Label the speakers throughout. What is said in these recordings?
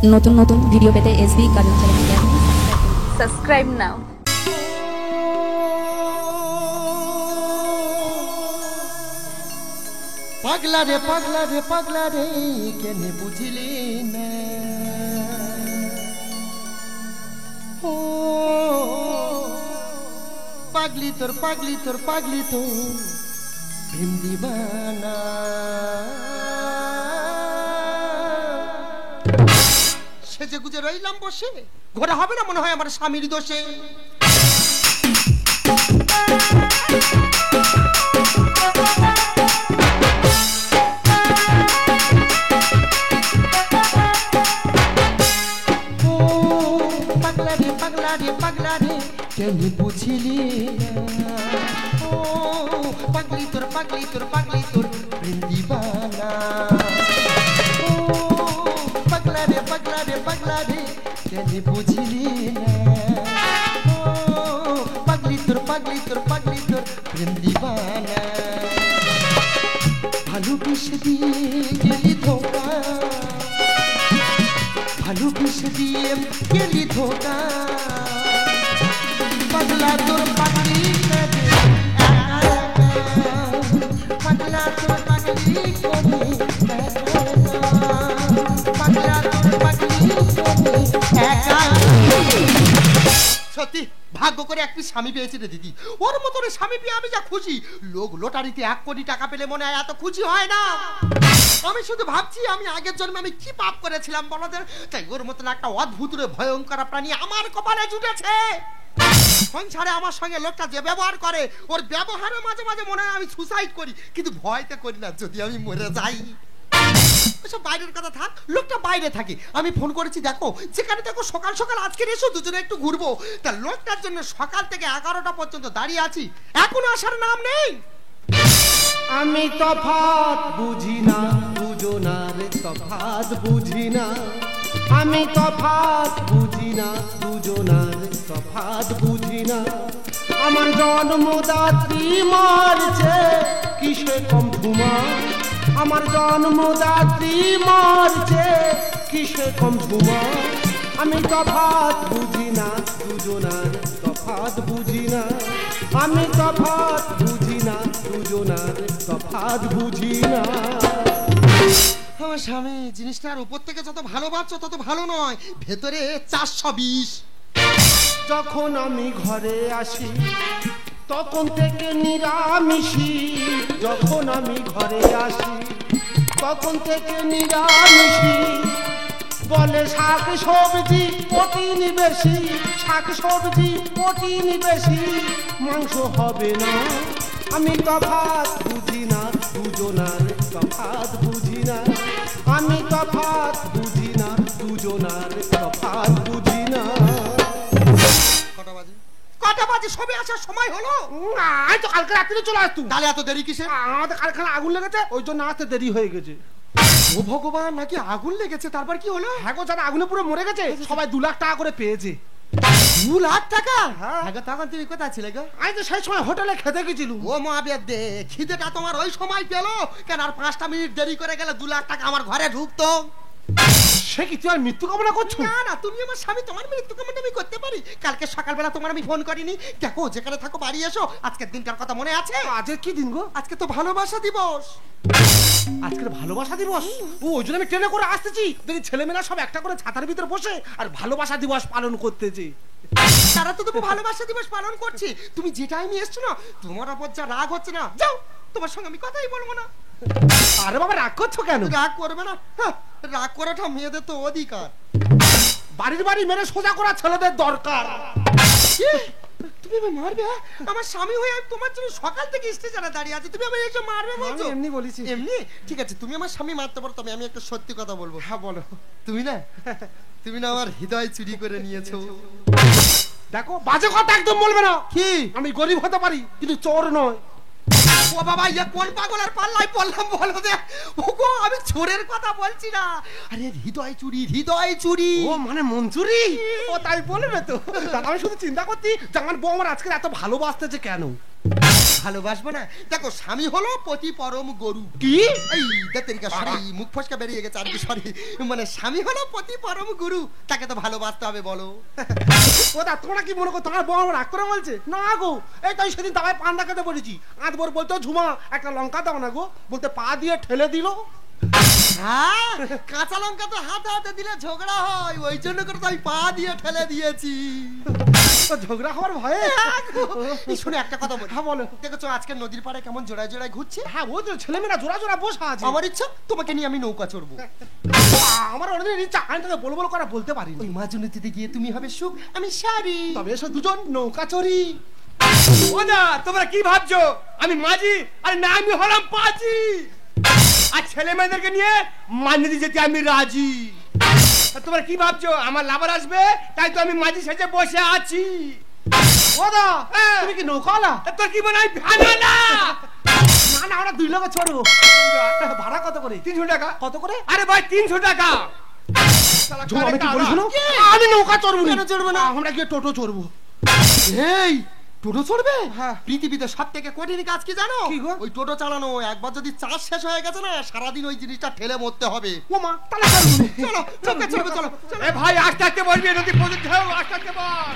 Speaker 1: নতুন নতুন ভিডিও পেতে এসবি কার্টুন চ্যানেলকে আপনি
Speaker 2: সাবস্ক্রাইব নাও।
Speaker 3: পাগলা রে পাগলা রে পাগলা রে কেনে বুঝিলি না ও পাগলি তোর পাগলি তোর পাগলি তোর প্রেম দিবানা সেজে গুজে রইলাম বসে ঘোরা হবে না মনে হয় আমার স্বামীর দোষে পাগলা রে কেন বুঝিলি না ও পাগলি তোর পাগলি তোর পাগলি তোর প্রেম দিবানা ও পাগলা রে কেন বুঝিলি না ও পাগলি তোর প্রেম দিবানা ভালোবেসে দিয়ে গেলি ধোকা ভালোবেসে দিয়ে গেলি ধোকা পাগলা তোর পাগলি পাগলা তোর পাগলি পাগলা তোর পাগলি সত্যি ভাগ্য করে এক পিস স্বামী পেয়েছি রে দিদি ওর মতন স্বামী পেয়ে আমি যা খুশি লোক লটারিতে 1 কোটি টাকা পেলে মনে হয় এত খুশি হয় না আমি শুধু ভাবছি আমি আগের জন্মে আমি কি পাপ করেছিলাম বলদের তাই ওর মতন একটা অদ্ভুত ভয়ঙ্কর প্রাণী আমার কপালে জুটেছে সংসারে আমার সঙ্গে লোকটা যে ব্যবহার করে ওর ব্যবহারে মাঝে মাঝে মনে হয় আমি সুসাইড করি কিন্তু ভয়তে করি না যদি আমি মরে যাই ওসব বাইরের কথা থাক লোকটা বাইরে থাকে আমি ফোন করেছি দেখো যেখানে দেখো সকাল সকাল আজকে এসো দুজনে একটু ঘুরবো তা লোকটার জন্য সকাল থেকে 11টা পর্যন্ত দাঁড়িয়ে আছি এখনো আসার নাম নেই
Speaker 4: আমি তফাৎ বুঝি না দুজনার তফাৎ বুঝি না আমি তফাৎ বুঝি না দুজনার তফাৎ বুঝি না আমার জন্মদাত্রী মরছে কিসে কম ধুমার আমার জন্মদাত্রী মরছে কিসে কম ধুমার আমি তফাৎ বুঝি না দুজনার তফাৎ বুঝি না আমি তফাৎ বুঝি না দুজনার তফাৎ বুঝি না
Speaker 3: আমার স্বামী জিনিসটার উপর থেকে যত ভালোবাসছো তত ভালো নয় ভেতরে 420
Speaker 4: যখন আমি ঘরে আসি তখন থেকে নিরামিষি যখন আমি ঘরে আসি তখন থেকে নিরামিষি বলে শাক সবজি প্রোটিন বেশি শাক সবজি প্রোটিন বেশি মাংস হবে না আমি তফাৎ বুঝি না দুজনার তফাৎ বুঝি না আমি তফাৎ বুঝি না দুজনার তফাৎ বুঝি না
Speaker 3: কটা বাজে সবে আসার সময় হলো
Speaker 4: আজ তো কালকে রাত্রে চলে আসতুম
Speaker 3: তাহলে এত দেরি কিসে
Speaker 4: আমাদের কারখানা আগুন লেগেছে ওই জন্য আসতে দেরি হয়ে গেছে
Speaker 3: ও ভগবান নাকি আগুন লেগেছে তারপর কি হলো
Speaker 4: হ্যাঁ গো যারা আগুনে পুরো মরে গেছে সবাই 2 লাখ টাকা করে পেয়েছে
Speaker 3: 2 লাখ টাকা
Speaker 4: হ্যাঁ
Speaker 3: গো তখন তুমি কোথায় ছিলে গো
Speaker 4: আমি তো সেই সময় হোটেলে খেতে গেছিলাম
Speaker 3: ও মহাবেদ দে খিদেটা তোমার ওই সময় পেলো কেন আর 5টা মিনিট দেরি করে গেলে 2 লাখ টাকা আমার ঘরে ঢুকতো
Speaker 4: সে কি তুই আর মৃত্যু কামনা করছো
Speaker 3: না না তুমি আমার স্বামী তোমার মৃত্যু কামনা আমি করতে পারি কালকে সকালবেলা তোমার আমি ফোন করিনি দেখো যেখানে থাকো বাড়ি এসো আজকের দিনটার কথা মনে আছে
Speaker 4: আজকে কি দিন গো
Speaker 3: আজকে তো ভালোবাসা দিবস
Speaker 4: আজকের ভালোবাসা দিবস ও ওই জন্য আমি ট্রেনে করে আসতেছি দেখি ছেলেমেয়েরা সব একটা করে ছাতার ভিতরে বসে আর ভালোবাসা দিবস পালন করতেছে
Speaker 3: তারা তো তুমি ভালোবাসা দিবস পালন করছি তুমি যে টাইমে এসছো না তোমার উপর যা রাগ হচ্ছে না যাও তোমার সঙ্গে আমি কথাই বলবো না
Speaker 4: আরে বাবা রাগ করছো কেন
Speaker 3: রাগ করবে না রাগ করাটা মেয়েদের তো অধিকার
Speaker 4: বাড়ির বাড়ি মেরে সোজা করা ছেলেদের দরকার
Speaker 3: তুমি আমায় মারবে আমার স্বামী হয়ে আমি তোমার জন্য সকাল থেকে স্টেশনে দাঁড়িয়ে আছি তুমি আমায় এসে মারবে বলছো
Speaker 4: আমি এমনি বলেছি
Speaker 3: এমনি ঠিক আছে তুমি আমার স্বামী মারতে পারো তবে আমি একটা সত্যি কথা বলবো
Speaker 4: হ্যাঁ বলো
Speaker 3: তুমি না আমার হৃদয় চুরি করে নিয়েছো
Speaker 4: দেখো বাজে কথা একদম বলবে না
Speaker 3: কি
Speaker 4: আমি গরিব হতে পারি কিন্তু চোর নয়
Speaker 3: ও বাবা ইয়া কোন পাগলের পাল্লায় পড়লাম বলো দে ওগো আমি চোরের কথা বলছি না আরে হৃদয় চুরি
Speaker 4: ও মানে মন চুরি ও তাই বলবে তো আমি শুধু চিন্তা করছি যে আমার বউ আমার আজকে এত ভালোবাসতেছে কেন
Speaker 3: ভালোবাসবো না? দেখো, স্বামী হলো পতি পরম গরু।
Speaker 4: কি?
Speaker 3: এই তেরিকা, সরি, মুখ ফসকা বেরিয়ে গেছে আর কি, সরি। মানে স্বামী হলো পতি পরম গুরু, তাকে তো ভালোবাসতে হবে বলো।
Speaker 4: ও দা, তোমরা কি মনে করো তোমার বউ আমার রাগ করে বলছে? না গো, এই তাই সেদিন দাবায় পান দেখাতে বলেছি, আধবর বলতো ঝুমা একটা লঙ্কা দাও না গো, বলতে পা দিয়ে ঠেলে দিল।
Speaker 3: হ্যাঁ, কাঁচা লঙ্কা তো হাতে হাতে দিলে ঝগড়া হয়, ওই জন্য করে তো আমি পা দিয়ে ঠেলে দিয়েছি।
Speaker 4: তো ঝগড়া হওয়ার ভয়ে।
Speaker 3: এই শুনে একটা কথা বলি।
Speaker 4: হ্যাঁ বলো।
Speaker 3: দেখেছো আজকে নদীর পাড়ে কেমন জোড়ায় জোড়ায় ঘুরছে?
Speaker 4: হ্যাঁ, ও তো ছেলেমেয়েরা জোড়া জোড়া বসা আছে।
Speaker 3: আমার ইচ্ছা তোমাকে নিয়ে আমি নৌকা চড়বো।
Speaker 4: আমার অনেকদিন ইচ্ছা, আমি তোকে বলবো করে বলতে পারি।
Speaker 3: ওই মাঝ নদীতে গিয়ে তুমি হবে সুখ, আমি শাড়ি।
Speaker 4: তবে এসো দুজন নৌকা চড়ি।
Speaker 5: ও না, তোমরা কি ভাবছো আমি মাঝি? আরে না, আমি হলাম পাজি। আর ছেলে মেয়েদেরকে নিয়ে মান্যদি যেতে আমি রাজি। আর তোমরা কি ভাবছো আমার লাভার আসবে, তাই তো আমি মাঝি সেজে বসে আছি।
Speaker 4: ও দা,
Speaker 5: হ্যাঁ।
Speaker 4: তুমি কি নৌকাওয়ালা?
Speaker 5: তা তোর কি মনে হয় ভালো না?
Speaker 4: না না, আমরা দুই লোকে চড়বো। ভাড়া কত করে?
Speaker 5: 300 টাকা।
Speaker 4: কত করে?
Speaker 5: আরে ভাই 300 টাকা।
Speaker 4: ঝুমা, আমি কি বলি শোনো, আমি নৌকা চড়বো না। চড়বো না, আমরা গিয়ে টোটো চড়বো।
Speaker 3: এই টোটো চড়বে?
Speaker 4: হ্যাঁ।
Speaker 3: পৃথিবীতে সব থেকে কঠিন কাজ কি জানো?
Speaker 4: কি গো?
Speaker 3: ওই টোটো চালানো। একবার যদি চাষ শেষ হয়ে গেছে না, সারাদিন ওই জিনিসটা ঠেলে মরতে হবে।
Speaker 4: ও মা, তাহলে চড়বো না।
Speaker 3: চলো চলো চলো চলো চলো।
Speaker 5: এ ভাই আস্তে আস্তে বলবি, নদী প্রচুর ঢেউ, আস্তে আস্তে বল।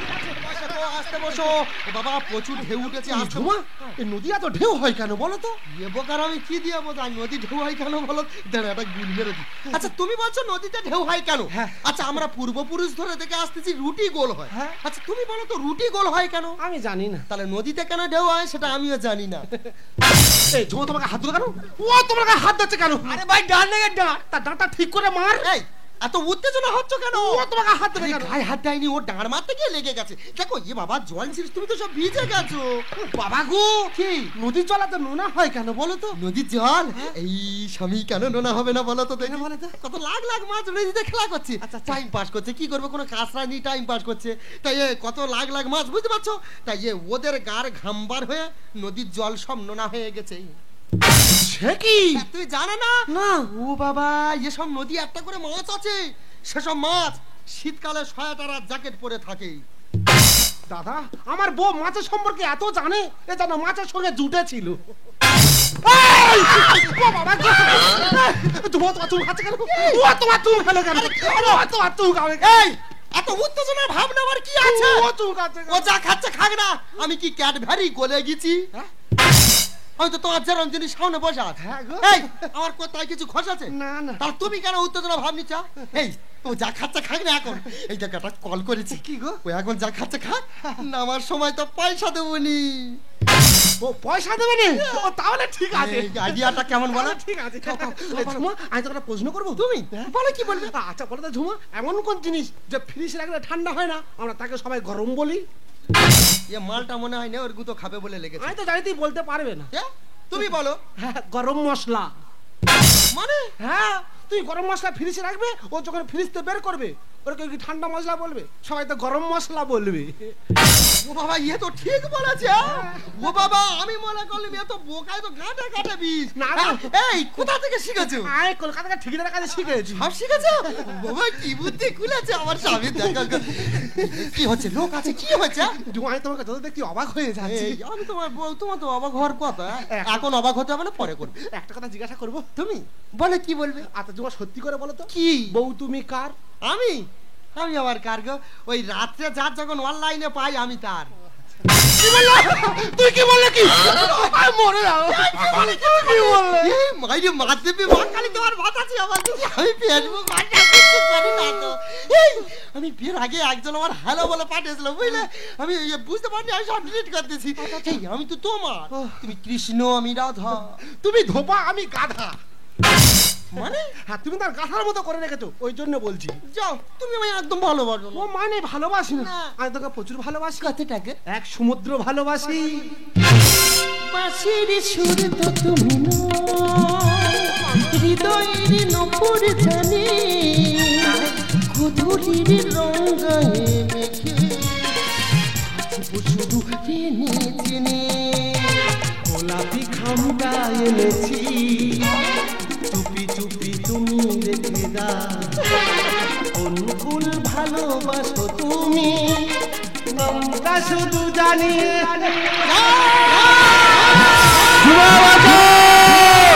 Speaker 3: আস্তে বসো। ও বাবা, প্রচুর ঢেউ উঠেছে। আস্তে
Speaker 4: ঝুমা, এই নদী এত ঢেউ হয় কেন বলো তো?
Speaker 3: এ বোকার আমি কি দিয়ে বোঝাই নদী ঢেউ হয় কেন বলো? দাঁড়া, একটা গুল মেরে দিই। আচ্ছা, তুমি বলছো নদীতে ঢেউ হয় কেন?
Speaker 4: হ্যাঁ।
Speaker 3: আচ্ছা, আমরা পূর্বপুরুষ ধরে দেখে আসতেছি রুটি গোল হয়।
Speaker 4: হ্যাঁ।
Speaker 3: আচ্ছা, তুমি বলো তো রুটি গোল হয় কেন?
Speaker 4: আমি জানি না।
Speaker 3: তাহলে নদীতে কেন ঢেউ হয় সেটা আমিও জানি না।
Speaker 4: এই ঝুমা, তোমাকে হাত ধরে কেন? ও তোমার গায়ে হাত দিচ্ছে কেন?
Speaker 5: আরে ভাই ডান লেগে ডান।
Speaker 4: তার ডাঁটা ঠিক করে মার।
Speaker 3: এই, এত উত্তেজনা হচ্ছে কেন?
Speaker 4: ও তোমাকে হাত দেবে
Speaker 3: আরে
Speaker 4: কেন?
Speaker 3: গায়ে হাত দেয়নি, ও ডাঁড় মারতে গিয়ে লেগে গেছে। দেখো, এ বাবা জল ছিড়ছ, তুমি তো সব ভিজে গেছো।
Speaker 4: বাবা গো,
Speaker 3: কি?
Speaker 4: নদীর জলাতে নোনা হয় কেন বলো তো?
Speaker 3: নদীর জল এই স্বামী কেন নোনা হবে না বলো তো দেখি। কত লাখ লাখ মাছ নদীতে খেলা করছে, টাইম পাস করছে। কি করবে, কোনো কাঁচরা নেই, টাইম পাস করছে। তাই কত লাখ লাখ মাছ, বুঝতে পারছো? তাই ওদের গার ঘামবার হয়ে নদীর জল সব নোনা হয়ে গেছে।
Speaker 4: সে কি?
Speaker 3: তুই জানো না?
Speaker 4: না।
Speaker 3: ও বাবা, এসব নদী একটা করে মাছ আছে, সেসব মাছ শীতকালে সোয়েটার আর জ্যাকেট পরে থাকে।
Speaker 4: দাদা, আমার বউ মাছের সম্পর্কে এত জানে, এ যেন মাছের সঙ্গে জুটে ছিল।
Speaker 3: এত উত্তেজনার ভাবনা আমার কি আছে? ও যা খাচ্ছে খাক না, আমি কি ক্যাডবেরি গলে গেছি? আমি তো তোমার যেরকম জিনিস সামনে বসে আছে। এই, আমার কোথায় কিছু খোঁজ আছে?
Speaker 4: না না।
Speaker 3: তাহলে তুমি কেন উত্তেজনা ভাব নিচ্ছ? এই, ও যা খাচ্ছে খাক না এখন। এই জায়গাটা কল করেছি।
Speaker 4: কি গো?
Speaker 3: ও এখন যা খাচ্ছে খাক, নামার সময় তো পয়সা দেবনি।
Speaker 4: ও পয়সা দেবে না? ও তাহলে ঠিক আছে।
Speaker 3: এই আইডিয়াটা কেমন বলো?
Speaker 4: ঠিক আছে। ঝুমা, আমি তোকে একটা প্রশ্ন করবো।
Speaker 3: তুমি বলো, কি বলবে?
Speaker 4: আচ্ছা বলো তো ঝুমা, এমন কোন জিনিস যে ফ্রিজ রাখলে ঠান্ডা হয় না, আমরা তাকে সবাই গরম বলি?
Speaker 3: এ মালটা মনে হয় না ওর গুতো খাবে বলে লেগেছে।
Speaker 4: আমি তো জানি তুই বলতে পারবে না।
Speaker 3: তুমি বলো।
Speaker 4: হ্যাঁ, গরম মশলা।
Speaker 3: মানে?
Speaker 4: হ্যাঁ, তুই গরম মশলা ফ্রিজে রাখবে, ও যখন ফ্রিজ থেকে বের করবে ওর কি ঠান্ডা মশলা বলবে? সবাই তো গরম মশলা বলবে।
Speaker 3: ও বাবা, ইয়ে তো ঠিক বলেছে। ও বাবা, আমি মনে করলাম এ তো বোকায় তো গাঁটে গাঁটে বিষ।
Speaker 4: না না।
Speaker 3: এই, কোথা থেকে শিখেছো?
Speaker 4: আমি কলকাতা থেকে ঠিকাদারের কাছে শিখেছি।
Speaker 3: সব শিখেছো? বাবা, কি বুদ্ধি খুলেছে আমার স্বামী। দেখা কি হচ্ছে, লোক আছে, কি হচ্ছে?
Speaker 4: আমি তোমাকে যত দেখি অবাক হয়ে যাচ্ছি।
Speaker 3: এই, আমি তোমার বউ, তোমার তো অবাক হওয়ার কথা। এখন অবাক হতে হবে না, পরে করবে।
Speaker 4: একটা কথা জিজ্ঞাসা করবো?
Speaker 3: তুমি বলে, কি বলবে?
Speaker 4: আচ্ছা তোমার সত্যি করে বলো তো,
Speaker 3: কি?
Speaker 4: বউ তুমি কার?
Speaker 3: আমি আমি আবার কার গো? ওই রাত্রে যার যখন অনলাইনে পাই আমি তার।
Speaker 4: কি বললো? তুই কি বললে? কি আমি মরে যাবো। কি বললে?
Speaker 3: এই মাইরে মারদেবী বাঙালি, তোমার ভাত আছে আমার কাছে। আমি ফেসবুক বাটা কিছু করি না তো। এই, আমি বিয়ের আগে একজন আমার হ্যালো বলে পাঠিয়েছিল, বুঝলে? আমি বুঝতে পারিনি, আমি সব ডিলিট করে দিয়েছি। এই, আমি তো তোমার, তুমি কৃষ্ণ, আমি রাধা।
Speaker 4: তুমি ধোপা, আমি গাধা।
Speaker 3: মানে?
Speaker 4: হ্যাঁ, তুমি তার গাধার মতো করে রেখেছো, ওই জন্য বলছি।
Speaker 3: যাও, তুমি আমায় একদম ভালোবাসো
Speaker 4: ও মানে ভালোবাসি না,
Speaker 3: না।
Speaker 4: আমি তোকে প্রচুর ভালোবাসি।
Speaker 3: কথাটাকে
Speaker 4: এক সমুদ্র ভালোবাসি।
Speaker 3: বাঁশির সুর তো তুমি হৃদয়ের নপুর জানে, কুধুলির রঙে মেখে শুধু টেনে টেনে
Speaker 4: গোলাপি খামটা এনেছি, চুপি চুপি তুমি রেখে দাও। অনুকূল ভালোবাসো তুমি, নামটা শুধু জানি।
Speaker 5: ঝুমা বাঁচাও!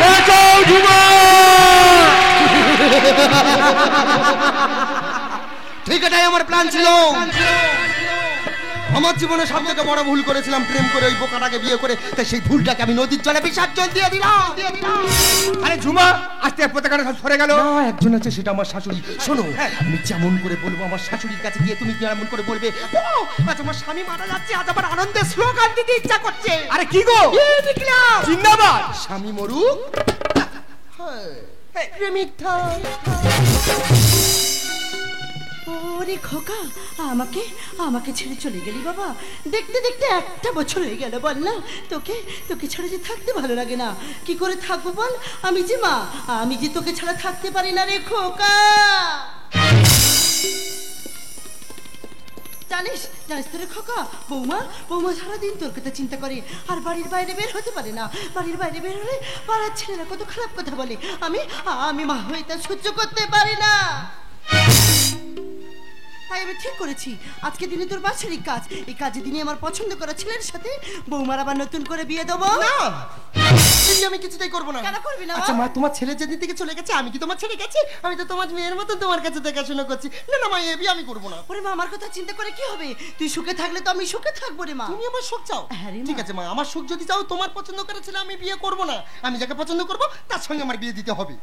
Speaker 5: বাঁচাও ঝুমা!
Speaker 3: ঠিক এটাই আমার প্ল্যান ছিল। আমার জীবনে সব থেকে বড় ভুল করেছিলাম, প্রেম করে ওই বোকাটাকে বিয়ে করে। তাই সেই ভুলটাকে আমি নদীর জলে বিসর্জন দিয়ে দিলাম।
Speaker 5: আরে ঝুমা, আজকে পতাকাটা সব সরে গেল।
Speaker 3: না, একজন আছে, সেটা আমার শাশুড়ি। শোনো, আমি যেমন করে বলবো আমার শাশুড়ির কাছে গিয়ে তুমি যেমন করে বলবে, ও আজ আমার স্বামী মারা যাচ্ছে, আজ আমার আনন্দের স্লোগান দিতে ইচ্ছা করছে।
Speaker 5: আরে কি গো,
Speaker 3: দেখলাম
Speaker 5: জিন্দাবাদ।
Speaker 3: স্বামী মরুক, প্রেমিক থাক।
Speaker 6: ওরে খোকা, আমাকে আমাকে ছেড়ে চলে গেলি বাবা। দেখতে দেখতে একটা বছর হয়ে গেল, বল না, তোকে তোকে ছাড়া যে থাকতে ভালো লাগে না। কি করে থাকবো বল, আমি যে মা, আমি যে তোকে ছাড়া থাকতে পারি না রে খোকা। জানিস জানিস তোরে খোকা, বৌমা বৌমা সারাদিন তোর কথা চিন্তা করে আর বাড়ির বাইরে বের হতে পারে না। বাড়ির বাইরে বের হলে পাড়ার ছেলেরা কত খারাপ কথা বলে। আমি আমি মা হয়ে তা সহ্য করতে পারি না। তাই আমি ঠিক করেছি, আজকে দিনে তোর বাৎসরিক কাজ, এই কাজে দিনে আমার পছন্দ করা ছেলের সাথে বৌমার আবার নতুন করে বিয়ে দেবো।
Speaker 3: না, আমি কিছুতেই করবো না।
Speaker 6: কেন করবি না?
Speaker 3: আচ্ছা মা, তোমার ছেলে যেদিন থেকে চলে গেছে আমি কি তোমার ছেলে গেছি? আমি তো তোমার মেয়ের মতন তোমার কাছে দেখাশোনা করছি। না না মা, এ বিয়ে আমি করবো না।
Speaker 6: ওরে মা, আমার কথা চিন্তা করে কি হবে? তুই সুখে থাকলে তো আমি সুখে থাকবো রে মা।
Speaker 3: তুমি আমার সুখ চাও?
Speaker 6: হ্যাঁ রে মা।
Speaker 3: ঠিক আছে মা, আমার সুখ যদি চাও, তোমার পছন্দ করে ছেলে আমি বিয়ে করবো না। আমি যাকে পছন্দ করবো তার সঙ্গে আমার বিয়ে দিতে হবে।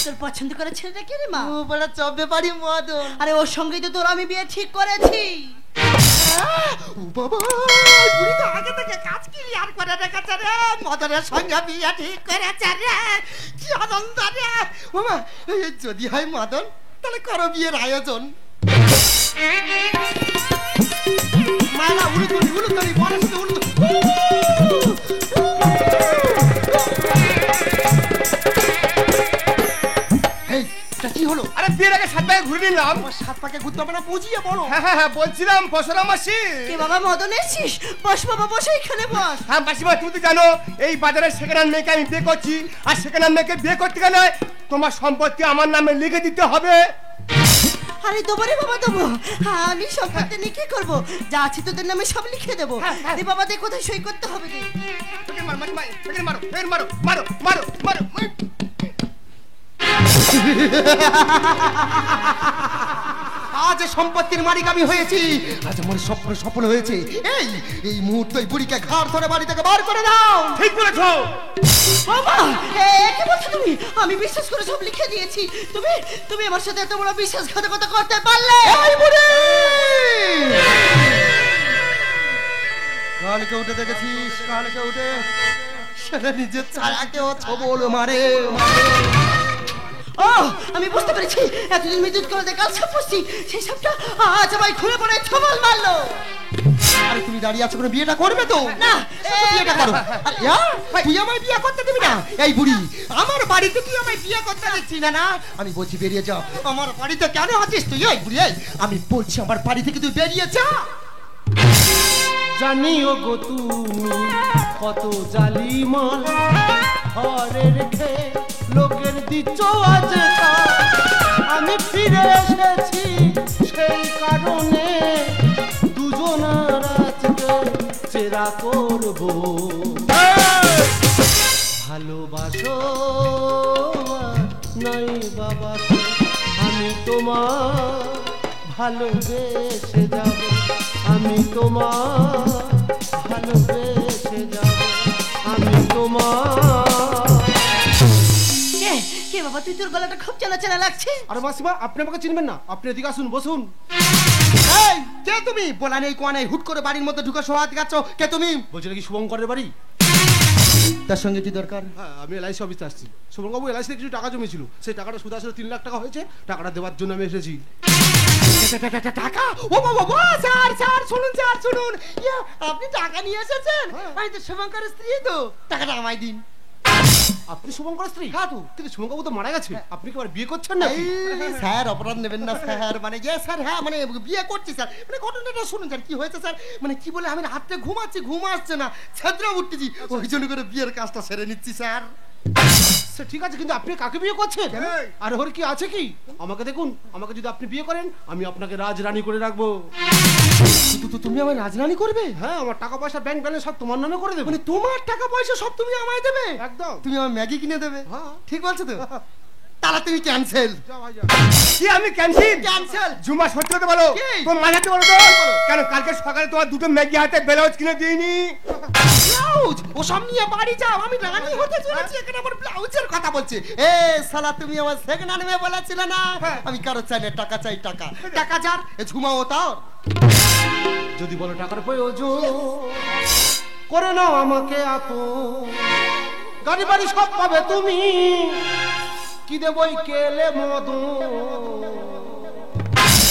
Speaker 6: তোর পছন্দ করা ছেলেটা কে রে মা?
Speaker 3: ও বড় চবে পারি মদন।
Speaker 6: আরে ওর সঙ্গেই তো তোর আমি বিয়ে ঠিক করেছি।
Speaker 3: ও বাবা, বুড়ি তো আগে থেকে কাজ ক্লিয়ার করে রেখেছে রে। মদনের সঙ্গে বিয়ে ঠিক করেছে রে, কি আনন্দ রে। মামা, যদি হয় মদন তাহলে করো বিয়ের আয়োজন। মালা উলুতনি উলুতনি বড় সাথে উলুতনি। কি হলো?
Speaker 5: আরে বিয়ের আগে 7 পাকে ঘুরে নিলাম।
Speaker 3: 7 পাকে ঘুরতে হবে না, বুঝিয়ে বলো।
Speaker 5: হ্যাঁ বলছিলাম বসরা মাসি।
Speaker 6: কে বাবা, মদন এসেছিস? বস বাবা, বসে এখানে বস।
Speaker 5: হ্যাঁ মাসিমা, তুমি তো জানো এই বাজারে সেকেন্ড হ্যান্ড মেয়েকে আমি বিয়ে করছি, আর সেকেন্ড হ্যান্ড মেয়েকে বিয়ে করতে গেলে তোমার সম্পত্তি আমার নামে লিখে দিতে হবে।
Speaker 6: আরে দেবো রে বাবা, দেবো। আমি সম্পত্তি নিয়ে কি করবো? যা আছে তোদের নামে সব লিখে দেবো। দে বাবা, দে, কোথায় সই করতে হবে রে?
Speaker 5: মারো মাসিমা, মারো মারো মারো মারো মারো।
Speaker 3: আজ সম্পত্তির মালিক আমি হয়েছি, আজ আমার স্বপ্ন সফল হয়েছে। এই মুহূর্তে বুড়িকে ঘাড় ধরে বাড়ি থেকে বার করে দাও।
Speaker 5: ঠিক বলেছো
Speaker 6: বাবা। কি বলছো তুমি? আমি বিশ্বাস করে সব লিখে দিয়েছি। তুমি তুমি আমার সাথে এত বড় বিশ্বাসঘাতকতা করতে পারলে?
Speaker 3: এই বুড়ি, কালকে উঠে দেখেছিস? কালকে উঠে সেটা নিজের ছায়াকেও ছবল মারে।
Speaker 6: ও, আমি বুঝতে পেরেছি, এতদিন বিদ্যুৎ কলাতে কাল সাপ পুষছি, সেই সাপটা আজ আমায় ঘুরে পড়ে ছবল মারলো।
Speaker 3: আরে তুমি দাঁড়িয়ে আছো, কোনো বিয়েটা করবে তো?
Speaker 6: না,
Speaker 3: বিয়েটা করো। তুই আমায় বিয়ে করতে দিবি না? এই বুড়ি, আমার বাড়িতে তুই আমায় বিয়ে করতে দিচ্ছি না? না, আমি বলছি বেরিয়ে যা। আমার বাড়িতে কেন আছিস তুই? এই বুড়ি, আমি বলছি আমার বাড়ি থেকে তুই বেরিয়ে যা।
Speaker 4: জানিও গো তুমি কত জালিমা, ঘরে রেখে লোকের দিচ্ছ আজ। আমি ফিরে এসেছি সেই কারণে, দুজনার আজকে চেরা করব। ভালোবাসো নাই বাবা, আমি তোমার ভালোবেসে যাব। আমি তোমার ভালোবেসে যাব। আমি তোমার।
Speaker 6: কে বাবা, তুই তোর গলাটা খুব চেনা চেনা লাগছে।
Speaker 4: আরে মাসিমা, আপনি আমাকে চিনবেন না? আপনি এদিকে আসুন, বসুন।
Speaker 3: এই কে তুমি? বলা নেই কোয়া নেই, হুট করে বাড়ির মধ্যে ঢুকে সোহাত গাচ্ছ। কে তুমি?
Speaker 4: বলছি নাকি শুভঙ্করের বাড়ি?
Speaker 3: তার সঙ্গে কি দরকার?
Speaker 4: হ্যাঁ, আমি এলআইসি অফিসে আসছি। শুভঙ্করবাবু এলআইসিতে কিছু টাকা জমেছিল, সেই টাকাটা সুদ আসলে 3 লাখ টাকা হয়েছে। টাকাটা দেওয়ার জন্য আমি এসেছি।
Speaker 3: টাকা? ও বাবা, স্যার স্যার শুনুন, স্যার শুনুন, আপনি টাকা নিয়ে এসেছেন? আমি তো শুভঙ্করের স্ত্রী, তো টাকাটা আমায় দিন।
Speaker 4: আপনি শুভঙ্করের স্ত্রী?
Speaker 3: হ্যাঁ তো।
Speaker 4: কিন্তু শুভঙ্করবাবু তো মারা গেছে, আপনি কি আবার বিয়ে করছেন না?
Speaker 3: স্যার অপরাধ নেবেন না স্যার, মানে স্যার, হ্যাঁ মানে বিয়ে করছি স্যার। মানে ঘটনাটা শুনুন স্যার, কি হয়েছে স্যার, মানে কি বলে, আমি রাত্রে ঘুমাচ্ছি, ঘুম আসছে না, ছেদ্রা উঠতেছি, ওই জন্য করে বিয়ের কাজটা সেরে নিচ্ছি স্যার।
Speaker 4: সে ঠিক আছে, কিন্তু আপনি কাকে বিয়ে করছেন?
Speaker 5: এই।
Speaker 4: আর ওর কি আছে কি? আমাকে দেখুন, আমাকে যদি আপনি বিয়ে করেন আমি আপনাকে রাজরানী করে রাখবো।
Speaker 3: তুমি আমার রাজরানী করবে?
Speaker 4: হ্যাঁ, আমার টাকা পয়সা ব্যাংক ব্যালেন্স সব তোমার নামে করে দেবো।
Speaker 3: মানে তোমার টাকা পয়সা সব তুমি আমায় দেবে?
Speaker 4: একদম।
Speaker 3: তুমি আমার ম্যাগি কিনে দেবে?
Speaker 4: হ্যাঁ।
Speaker 3: ঠিক বলছো তো? তাহলে তুমি ক্যান্সেল।
Speaker 4: যা ভাই যা।
Speaker 5: কি আমি ক্যান্সেল?
Speaker 3: ক্যান্সেল।
Speaker 5: ঝুমা সত্যি কথা বলো,
Speaker 3: কি?
Speaker 5: তোমার মাঝাতে বলো তো, কেন কালকে সকালে তোমার দুটো ম্যাগি হাতে ব্লাউজ কিনে দিইনি?
Speaker 3: ব্লাউজ ওসব নিয়ে বাড়ি যাও, আমি রানী হতে চলেছি, এখানে আমার ব্লাউজের কথা বলছে। এ শালা, তুমি আমার সেকেন্ড হ্যান্ড মেয়ে বলেছিলে না?
Speaker 5: হ্যাঁ।
Speaker 3: আমি কারো চাই না, টাকা চাই টাকা। টাকা যার, এ ঝুমাও তাও।
Speaker 4: যদি বলো টাকার প্রয়োজন, করে নাও আমাকে আপন। গাড়ি বাড়ি সব পাবে তুমি, কি দেবই কেলে মদন।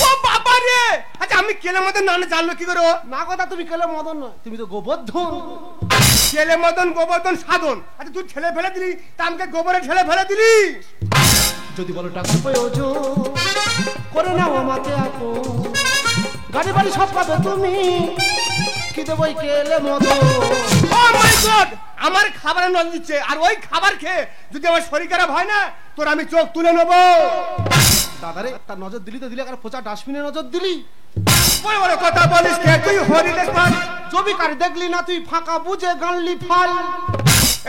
Speaker 5: ও বাবা রে! আচ্ছা আমি কেলে মতন না জানলো কি করো?
Speaker 4: না কথা, তুমি কেলে মদন নয়, তুমি তো গোবর্ধন।
Speaker 5: ছেলে মতন গোবর্ধন সাধন। আচ্ছা তুই ছেলে ফেলে দিলি, তা আমাকে গোবরে ছেলে ফেলে দিলি।
Speaker 4: যদি বলো টাকার প্রয়োজন, করে নাও আমাকে আপন। গাড়ি বাড়ি সব পাবে তুমি, কি দেবই কেলে মদন।
Speaker 5: ও মাই গড! আমার খাবারে নজর দিচ্ছে, আর ওই খাবার খেয়ে যদি আমার শরীর খারাপ হয় না, তোর আমি চোখ তুলে নেবো।
Speaker 4: দাদারে, তার নজর দিলি তো দিলি, আর পচা ডাস্টবিনে নজর দিলি।
Speaker 5: বড় বড় কথা বলিস কে তুই? হরিদেশ পাল
Speaker 4: জমিকার দেখলি না তুই, ফাঁকা বুঝে গানলি ফাল।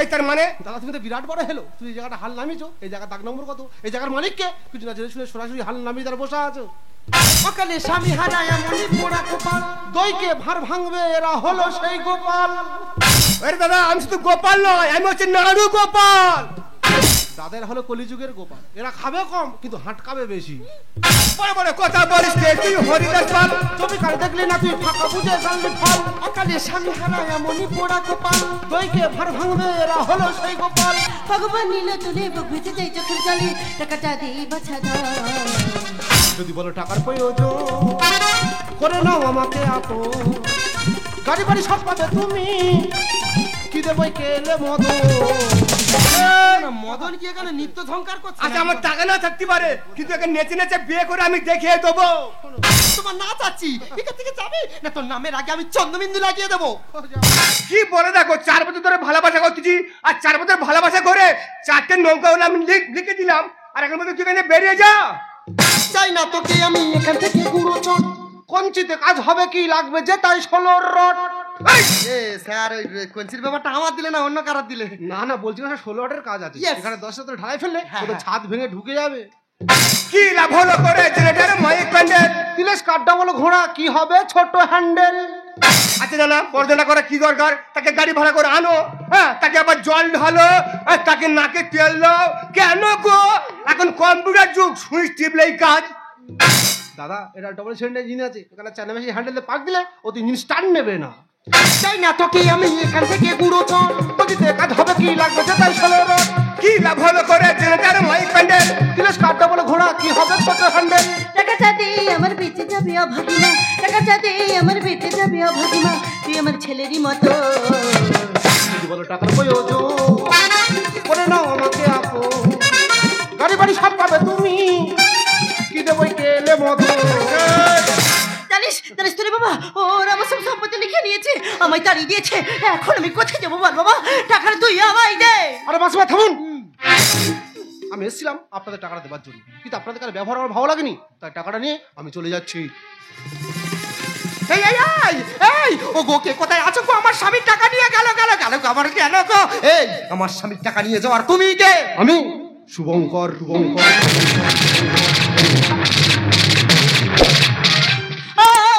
Speaker 5: এই তার মানে?
Speaker 4: দাদা তুমি তো বিরাট বড় হেলো, তুমি এই জায়গাটা হাল নামিয়েছো, এই জায়গা দাগ নম্বর কত, এই জায়গার মালিককে কিছু না জেনে শুনে সরাসরি হাল নামিয়ে তারা বসা আছো। সকালে স্বামী হারায় মনি পোড়া কপাল, দইকে ভার ভাঙবে এরা হলো সেই গোপাল।
Speaker 5: আরে দাদা, আমি শুধু গোপাল নয়, আমি হচ্ছে নাড়ু গোপাল।
Speaker 4: তাদের হলো কলিযুগের গোপাল, এরা খাবে কম কিন্তু হাঁটকাবে বেশি।
Speaker 5: বড় বড় কথা বলিস কে তুই? হরিদাস পাল
Speaker 4: জমিকার দেখলি না তুই, ফাঁকা বুঝে গানলি ফাল। সকালে স্বামী হারায় মনি পোড়া কপাল, দইকে ভার ভাঙবে এরা হলো সেই গোপাল।
Speaker 6: ভগবান নীল তুলে বুক ভেজে যাই চোখের জলে, টাকাটা দিই বাছা দাও।
Speaker 4: যদি বলো টাকার প্রয়োজন, করে নাও আমাকে আপন। গাড়ি বাড়ি সব পাবে তুমি, কি দেবই কেলে মদন।
Speaker 3: মদন কি এখানে নিত্য ঝংকার করছে?
Speaker 5: আচ্ছা আমার টাকা না থাকতে পারে, কিন্তু একে নেচে নেচে বিয়ে করে আমি দেখিয়ে দেবো।
Speaker 3: তোমার না চাচ্ছি, এখান থেকে যাবে না, তোর নামের আগে আমি চন্দ্রবিন্দু লাগিয়ে দেবো।
Speaker 5: কি বলে দেখো, 4 বছর ধরে ভালোবাসা করতেছি, আর 4 বছর ভালোবাসা করে 4টে নৌকা হলে আমি লিখে দিলাম, আর এখন মধ্যে তুই এখানে বেরিয়ে যা।
Speaker 3: চাই না তোকে আমি
Speaker 4: এখান থেকে গুঁড়ো চট, কঞ্চিতে কাজ হবে কি লাগবে যে তাই 16 রড।
Speaker 3: এ স্যার, ওই কঞ্চির ব্যাপারটা আমার দিলে না অন্য কারোর দিলে?
Speaker 4: না না, বলছি না 16 রডের কাজ আছে।
Speaker 3: Yes.
Speaker 4: এখানে 10 হাজার ঢালাই ফেললে
Speaker 3: হ্যাঁ,
Speaker 4: ওদের
Speaker 3: হ্যাঁ।
Speaker 4: ছাদ ভেঙে ঢুকে যাবে।
Speaker 5: কি লাভ হলো করে জেনারেটর মাইক প্যান্ডেল?
Speaker 4: তিলেশ কাঠটা বলো ঘোড়া, কি হবে ছোট হ্যান্ডেল।
Speaker 5: আচ্ছা না পর্দনা করা কি দরকার? তাকে গাড়ি ভাড়া করে আনো, হ্যাঁ, তাকে আবার জল ঢালো, আর তাকে নাকে তেল দাও। কেন গো? এখন কম্পিউটার যুগ, সুইচ টিপলেই কাজ।
Speaker 4: দাদা, এটা ডবল সিলিন্ডার ইঞ্জিন আছে, এখানে চার বেশি হ্যান্ডেলে পাক দিলে ও তো ইঞ্জিন স্টার্ট নেবে না।
Speaker 3: চাই না তোকে আমি এখান থেকে গুঁড়ো চট,
Speaker 4: বদিতে কাজ হবে কি লাগবে যে তাই 16 রড।
Speaker 5: কি লাভ হলো করে জেনারেটর মাইক প্যান্ডেল?
Speaker 4: তিলেশ কাঠটা বলো ঘোড়া, কি হবে ছোট হ্যান্ডেল।
Speaker 6: টাকাটা দিই আমার বেঁচে যাবে অভাগিমা, টাকাটা দিই আমার বেঁচে যাবে অভাগিমা, তুই আমার ছেলেরই মতো।
Speaker 4: যদি বলো টাকার প্রয়োজন, করে নাও আমাকে আপন। গাড়ি বাড়ি সব পাবে তুমি, কি দেবই কেলে মদন।
Speaker 6: জানিস জানিস তোরে বাবা, ওর আমার সব সম্পত্তি লিখে নিয়েছে, আমায় তাড়িয়ে দিয়েছে। এখন আমি কোথায় যাবো বল বাবা, টাকাটা তুই আমায় দে।
Speaker 4: আরে মাসিমা থামুন, আমি এসেছিলাম আপনাদের টাকাটা দেওয়ার জন্য, কিন্তু আপনাদের কাছে ব্যবহার আমার ভালো লাগেনি, তাই টাকাটা নিয়ে আমি চলে যাচ্ছি।
Speaker 3: এই এই এই এই ও গো, কে কোথায় আছো গো? আমার স্বামীর টাকা নিয়ে গেল গেল গেল গো, আমার গেল গো। এই আমার স্বামীর টাকা নিয়ে যাওয়ার তুমি কে?
Speaker 4: আমি শুভঙ্কর। শুভঙ্কর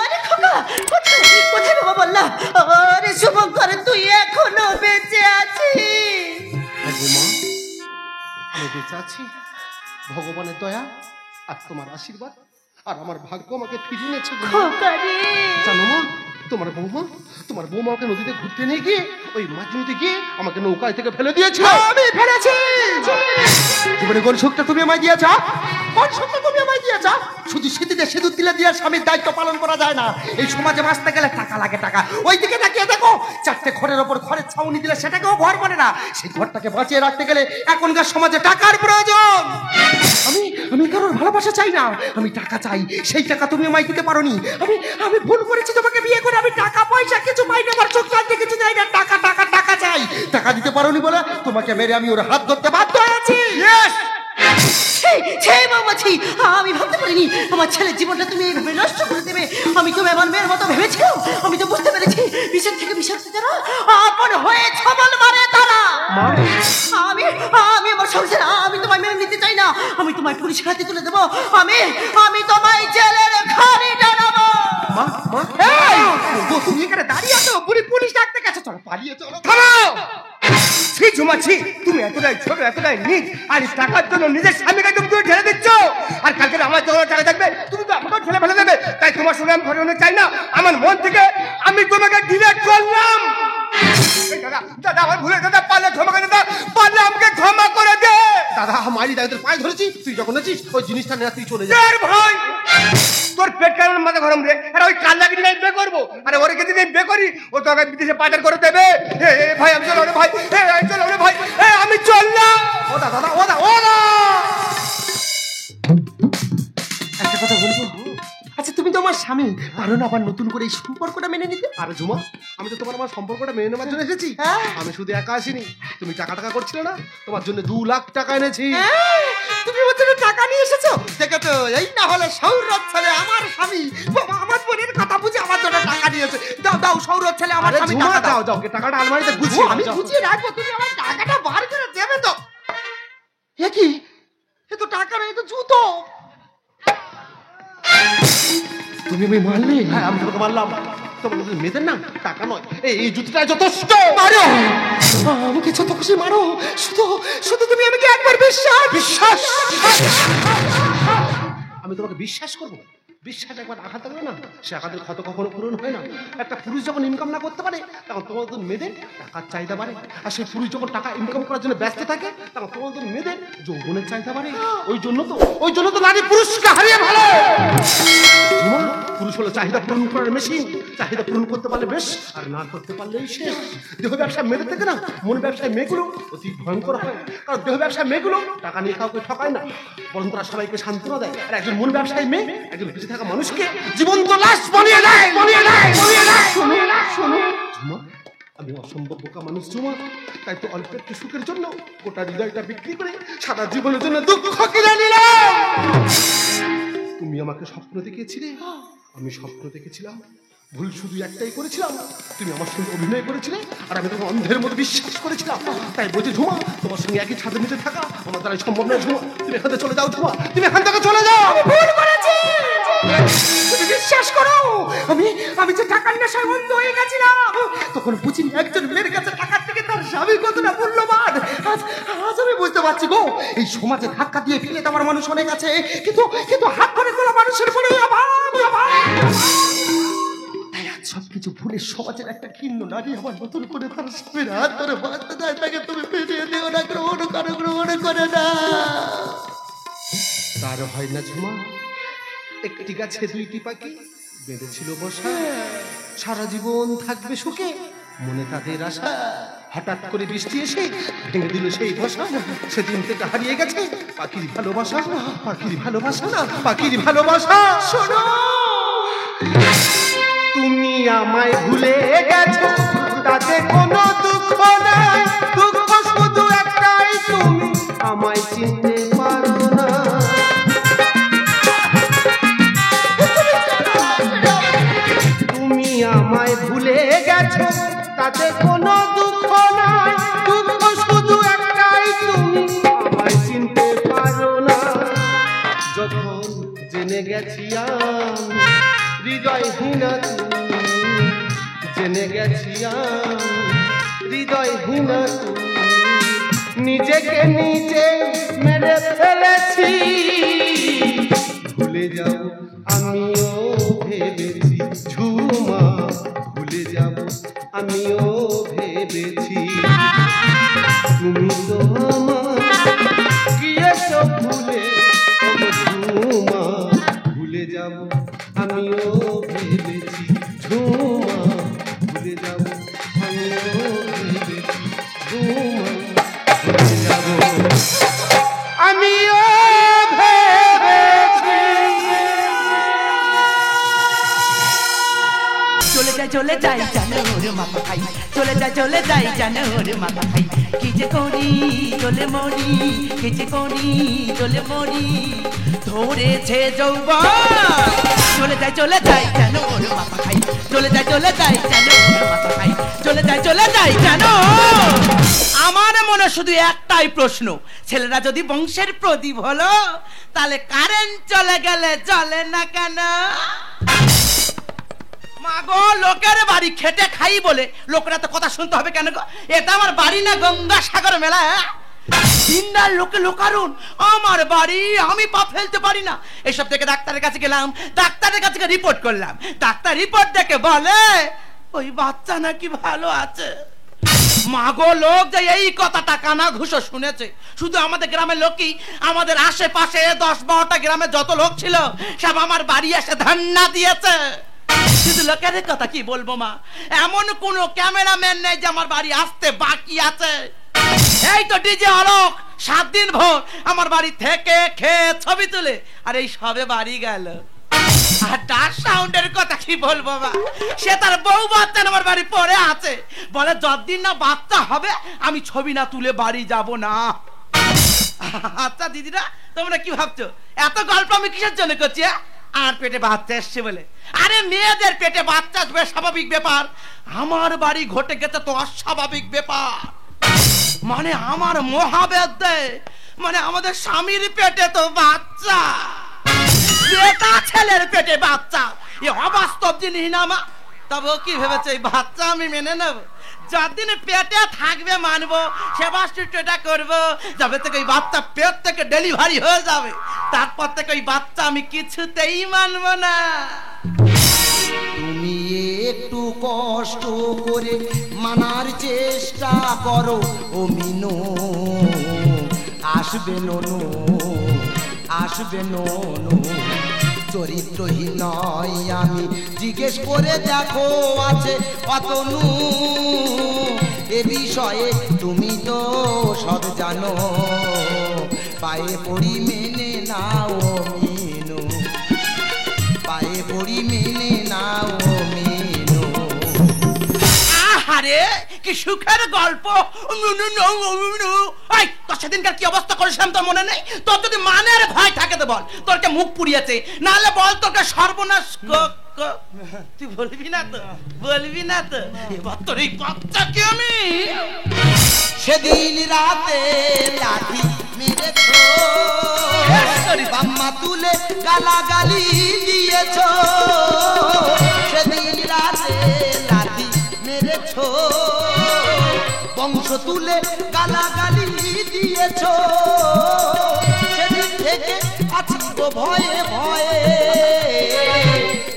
Speaker 6: আরে খোকা, কোথায় কোথায় বাবা বললা? আরে শুভঙ্কর, তুই এখনো বেঁচে আছিস?
Speaker 4: মা, আমি বেঁচে আছি, ভগবানের দয়া আর তোমার আশীর্বাদ আর আমার ভাগ্য আমাকে ফিরিয়ে এনেছে।
Speaker 6: খোকা রে,
Speaker 4: জানো মা, তোমার বৌমা আমাকে নদীতে ঘুরতে নিয়ে গিয়ে ওই মাঝ নদীতে গিয়ে আমাকে নৌকায় থেকে ফেলে দিয়েছিল।
Speaker 3: আমি ফেলেছি। জীবনে কোন সুখটা তুমি আমায় দিয়েছ? কোন সুখটা তুমি আমায় দিয়েছ? বুঝেছ? শুধু সিঁথিতে সিঁদুর দিলে দিয়ে স্বামীর দায়িত্ব পালন করা যায় না। এই সমাজে বাঁচতে গেলে টাকা লাগে, টাকা। ওইদিকে তাকিয়ে দেখো, 4টে ঘরের ওপর ঘরের ছাউনি দিলে সেটাকেও ঘর বলে না। সেই ঘরটাকে বাঁচিয়ে রাখতে গেলে এখনকার সমাজে টাকার প্রয়োজন। আমি কারোর ভালোবাসা চাই না, আমি টাকা চাই। সেই টাকা তুমি আমায় দিতে পারোনি। আমি ভুল করেছি তোমাকে বিয়ে করে। আমি টাকা পয়সা কিছু পাই না, আমার চোখ কাঁদতে কিছু চাই না। টাকা টাকা টাকা চাই। টাকা দিতে পারোনি বলে তোমাকে মেরে আমি ওর হাত ধরতে বাধ্য হয়েছি।
Speaker 6: মামাছি, আমি ভাবতে পারিনি আমার ছেলের জীবনটা তুমি এইভাবে নষ্ট করে দেবে। আমি তো আমার মেয়ের মতো ভেবেছিলাম। আমি তো বুঝতে পেরেছি বিষের থেকে বিষাক্ত যারা আপন হয়ে ছবল মারে তারা। আমি আমার সংসার, আমি তোমায় মেনে নিতে চাই না। আমি তোমায় পুলিশের হাতে তুলে দেবো। আমি তোমায় জেলের ঘাড়ি টানাবো।
Speaker 3: তুমি এখানে দাঁড়িয়ে আছো, পুলিশ ডাকতে গেছে। চলো পালিয়ে চলো।
Speaker 5: থামাও! ছি ঝুমাছি, তুমি এতটাই ছোট, এতটাই নিচ, আর এই টাকার জন্য নিজের স্বামীকে তুমি ঠেলে দিচ্ছ। আর কালকে আমার যখন টাকা থাকবে তুমি তো আমাকেও ঠেলে ফেলে দেবে। তাই তোমার সঙ্গে আমি ঘরে চাই না। আমার মন থেকে আমি তোমাকে ডিলেট করলাম। দাদা আমার ভুলে, দাদা পারলে ক্ষমা করে, দাদা পারলে আমাকে ক্ষমা করে দে।
Speaker 4: দাদা মারি দাদা, তোর পায়ে ধরেছি, তুই যখন আছিস ওই জিনিসটা নিয়ে তুই চলে যা।
Speaker 5: ভাই তোর পেট কেমন মাথা গরম রে? আর ওই কাল্লাকে নিয়ে বিয়ে করবো? আরে ওরে যদি বিয়ে করি ও তো আগে বিদেশে পাচার করে দেবে। ভাই আমি চলো রে ভাই, চলো রে ভাই, আমি চললাম।
Speaker 4: ও দা দাদা,
Speaker 3: একটা কথা বলবো? আচ্ছা তুমি তো আমার স্বামী, পারো না আবার নতুন করে এই সম্পর্কটা মেনে নিতে?
Speaker 4: আরে ঝুমা, আমি তো তোমার আমার সম্পর্কটা মেনে নেওয়ার জন্য এসেছি। আমি শুধু একা আসিনি, তুমি টাকা করছিলে না, তোমার জন্য 2 লাখ টাকা এনেছি।
Speaker 3: তুমি ওর জন্য টাকা নিয়ে এসেছো? দেখেছো, এই না হলে সৌরভ ছেলে আমার স্বামী। বাবা আমার বোনের কথা বুঝে আমার জন্য টাকা নিয়েছে। দাও সৌরভ ছেলে আমার স্বামী, টাকা দাও।
Speaker 4: দাও টাকাটা আলমারিতে গুছিয়ে
Speaker 3: আমি গুছিয়ে রাখবো, তুমি আমার টাকাটা বার করে দেবে তো? এ কি? এ তো টাকা নয়, এ তো জুতো। তুমি আমি মারলে?
Speaker 4: হ্যাঁ আমি তোমাকে মারলাম। তোমার মেয়েদের না টাকা নয়, এই জুতোটা যথেষ্ট।
Speaker 3: মারো, আমাকে যত খুশি মারো, শুধু তুমি আমাকে একবার বিশ্বাস।
Speaker 4: আমি তোমাকে বিশ্বাস করবো? বিশ্বাস একবার আঘাত লাগবে না, সে আঘাতের ক্ষত কখনো পূরণ হয় না। একটা পুরুষ যখন ইনকাম না করতে পারে তখন তোমাদের মেয়েদের টাকার চাহিদা বাড়ে। আর সেই পুরুষ যখন টাকা ইনকাম করার জন্য ব্যস্ত থাকে তখন তোমাদের মেয়েদের যৌবনের চাহিদা বাড়ে। ওই জন্য তো নারী পুরুষকে হারিয়ে ভালো। পুরুষ হলো চাহিদা পূরণ করার মেশিন। চাহিদা পূরণ করতে পারলে বেশ, আর না করতে পারলেই শেষ। দেহ ব্যবসায় মেয়েদের থেকে না মন ব্যবসায় মেয়েগুলো অতি ভয়ঙ্কর হয়। কারণ দেহ ব্যবসায় মেয়েগুলো টাকা নিয়ে কাউকে ঠকায় না, বরং তারা সবাইকে সান্ত্বনা দেয়। আর একজন মন ব্যবসায়ী মেয়ে একজন বেঁচে থাকা মানুষকে জীবন্ত লাশ বানিয়ে দেয়। শোনো ঝুমা, আমি অসম্ভব বোকা মানুষ ঝুমা, তাই তো অল্প একটু সুখের জন্য গোটা হৃদয়টা বিক্রি করে সারা জীবনের জন্য দুঃখ কিনে নিলাম। তুমি আমাকে স্বপ্ন দেখিয়েছিলে, আমি স্বপ্ন দেখেছিলাম। ভুল শুধু একটাই করেছিলাম, তুমি আমার সঙ্গে অভিনয় করেছিলে আর আমি তোমার অন্ধের মতো বিশ্বাস করেছিলাম। তাই বলছি ঝুমা, তোমার সঙ্গে একই ছাদের নিচে থাকা আমার দ্বারা সম্ভব নয়। ঝুমা তুমি এখান থেকে চলে যাও। ঝুমা তুমি এখান থেকে চলে যাও।
Speaker 3: ভুল করেছি, তুমি বিশ্বাস করো। আমি যে টাকার নেশায় অন্ধ হয়ে গেছিলাম, তখন বুঝিনি একজন মেয়ের কাছে টাকার থেকে তার স্বামী কতটা মূল্যবান। আজ আমি বুঝতে পারছি গো, এই সমাজে ধাক্কা দিয়ে ফেলে দেওয়ার মানুষ অনেক আছে, কিন্তু হাত ধরে তোলা মানুষের বড় অভাব। তাই আজ সবকিছু ভুলে সমাজের একটা ঘৃণ্য নারী আমার নতুন করে তার স্বামীর হাত ধরে বাঁচতে দেয়, তাকে তুমি ফিরিয়ে দিও না, গ্রহণ করে না।
Speaker 4: তার হয় না ঝুমা, একটি গাছে 2টি পাখি বেঁধেছিল বসা, সারা জীবন থাকবে সুখে মনে তাদের আশা। হঠাৎ করে বৃষ্টি এসে ভেঙে দিল সেই ভাষা, সেদিন থেকে হারিয়ে গেছে পাখির ভালোবাসা। পাখির ভালোবাসা।
Speaker 3: শোনো,
Speaker 4: তুমি আমায় ভুলে গেছো, তাতে কোনো দুঃখ নাই। দুঃখ শুধু একটাই, তুমি আমায় চিনতে পারো না। তুমি আমায় ভুলে গেছো, তাতে কোনো দুঃখ নাই। দুঃখ শুধু একটাই, তুমি আমায় চিনতে পারো না। যখন জেনে গেছি আমি হৃদয়হীনা, জেনে গেছি আমি হৃদয়হীনা, নিজেকে নিজে মেরে ফেলেছি। ভুলে যাও আমিও ভেবেছি ঝুমা, ভুলে যাব আমিও ভেবেছি। তুমি তো আমার গিয়েছো ভুলে ঝুমা। ভেবেছি ঝুমা ভুলে যাব আমিও ভেবেছি ঝুমা ভুলে যাব আমিও ভেবেছি
Speaker 6: চলে যাই জানো রে মাথা খাই চলে যাই জানো রে মাথা খাই কি যে করি চলে মরি কি যে করি চলে মরি ধরেছে যৌবন চলে যাই জানো রে মাথা খাই চলে যাই জানো রে মাথা খাই চলে যাই জানো আমার মনে শুধু একটাই প্রশ্ন ছেলেরা যদি বংশের প্রদীপ হলো তাহলে কারেন্ট চলে গেলে জ্বলে না কেন মাগো লোকের বাড়ি খেটে খাই বলে লোকেরা তো কথা শুনতে হবে কেন গো এটা আমার বাড়ি না গঙ্গাসাগর মেলা দিনদার লোকে লোকারুন আমার বাড়ি আমি পা ফেলতে পারি না এসব থেকে ডাক্তারের কাছে গেলাম ডাক্তারের কাছে রিপোর্ট করলাম ডাক্তার রিপোর্ট দেখে বলে ওই বাচ্চা নাকি ভালো আছে মাগো লোক যে এই কথাটা কানা ঘুষো শুনেছে শুধু আমাদের গ্রামের লোকই আমাদের আশেপাশে 10-12টা গ্রামে যত লোক ছিল সব আমার বাড়ি এসে ধান্না দিয়েছে শুধু লোকের কথা কি বলবো মা এমন কোন ক্যামেরাম্যান নেই যে আমার বাড়ি আসতে বাকি আছে এই তো ডিজে আলোক 7 দিন ভোর আমার বাড়ি থেকে খেয়ে ছবি তুলে আর এই সবে বাড়ি গেল আর ডাক সাউন্ডের কথা কি বলবো মা সে তার বউ বাচ্চা আমার বাড়ি পড়ে আছে বলে যতদিন না বাচ্চা হবে আমি ছবি না তুলে বাড়ি যাব না আচ্ছা দিদিরা তোমরা কি ভাবছো এত গল্প আমি কিসের জন্য করছি আর পেটে বাচ্চা এসছে বলে আরে মেয়েদের পেটে বাচ্চা আসবে স্বাভাবিক ব্যাপার আমার বাড়ি ঘটে গেছে তো অস্বাভাবিক ব্যাপার মানে আমার মহাবেদ্যে মানে আমাদের স্বামীর পেটে তো বাচ্চা বেটা ছেলের পেটে বাচ্চা এ অবাস্তব জিনিস না মা তবে কি ভেবেছে এই বাচ্চা আমি মেনে নেব যতদিন পেটে থাকবে মানবো সেবা শুশ্রূষা করবো যবে থেকে ওই বাচ্চা পেট থেকে ডেলিভারি হয়ে যাবে তারপর থেকে ওই বাচ্চা আমি কিছুতেই মানবো না
Speaker 3: তুমি একটু কষ্ট করে মানার চেষ্টা করো ও মিনু আসবে ননু আসবে ননু চরিত্রহীন নয় আমি জিজ্ঞেস করে দেখো আছে অতনু এ বিষয়ে তুমি তো সব জানো পায়ে পড়ি মেনে নাও মিনু পায়ে পড়ি মেনে নাও মিনু
Speaker 6: আহারে কি সুখের গল্প তোর সেদিনকার কি অবস্থা করেছিলাম তোর মনে নেই তোর যদি মানের ভয় থাকে তো বল তোরকে মুখ পুড়িয়েছে নাহলে বল তোকে সর্বনাশ তুই বলবি না তো এবার তোর এই বাচ্চাকে আমি
Speaker 3: সেদিন রাতে লাঠি মেরেছো বাম্মা তুলে গালাগালি দিয়েছো সেদিন রাতে লাঠি মেরেছো বংশ তুলে গালাগালি দিয়েছো সেদিন থেকে আছি তো ভয়ে ভয়ে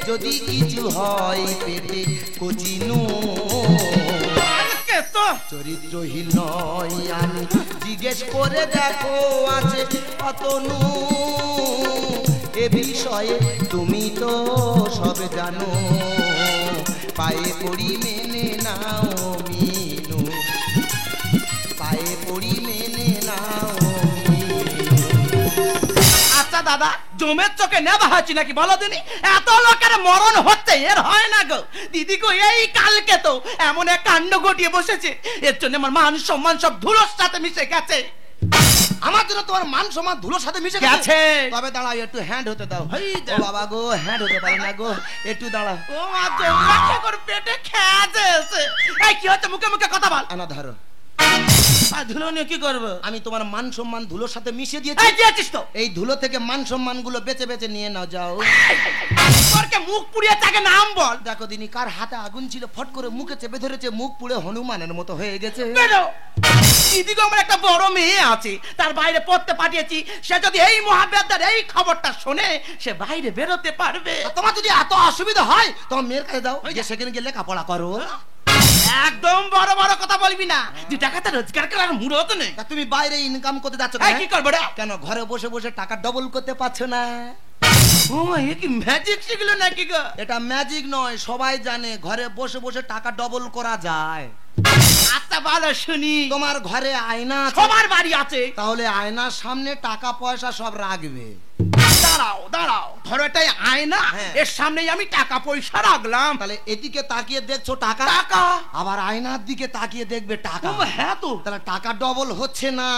Speaker 3: যদি কিছু হয় পেটে কচিনু চরিত্রহীন নয় আমি জিজ্ঞেস করে দেখো আছে অতনু এ বিষয়ে তুমি তো সব জানো পায়ে পড়ি মেনে নাও মিনু পায়ে পড়ি মেনে নাও
Speaker 6: আচ্ছা দাদা জমের চোখে নেবা হচ্ছে নাকি বলো দিনি এত লোকের মরণ হচ্ছে এর হয় না গো দিদি গো এই কালকে তো এমন এক কাণ্ড ঘটিয়ে বসেছে এর জন্য আমার মান সম্মান সব ধুলোর সাথে মিশে গেছে
Speaker 3: আমার জন্য তোমার মান সম্মান ধুলোর সাথে মিশে
Speaker 6: গেছে
Speaker 3: তবে দাঁড়াও একটু হ্যান্ড হতে দাও ও বাবা গো হ্যান্ড হতে পারে না গো একটু দাঁড়াও
Speaker 6: ও মা জমা করে পেটে খেয়েছে এই কি হচ্ছে মুখে মুখে কথা বল
Speaker 3: আনা ধরো
Speaker 6: আর ধুলো নিয়ে কি করবো
Speaker 3: আমি তোমার মান সম্মান ধুলোর সাথে মিশিয়ে
Speaker 6: এই
Speaker 3: দিয়েছি
Speaker 6: দিয়েছিস তো
Speaker 3: এই ধুলো থেকে মান সম্মান গুলো বেঁচে বেঁচে নিয়ে নাও যাও
Speaker 6: তোরকে মুখ পুড়িয়ে তাকে নাম বল
Speaker 3: দেখো দিনি কার হাতে আগুন ছিল ফট করে মুখে চেপে ধরেছে মুখ পুড়ে হনুমানের মতো হয়ে গেছে
Speaker 6: বেরো দিদি গো আমার একটা বড় মেয়ে আছে তার বাইরে পড়তে পাঠিয়েছি সে যদি এই মহাবিদ্যার এই খবরটা শুনে সে বাইরে বেরোতে পারবে
Speaker 3: আর তোমার যদি এত অসুবিধা হয় তোমার মেয়ের কাছে দাও যে সেখানে গিয়ে লেখাপড়া করো
Speaker 6: একদম বড় বড় কথা বলবি না 2 টাকাতে রোজগার করার মুরত নেই
Speaker 3: তা তুমি বাইরে ইনকাম করতে যাচ্ছ
Speaker 6: এই কি করবো রে
Speaker 3: কেন ঘরে বসে বসে টাকা ডবল করতে পারছো না
Speaker 5: ও মা, এ কি ম্যাজিক শিখলো নাকি গো?
Speaker 3: এটা ম্যাজিক নয়, সবাই জানে ঘরে বসে বসে টাকা ডবল করা যায়।
Speaker 5: আচ্ছা ভালো শুনি।
Speaker 3: তোমার ঘরে আয়না আছে?
Speaker 5: সবার বাড়ি আছে।
Speaker 3: তাহলে আয়নার সামনে টাকা পয়সা সব রাখবে।
Speaker 5: দাঁড়াও দাঁড়াও, ধরো এটাই আয়না,
Speaker 3: হ্যাঁ।
Speaker 5: এর সামনেই আমি টাকা পয়সা রাখলাম।
Speaker 3: তাহলে এদিকে তাকিয়ে দেখছো টাকা,
Speaker 5: টাকা।
Speaker 3: আবার আয়নার দিকে তাকিয়ে দেখবে টাকা।
Speaker 5: ও মা, হ্যাঁ তো।
Speaker 3: তাহলে টাকা ডবল হচ্ছে না।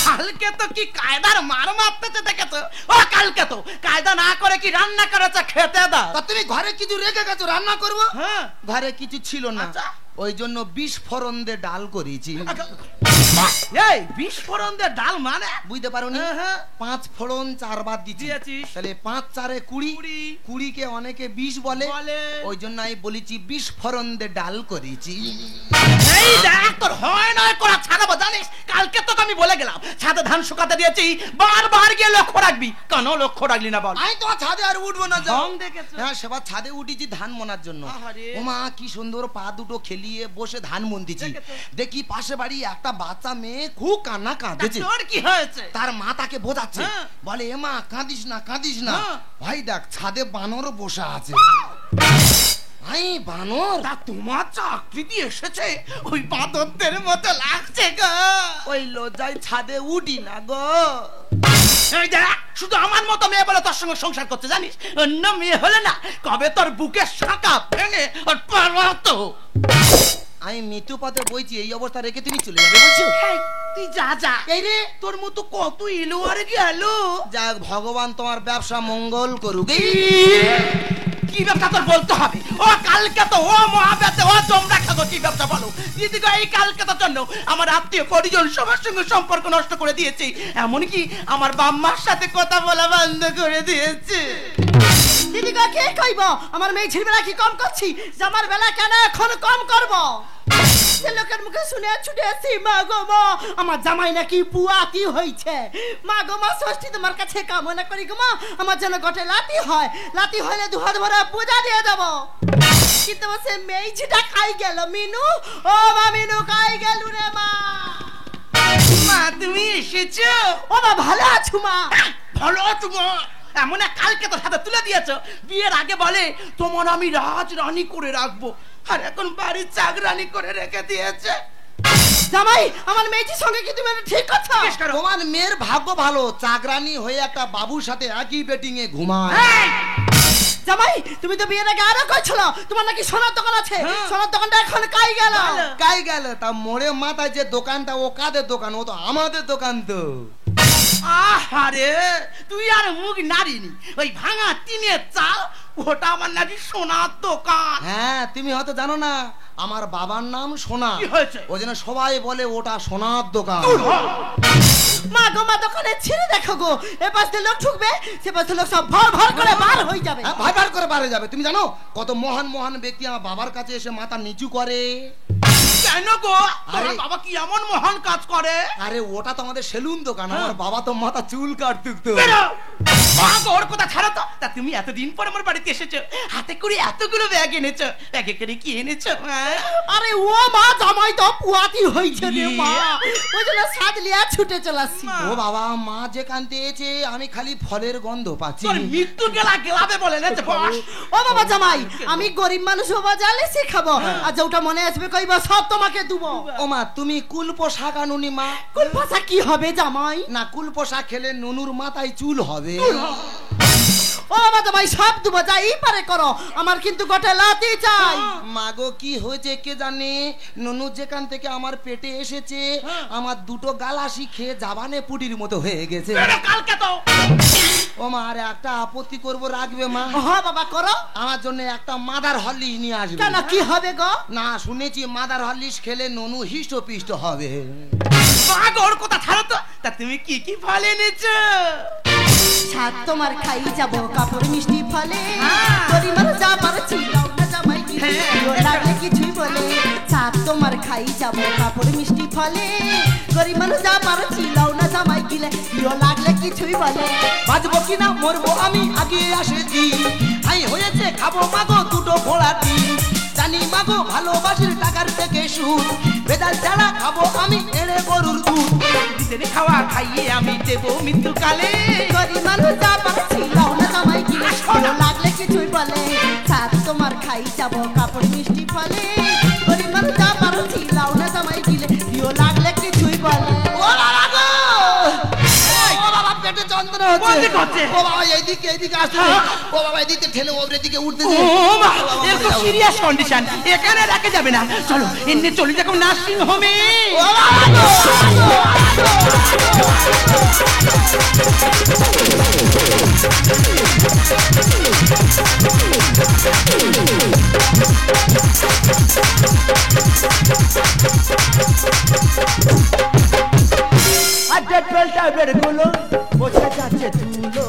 Speaker 5: কালকে তো কি কায়দার মার মারতেছে দেখেছো? ও কালকে তো কায়দা না করে কি রান্না করেছে খেতে দাও।
Speaker 3: তা তুমি ঘরে কিছু রেখে গেছো রান্না করবো?
Speaker 5: হ্যাঁ।
Speaker 3: ঘরে কিছু ছিল না,
Speaker 5: আচ্ছা।
Speaker 3: ওই জন্য 20 ফোড়ন দিয়ে ডাল করেছি।
Speaker 5: এই বিস্ফোরণ দিয়ে ডাল মানে?
Speaker 3: বুঝতে পারোনি?
Speaker 5: হ্যাঁ।
Speaker 3: 5 ফোড়ন 4 বার দিয়েছি।
Speaker 5: দিয়েছিস।
Speaker 3: তাহলে 5 4 20, 20 কে অনেকে 20 বলে, ওই জন্য আমি বলেছি 20 ফোড়ন দিয়ে ডাল করেছি।
Speaker 5: এই দেখ তোর হয় নয় করা ছাড়াবো জানিস। কালকে তোকে আমি বলে গেলাম ছাদে ধান শুকাতে দিয়েছি, বারবার গিয়ে লক্ষ্য রাখবি। কেন লক্ষ্য রাখলি না বল?
Speaker 3: আমি তো ছাদে আর উঠবো না।
Speaker 5: ঢং দেখেছো?
Speaker 3: হ্যাঁ, সেবার ছাদে উঠেছি ধান মোনার জন্য।
Speaker 5: আহারে।
Speaker 3: ওমা কি সুন্দর পা দুটো খেলিয়ে বসে ধান মন্দিছি।
Speaker 5: দেখেছো?
Speaker 3: দেখি পাশে বাড়ি একটা বাচ্চা মেয়ে খুব কান্না কাঁদেছে।
Speaker 5: তোর কি হয়েছে?
Speaker 3: তার মা তাকে বোঝাচ্ছে,
Speaker 5: হ্যাঁ।
Speaker 3: বলে এ মা কাঁদিস না কাঁদিস না,
Speaker 5: হ্যাঁ।
Speaker 3: ভাই দেখ ছাদে বানর বসে আছে। আই বানর?
Speaker 5: তা তোমার চাকরি দিয়ে এসেছে ওই বাঁদরদের মতো লাগছে গো।
Speaker 3: ওই লজ্জায় ছাদে উঠি না গো।
Speaker 5: এই দেখ শুধু আমার মতো মেয়ে বলে তোর সঙ্গে সংসার করতে জানিস, অন্য মেয়ে হলে না কবে তোর বুকের শাখা ভেঙে ওর পালাতো।
Speaker 3: আমি মৃত্যু পথে বইছি, এই অবস্থা রেখে তুমি চলে যাবে বলছো?
Speaker 5: এই, তুই যা যা।
Speaker 3: এই রে,
Speaker 5: তোর মতো কত এলো আর গেল।
Speaker 3: যাক ভগবান তোমার ব্যবসা মঙ্গল করুক।
Speaker 5: কি ব্যবসা তোর বলতে হবে? ও কালকে তো ও মহাব্যাতে ও তোমরা খাবো কি ব্যবসা বলো? দিদি গো, এই কালকে তোর জন্য আমার আত্মীয় পরিজন সবার সঙ্গে সম্পর্ক নষ্ট করে দিয়েছে, এমনকি আমার বাম্মার সাথে কথা বলা বন্ধ করে দিয়েছে।
Speaker 6: দিদি গো, কে কইব আমার মেয়ে ঝিলবেলা কি কম করছি? জামার বেলা কেন এখন কম করব? সে লোকের মুখে শুনে ছুটে আসি, মা গো মা আমার জামাই নাকি পুয়াতি হইছে। মা গো মা ষষ্ঠী তোমার কাছে কামনা করি গো মা, আমার যেন গটে লাতি হয়, লাতি হইলে দুহাত ভরা পূজা দিয়ে দেব। কিন্তু সে মেয়েটা খাই গেল। মিনু, ও মা মিনু খাই গেল রে মা।
Speaker 5: মা তুমি এসেছো?
Speaker 6: ও মা ভালো আছো মা?
Speaker 5: ভালো আছো মা? এমন এক কালকে তোর হাতে তুলে দিয়েছো, বিয়ের আগে বলে তোমার আমি রাজ রানী করে রাখবো, আর এখন বাড়ির চাকরানি করে রেখে দিয়েছে।
Speaker 6: জামাই আমার মেয়েটির সঙ্গে কি তুমি এটা ঠিক করছো?
Speaker 3: তোমার মেয়ের ভাগ্য ভালো, চাকরানি হয়ে একটা বাবুর সাথে একই বেটিং এ ঘুমায়।
Speaker 5: এই,
Speaker 6: জামাই তুমি তো বিয়ের আগে আরো কইছিল তোমার নাকি সোনার দোকান আছে,
Speaker 5: হ্যাঁ।
Speaker 6: সোনার দোকানটা এখন কাই গেল?
Speaker 3: কাই গেল? তা মোড়ে মাথায় যে দোকানটা, ও কাদের দোকান? ও তো আমাদের দোকান তো।
Speaker 5: আহারে তুই আর মুখ নারিনি, ওই ভাঙা টিনের চাল ওটা আমার নাকি সোনার দোকান।
Speaker 3: হ্যাঁ, তুমি হয়তো জানো না আমার বাবার নাম সোনা,
Speaker 5: কি হয়েছে?
Speaker 3: ওই জন্য সবাই বলে ওটা সোনার দোকান।
Speaker 6: মা গো মা দোকানে ছিঁড়ে দেখো গো, এ পাশ দিয়ে লোক ঢুকবে, সে পাশ দিয়ে লোক সব ভর ভর করে বার হয়ে যাবে।
Speaker 3: হ্যাঁ, ভাই বার করে বাড়ে যাবে। তুমি জানো কত মহান মহান ব্যক্তি আমার বাবার কাছে এসে মাথা নিচু করে?
Speaker 5: কেন গো, তোর
Speaker 3: আরে-
Speaker 5: বাবা কি এমন মহান কাজ করে?
Speaker 3: আরে ওটা তো আমাদের সেলুন দোকান, আমার বাবা তো মাথা চুল কাটতুক তো।
Speaker 5: বেরো। মা গো, ওর কথা ছাড়ো তো। তা তুমি এতদিন পর আমার বাড়িতে এসেছো, হাতে করে এতগুলো ব্যাগ এনেছো, ব্যাগে করে কি এনেছো? হ্যাঁ?
Speaker 6: আরে ও মা জামাই তো পুয়াতি হইছে রে মা, ওই জন্য সাজ লিয়া ছুটে চলাসি।
Speaker 3: ও বাবা, মা যেখান দিয়েছে আমি খালি ফলের গন্ধ পাচ্ছি।
Speaker 5: তোর মৃত্যু গেলা গেলাবে বলে এনেছে বস।
Speaker 6: ও বাবা জামাই, আমি গরিব মানুষ হবো জানলে শিখাবো, আর যেটা মনে আসবে কইব সব তোমাকে দেবো।
Speaker 3: ও মা, তুমি কুলপো শাক আনুনি মা?
Speaker 6: কোন ভাষা কি হবে জামাই?
Speaker 3: না, কুলপো শাক খেলে নুনুর মাথায় চুল হবে।
Speaker 6: ও বাবা জামাই সব দেবো, যাই পারে করো, আমার কিন্তু গোটা লাতি চাই।
Speaker 3: মাগো কি হয়েছে কে জানে, নুনু যেখান থেকে আমার পেটে এসেছে আমার দুটো গালাসি খেয়ে জাবানে পুটির মতো হয়ে গেছে।
Speaker 5: বেরো কালকে তো।
Speaker 3: ও মা, আর একটা আপত্তি করব, রাখবে মা?
Speaker 6: হ্যাঁ বাবা করো।
Speaker 3: আমার জন্য একটা মাদার হরলিক্স নিয়ে আসবে।
Speaker 6: কেন কি হবে গো?
Speaker 3: না, শুনেছি মাদার হরলিক্স খেলে নুনু হিষ্টপিষ্ট হবে।
Speaker 5: মা গো, ওর কথা ছাড়ো তো। তা তুমি কি কি ফল এনেছো?
Speaker 6: সাত তোমার খাই যাব কাপড় মিষ্টি ফলে,
Speaker 5: হ্যাঁ।
Speaker 6: পরিমাণ যা পারছি দাও না জামাই কি
Speaker 5: হ্যাঁ।
Speaker 6: লাগলে কিছুই বলে। সাত তোমার খাই যাব কাপড় মিষ্টি ফলে, পরিমাণ যা পারছি দাও না জামাই গিলে লাগলে কিছুই বলে।
Speaker 3: বাঁচবো কিনা মরবো আমি আগে আসেছি, আই হয়েছে খাবো মাগো দুটো ঘোড়া ডিম। জানি মাগো ভালোবাসির টাকার থেকে সুদ, বেদাল ছাড়া খাবো আমি এড়ে গরুর দুধ।
Speaker 5: দিতেনে খাওয়া খাইয়ে আমি
Speaker 7: দেবো মৃত্যুকালে।
Speaker 6: গরিব মানুষ যা পাচ্ছি লাও না জামাই গিলে, ভালো লাগলে কিছুই বলে, সাথ তোমার খাই যাবো কাপড় মিষ্টি ফলে। গরিব মানুষ যা পাচ্ছি লাও না জামাই গিলে, দিও লাগলে কিছুই বলে। ও বাবা গো, ও বাবা পেটে যন্ত্রণা
Speaker 7: কোন
Speaker 6: হচ্ছে।
Speaker 7: দিকে হচ্ছে?
Speaker 6: ও বাবা এইদিকে আসছে। ও বাবা এদিকে ঠেলে ওপরের দিকে উঠতেছে।
Speaker 7: ও মা, এ তো সিরিয়াস কন্ডিশন, এখানে রাখা যাবে না। চলো এনে চলে যাবো নার্সিং হোমে।
Speaker 6: ও বাবা গো,
Speaker 7: আড্ডা ট্রেলটা বের গুলো বোঝা যাচ্ছে ধুলো,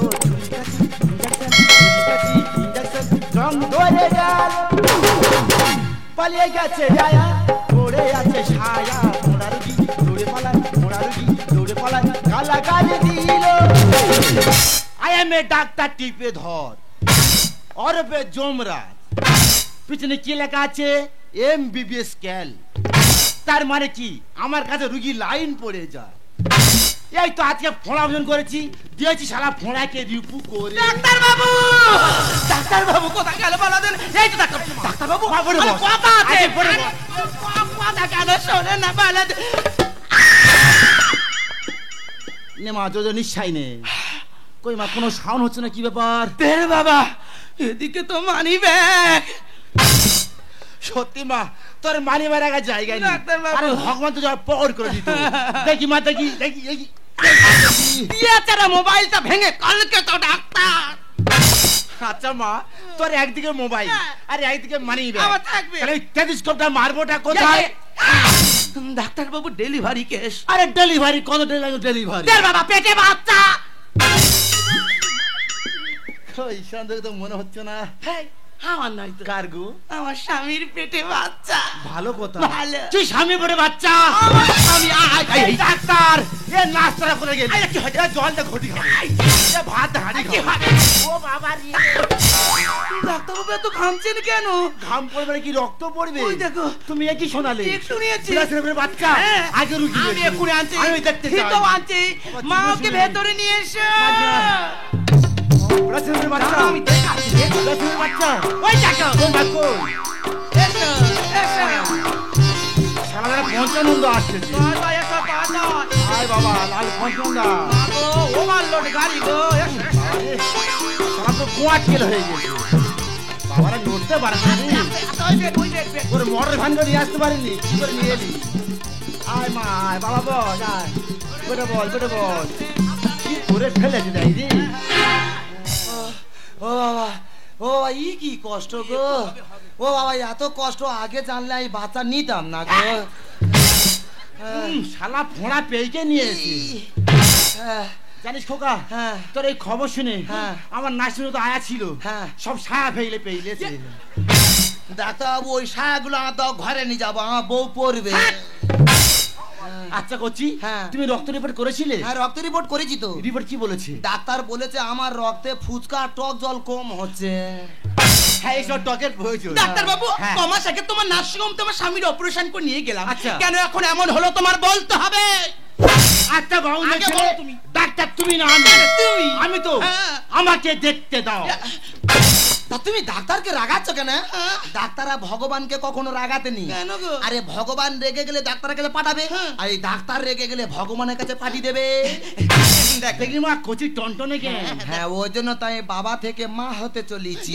Speaker 7: রং ধরে গেল, পালিয়ে গেছে আয়া, পড়ে আছে ছায়া, মোড়া রুগী দৌড়ে পালায়, মোড়া রুগী দৌড়ে পালায়, গালা গালি দিল।
Speaker 5: আই এম এ ডাক্তার টিপে ধর অরবে জমরাজ। পিছনে কি লেখা আছে? MBBS ক্যাল। তার মানে কি আমার কাছে রুগী লাইন পড়ে যায়। এই তো আজকে ফোঁড়া ভোজন করেছি, দিয়েছি শালা ফোঁড়াকে রিপু করে।
Speaker 7: ডাক্তার বাবু কোথায় গেল বলো দেন? এই তো ডাক্তার বাবু
Speaker 5: খবরে বস।
Speaker 7: কথা আছে,
Speaker 5: আরে পড়ে বস।
Speaker 7: কথা কেন শোনে না বলো দেন?
Speaker 5: নে মা জোজো নিশ্চয় নে। কই মা কোনো সাউন্ড হচ্ছে না, কি ব্যাপার?
Speaker 7: দেখ বাবা, এদিকে তো মানি ব্যাগ।
Speaker 5: সত্যি মা তোর মানি মারা জায়গায় নেই।
Speaker 7: ডাক্তার বাবু।
Speaker 5: আরে ভগবান তো যা পকড় করে দিত। দেখি মা দেখি দেখি দেখি।
Speaker 7: দিয়েছে মোবাইলটা ভেঙে কালকে তো ডাক্তার।
Speaker 5: আচ্ছা মা তোর একদিকে মোবাইল আর একদিকে মানি ব্যাগ,
Speaker 7: আমার থাকবে।
Speaker 5: তাহলে টেলিস্কোপটা মারবোটা কোথায়?
Speaker 7: ডাক্তার বাবু ডেলিভারি কেস।
Speaker 5: আরে ডেলিভারি কত ডেলিভারি?
Speaker 7: দেখ বাবা পেটে বাচ্চা।
Speaker 5: ওই সন্দেহ তো মনে হচ্ছে না।
Speaker 7: হেই, আমার নাই তো,
Speaker 5: কারগু
Speaker 7: আমার স্বামীর পেটে বাচ্চা।
Speaker 5: ভালো কথা।
Speaker 7: ভালো।
Speaker 5: তুই স্বামী বলে বাচ্চা?
Speaker 7: আমার স্বামী
Speaker 5: এই ডাক্তার এ নাস্তা করে গেল।
Speaker 7: আরে কি হয়েছে?
Speaker 5: জলটা ঘটি খাবে, এ ভাত হাঁড়ি
Speaker 7: কি
Speaker 5: খাবে।
Speaker 7: হয়?
Speaker 5: ও বাবা রে,
Speaker 7: ডাক্তার বাবু এত ঘামছেন কেন?
Speaker 5: ঘাম পড়বে কি রক্ত পড়বে?
Speaker 7: ওই দেখো।
Speaker 5: তুমি কি শোনালে?
Speaker 7: একটু নিয়েছি।
Speaker 5: বিলাসের বাচ্চা
Speaker 7: হ্যাঁ।
Speaker 5: আগে রুগী
Speaker 7: আমি এক্ষুনি আনছি।
Speaker 5: আমি দেখতে চাই।
Speaker 7: তো আনছি। মা ওকে ভেতরে নিয়ে এসো।
Speaker 5: বিলাসের বাচ্চা
Speaker 7: আমি দেখাচ্ছি।
Speaker 5: বিলাসের বাচ্চা
Speaker 7: ওই দেখো।
Speaker 5: কোন বাক্য?
Speaker 7: এসো, এসো।
Speaker 5: সারা পঞ্চানন্দ আসছে।
Speaker 7: বাবা, এসো, বাবা।
Speaker 5: আয় বাবা লাল পঞ্চানন্দা।
Speaker 7: বাবু, ওভারলোড গাড়ি গো। এসো, এসো।
Speaker 5: সারা তো কোয়াট কেল হয়ে গেছে। বাবারা নড়তে পারে না রে।
Speaker 7: ওই দেখ।
Speaker 5: ওর মোটর ভ্যান করে নিয়ে আসতে পারিনি, কি করে নিয়ে এলি? আয় মা আয় বাবা বল আয়। বেটা বল কি করে ফেলেছে তাই রে?
Speaker 6: ও বাবা, ও বাবা, ই কি কষ্ট গো। ও বাবা, এত কষ্ট আগে জানলে এই বাচ্চা নিতাম না গো।
Speaker 5: শালা ফোঁড়া পেয়েকে নিয়ে এসে। জানিস খোকা,
Speaker 6: হ্যাঁ।
Speaker 5: তোর এই খবর শুনে
Speaker 6: হ্যাঁ।
Speaker 5: আমার নার্সিংহোমে তো আয়া ছিল,
Speaker 6: হ্যাঁ।
Speaker 5: সব সায়া ফেলে পেয়েছে।
Speaker 6: ডাক্তারবাবু ওই সায়াগুলো আমার দাও, ঘরে নিয়ে যাবো, আমার বউ পড়বে।
Speaker 5: আচ্ছা করছি,
Speaker 6: হ্যাঁ।
Speaker 5: তুমি রক্ত রিপোর্ট করেছিলে?
Speaker 6: হ্যাঁ, রক্ত রিপোর্ট করেছি তো।
Speaker 5: রিপোর্ট কি বলেছে?
Speaker 6: ডাক্তার বলেছে আমার রক্তে ফুচকা টক জল কম হচ্ছে।
Speaker 5: হ্যাঁ এইসব টকের প্রয়োজন।
Speaker 7: ডাক্তার বাবু,
Speaker 5: হ্যাঁ।
Speaker 7: তোমার সাথে তোমার নার্সিং হোম তোমার স্বামীর অপারেশন করে নিয়ে গেলাম।
Speaker 5: আচ্ছা।
Speaker 7: কেন এখন এমন হলো তোমার বলতে হবে।
Speaker 5: আচ্ছা বাবু
Speaker 7: আগে
Speaker 5: ছেলে,
Speaker 7: বলো তুমি।
Speaker 5: ডাক্তার তুমি না আমি?
Speaker 7: তুমি।
Speaker 5: আমি তো।
Speaker 7: হ্যাঁ।
Speaker 5: আমাকে দেখতে দাও।
Speaker 6: তা তুমি ডাক্তারকে রাগাচ্ছ কেন? ডাক্তাররা ভগবানকে কখনো রাগাতেনি।
Speaker 7: কেন গো?
Speaker 6: আরে ভগবান রেগে গেলে ডাক্তারের কাছে পাঠাবে,
Speaker 7: হ্যাঁ।
Speaker 6: আর এই ডাক্তার রেগে গেলে ভগবানের কাছে পাঠিয়ে দেবে।
Speaker 5: দেখলি মা কচি টনটনে কেন?
Speaker 6: হ্যাঁ, ওই জন্য তাই বাবা থেকে মা হতে চলেছি।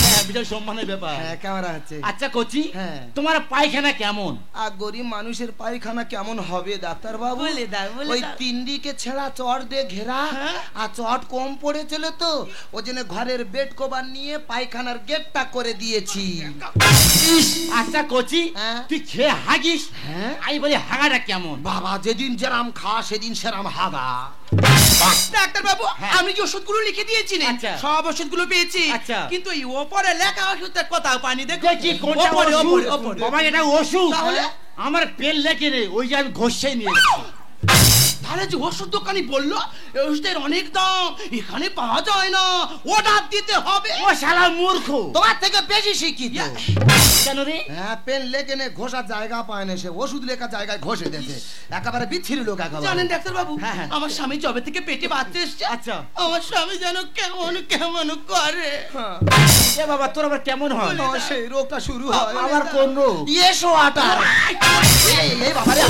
Speaker 5: হ্যাঁ বিজয় সম্মানের ব্যাপার।
Speaker 6: হ্যাঁ, কেমন আছে?
Speaker 5: আচ্ছা কচি,
Speaker 6: হ্যাঁ।
Speaker 5: তোমার পায়খানা কেমন?
Speaker 6: আর গরিব মানুষের পায়খানা কেমন হবে ডাক্তার বাবু?
Speaker 7: বলে দাও, বলে
Speaker 6: ওই
Speaker 7: দাও।
Speaker 6: তিনদিকে ছেঁড়া চট দিয়ে ঘেরা, আর চট কম পড়েছিল তো ওই জন্য ঘরের বেড কভার নিয়ে পায়খানার গেটটা করে দিয়েছি।
Speaker 5: আচ্ছা কচি,
Speaker 6: হ্যাঁ।
Speaker 5: তুই খেয়ে হাগিস?
Speaker 6: হ্যাঁ।
Speaker 5: আমি বলি হাগাটা কেমন?
Speaker 6: বাবা, যেদিন যেরাম খা সেদিন সেরাম হাগা।
Speaker 7: ডাক্তার বাবু,
Speaker 5: হ্যাঁ।
Speaker 7: আমি যে ওষুধগুলো লিখে দিয়েছি না,
Speaker 5: আচ্ছা।
Speaker 7: সব ওষুধগুলো পেয়েছি।
Speaker 5: আচ্ছা।
Speaker 7: কিন্তু এই ওপরে লেখা ওষুধের কথা পানি দেখো।
Speaker 5: দেখি কোনটা
Speaker 7: ওপরে,
Speaker 5: ওষুধ?
Speaker 7: ওপরে, ওপরে।
Speaker 5: বাবা এটা ওষুধ।
Speaker 7: তাহলে?
Speaker 5: আমার পেন লেখে রে, ওই যে আমি ঘষে নিয়ে এসেছি।
Speaker 6: তাহলে যে ওষুধ দোকানি বললো এই ওষুধের অনেক দাম, এখানে পাওয়া যায় না, অর্ডার দিতে হবে।
Speaker 7: ও শালা মূর্খ,
Speaker 3: তোমার থেকে বেশি শিক্ষিত।
Speaker 7: কেন রে?
Speaker 3: হ্যাঁ, পেন লেখে নে ঘষার জায়গা পায় না, সে ওষুধ লেখা জায়গায় ঘষে দিয়েছে। একেবারে বিচ্ছিরি লোক একেবারে।
Speaker 6: জানেন ডাক্তার বাবু,
Speaker 7: হ্যাঁ, হ্যাঁ।
Speaker 6: আমার স্বামী জবে থেকে পেটে বাচ্চা এসছে,
Speaker 7: আচ্ছা।
Speaker 6: আমার স্বামী যেন কেমন কেমন করে।
Speaker 7: এ বাবা তোর আবার কেমন হয়?
Speaker 3: ও, সেই রোগটা শুরু হয়
Speaker 7: আবার কোন রোগ?
Speaker 3: ইয়েশো আটার। এই বাবা রে,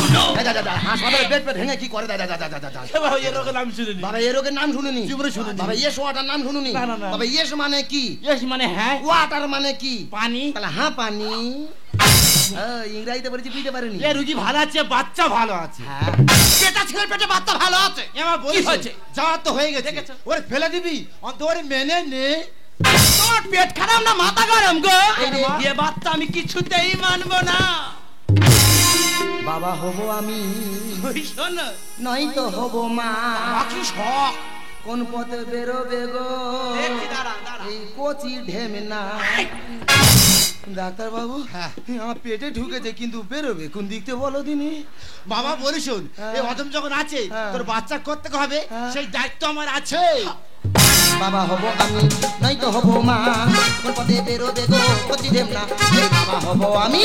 Speaker 3: যা যা যা, হাসপাতালে বেড পেট ভেঙে কি করে? যা যা যা যা যা।
Speaker 7: এ বাবা এই রোগের নাম শুনিনি।
Speaker 3: বাবা এই রোগের নাম শুনুনি?
Speaker 7: জীবনে শুনিনি।
Speaker 3: বাবা ইয়েশো আটার নাম শুনুনি?
Speaker 7: না, না, না।
Speaker 3: বাবা ইয়েশ মানে কি?
Speaker 7: ইয়েস মানে হ্যাঁ,
Speaker 3: ওয়াটার মানে কি?
Speaker 7: পানি।
Speaker 3: তাহলে হ্যাঁ পানি। ইংরাজিতে বলেছি বুঝতে পারেনি।
Speaker 7: এ রুগী ভালো আছে, বাচ্চা ভালো আছে।
Speaker 3: হ্যাঁ,
Speaker 6: পেটা ছেলের পেটে বাচ্চা ভালো আছে।
Speaker 7: এবার
Speaker 6: কি
Speaker 7: বলিস
Speaker 6: হয়েছে?
Speaker 7: যাওয়া তো হয়ে গেছে, ওরে ফেলে দিবি অন্ত ওরে মেনে নে।
Speaker 6: তোর পেট খারাপ না মাথা গরম গো?
Speaker 3: এই রে।
Speaker 6: এ বাচ্চা আমি কিছুতেই মানবো না।
Speaker 3: বাবা হব আমি,
Speaker 6: ওই শোন,
Speaker 3: নয় তো হব মা।
Speaker 6: কি শখ।
Speaker 3: কোন পথে বেরোবে গো
Speaker 6: দেখছি, দাঁড়া, দাঁড়া।
Speaker 3: এই কচি ঢেমনা? ডাক্তার বাবু, আমার পেটে ঢুকেছে কিন্তু বেরোবে কোন দিক থেকে বলো দিনি?
Speaker 7: বাবা বলি শোন, এই অদম যখন আছে
Speaker 3: হ্যাঁ।
Speaker 7: তোর বাচ্চা করতে হবে,
Speaker 3: হ্যাঁ।
Speaker 7: সেই দায়িত্ব আমার আছে।
Speaker 3: বাবা হব আমি, নাই তো হব মা। কোন পথে বেরোবে গো কচি ঢেমনা? এই বাবা হব আমি।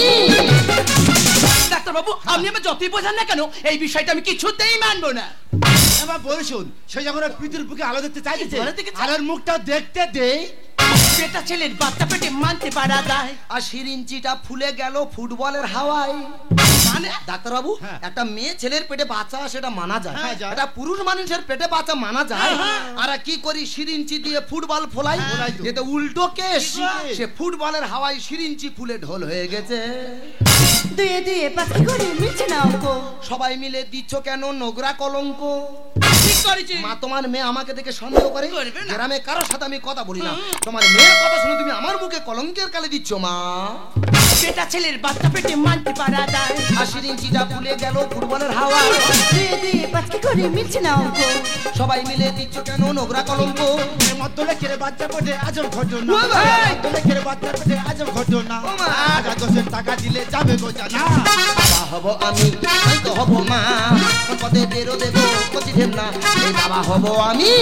Speaker 6: ডাক্তার বাবু, আপনি আমার যতই বোঝান না কেন, এই বিষয়টা আমি কিছুতেই মানবো না।
Speaker 7: এবার বলি শোন, সে যখন ওর পৃথিবীর বুকে আলো দেখতে চাইছে,
Speaker 6: আলো দেখতে চাই-
Speaker 7: আলোর মুখটাও দেখতে দেই।
Speaker 6: পেটা ছেলের বাচ্চা পেটে মানতে পারা যায়
Speaker 3: আর সিরিঞ্চিটা ফুলে গেল ফুটবলের হাওয়ায়।
Speaker 6: মানে?
Speaker 3: ডাক্তার বাবু,
Speaker 7: হ্যাঁ।
Speaker 3: একটা মেয়ে ছেলের পেটে বাচ্চা সেটা মানা যায়,
Speaker 7: হ্যাঁ, যায়।
Speaker 3: এটা পুরুষ মানুষের পেটে বাচ্চা মানা যায়। আর কি করি, সিরিঞ্চি দিয়ে ফুটবল ফোলাই,
Speaker 7: ফোলাই তো।
Speaker 3: যেটা উল্টো কেস।
Speaker 7: কি কেস?
Speaker 3: সে ফুটবলের হাওয়ায় সিরিঞ্চি ফুলে ঢোল হয়ে গেছে।
Speaker 6: দুয়ে দুয়ে পাখি করে মিলছে না অঙ্ক।
Speaker 3: সবাই মিলে দিচ্ছ কেন নোংরা কলঙ্ক?
Speaker 6: ঠিক করেছি।
Speaker 3: মা, তোমার মেয়ে আমাকে দেখে সন্দেহ করে?
Speaker 6: করবে না।
Speaker 3: গ্রামে কারোর সাথে আমি কথা বলি না, তোমার মেয়ের কথা শুনে তুমি আমার মুখে কলঙ্কের কালি দিচ্ছ মা।
Speaker 6: পেটা ছেলের বাচ্চা পেটে মানতে পারা যায়।
Speaker 3: আর সিরিঞ্চিটা ফুলে গেল ফুটবলের হাওয়ায়।
Speaker 6: দুয়ে দুয়ে পাখি করে মিলছে না অঙ্ক।
Speaker 3: সবাই মিলে দিচ্ছ কেন নোংরা কলঙ্ক?
Speaker 7: এর মধ্যে লেখে বাচ্চা পেটে আজব ঘটনা,
Speaker 3: ও বাবা!
Speaker 7: মধ্যে লেখে বাচ্চা পেটে আজব ঘটনা।
Speaker 3: ও মা!
Speaker 7: 1000 টাকা দিলে যাবে গো জানা।
Speaker 3: বাবা হব আমি, নাই তো হব মা। কোন পথে বেরোবে গো কচি ঢেমনা? এই বাবা হব আমি।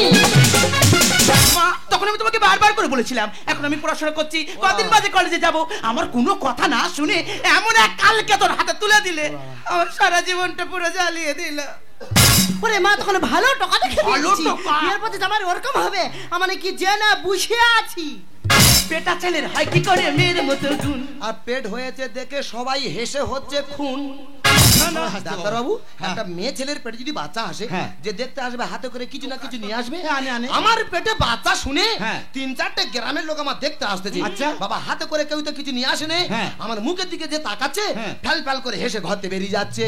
Speaker 6: মা, তখন আমি তোমাকে বারবার করে বলেছিলাম, এখন আমি পড়াশোনা করছি, কদিন বাদে কলেজে যাব। আমার কোনো কথা না শুনে এমন এক কালকে তোর হাতে তুলে দিলে, আমার সারা জীবনটা পুরো জ্বালিয়ে দিল।
Speaker 8: ওরে মা, তখন ভালো টাকা দেখে
Speaker 6: ভালো
Speaker 8: দিয়েছি।
Speaker 6: টাকা?
Speaker 8: বিয়ের পথে জামার ওরকম হবে, আমার কি জেনে বুঝে আছি।
Speaker 6: পেটা ছেলের হয় কি করে মেয়ের মতো গুণ।
Speaker 3: আর পেট হয়েছে দেখে সবাই হেসে হচ্ছে খুন। ডাক্তার বাবু, একটা মেয়ে ছেলের পেটে যদি বাচ্চা আসে,
Speaker 7: হ্যাঁ।
Speaker 3: যে দেখতে আসবে হাতে করে কিছু না কিছু নিয়ে আসবে।
Speaker 7: আনে, আনে।
Speaker 3: আমার পেটে বাচ্চা শুনে
Speaker 7: হ্যাঁ।
Speaker 3: 3-4টে গ্রামের লোক আমার দেখতে আসতেছে।
Speaker 7: আচ্ছা।
Speaker 3: বাবা হাতে করে কেউ তো কিছু নিয়ে আসেনি,
Speaker 7: হ্যাঁ।
Speaker 3: আমার মুখের দিকে যে তাকাচ্ছে,
Speaker 7: হ্যাঁ।
Speaker 3: ফ্যাল ফ্যাল করে হেসে ঘরতে বেরিয়ে যাচ্ছে।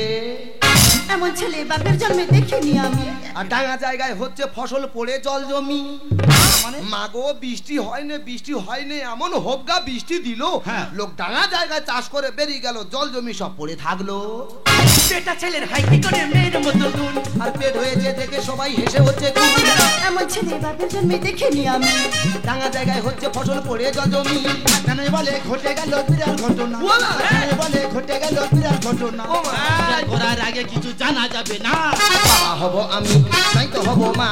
Speaker 8: এমন ছেলে বাপের জন্মে দেখিনি আমি।
Speaker 3: আর ডাঙা জায়গায় হচ্ছে ফসল পড়ে জল জমি। মাগো বৃষ্টি হয়নি, বৃষ্টি হয়নি, এমন হোবগা বৃষ্টি দিল,
Speaker 7: হ্যাঁ।
Speaker 3: লোক ডাঙা জায়গায় চাষ করে বেরিয়ে গেল, জল জমি সব পড়ে থাকলো।
Speaker 6: পেটা ছেলের হয় কি করে মেয়ের মতো গুণ।
Speaker 3: আর পেট হয়েছে দেখে সবাই হেসে হচ্ছে খুন।
Speaker 8: এমন ছেলে বাপের জন্মে দেখিনি আমি।
Speaker 3: ডাঙা জায়গায় হচ্ছে ফসল পড়ে জল জমি।
Speaker 7: কেন বলে ঘটে গেল বিরাট ঘটনা,
Speaker 3: ওমা!
Speaker 7: কেন বলে ঘটে গেল বিরাট ঘটনা।
Speaker 3: ওমা!
Speaker 7: বিরাট করার আগে কিছু জানা যাবে না।
Speaker 3: বাবা হব আমি, নাই তো হব মা।